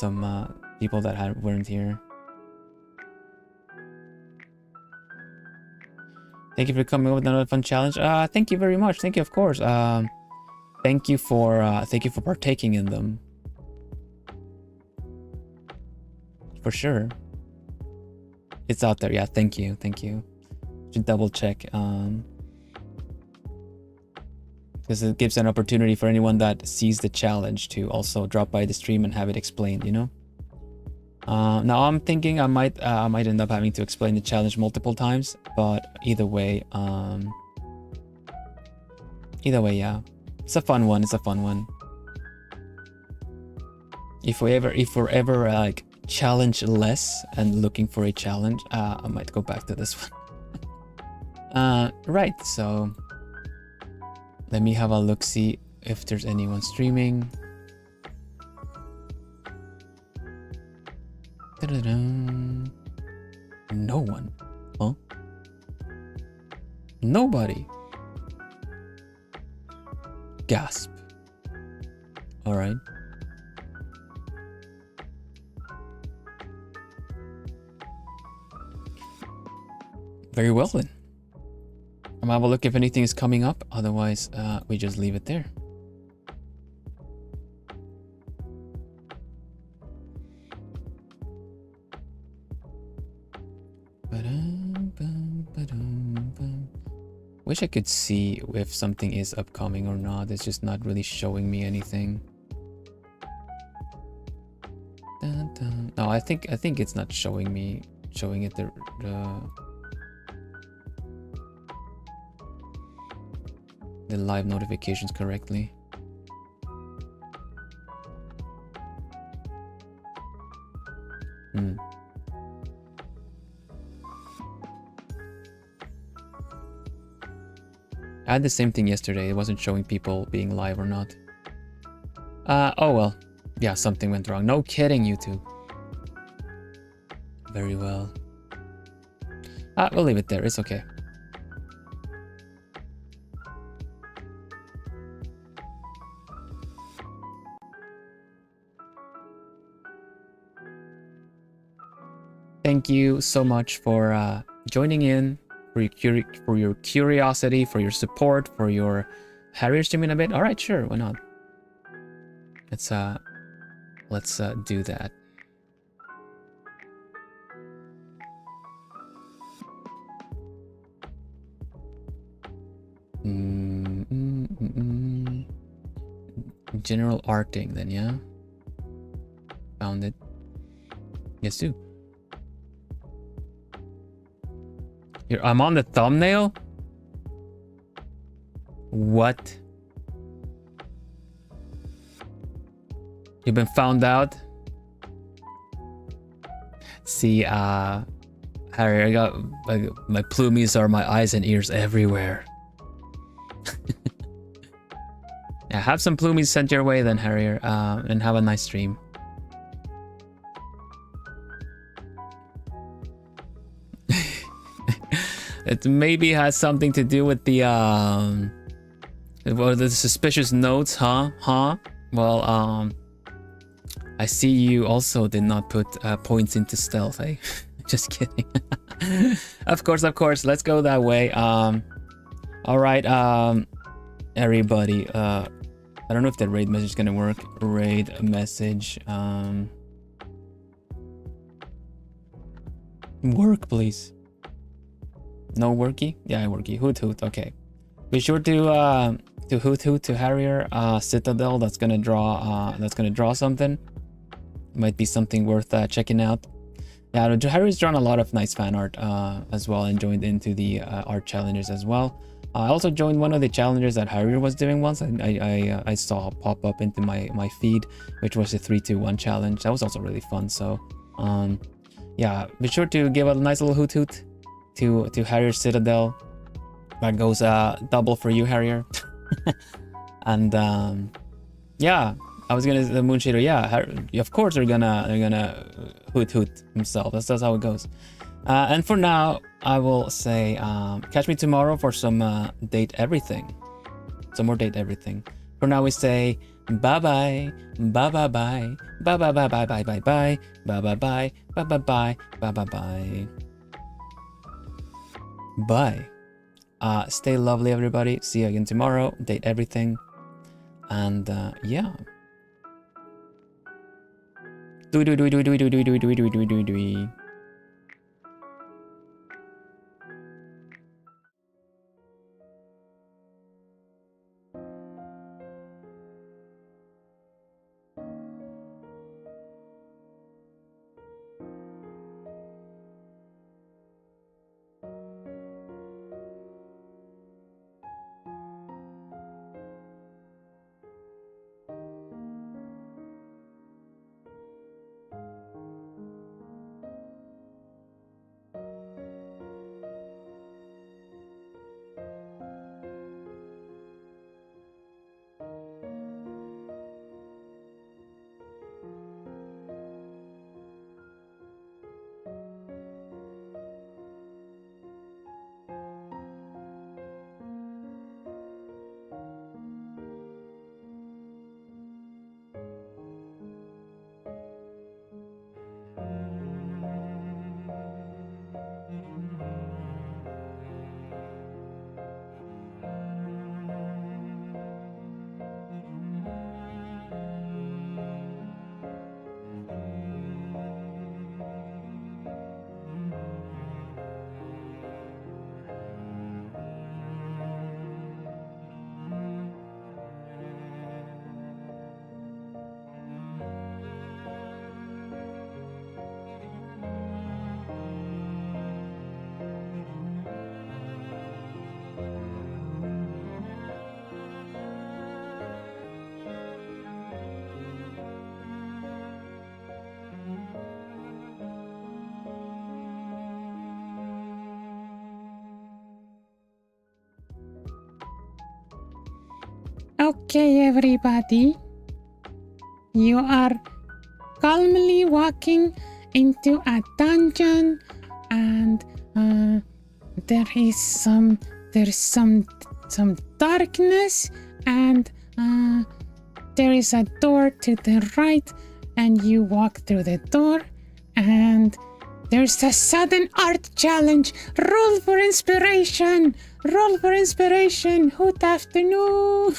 people that weren't here. Thank you for coming up with another fun challenge. Thank you very much. Thank you, of course. Thank you for partaking in them. For sure. It's out there. Yeah, thank you. Should double check. Because it gives an opportunity for anyone that sees the challenge to also drop by the stream and have it explained, you know? Now I'm thinking I might end up having to explain the challenge multiple times, but either way, yeah. It's a fun one. If we're ever like challenge less and looking for a challenge, I might go back to this one. Right, so let me have a look, see if there's anyone streaming. No one. Huh? Nobody. Gasp. All right. Very well then. I'm gonna have a look if anything is coming up. Otherwise, we just leave it there. Wish I could see if something is upcoming or not. It's just not really showing me anything. Dun, dun. No, I think it's not showing it the live notifications correctly. I had the same thing yesterday. It wasn't showing people being live or not. Oh well. Yeah, something went wrong. No kidding, YouTube. Very well. We'll leave it there. It's okay. Thank you so much for joining in, for your curiosity, for your support, for your Harrier streaming a bit. All right, sure, why not? Let's do that. General arting, then, yeah. Found it. Yes, too. Here, I'm on the thumbnail. What? You've been found out? See, Harry, I got my plumies are my eyes and ears everywhere. Yeah, have some plumies sent your way then, Harrier, and have a nice stream. It maybe has something to do with the suspicious notes, huh? Well, I see you also did not put points into stealth, eh? Just kidding. Of course. Let's go that way. All right, everybody. I don't know if that raid message is gonna work. Raid message. Work, please. No worky? Yeah, worky. Hoot. Okay. Be sure to hoot to Harrier Citadel. That's gonna draw something. Might be something worth checking out. Yeah, Harry's drawn a lot of nice fan art as well, and joined into the art challenges as well. I also joined one of the challenges that Harrier was doing once. I saw pop up into my feed, which was the 3-2-1 challenge. That was also really fun. So yeah, be sure to give a nice little hoot to Harrier Citadel. That goes double for you, Harrier. And yeah, I was gonna the Moonshader. Yeah, of course they're gonna hoot himself. That's how it goes. And for now, I will say catch me tomorrow for some date everything. Some more date everything. For now, we say bye bye, bye bye bye, bye bye bye bye bye bye bye, bye bye bye, bye bye bye, bye bye bye. Bye. Stay lovely, everybody. See you again tomorrow. Date everything. And yeah. Do. Okay, everybody. You are calmly walking into a dungeon, and there's some darkness, and there is a door to the right, and you walk through the door, and there's a sudden art challenge. Roll for inspiration. Roll for inspiration. Good afternoon.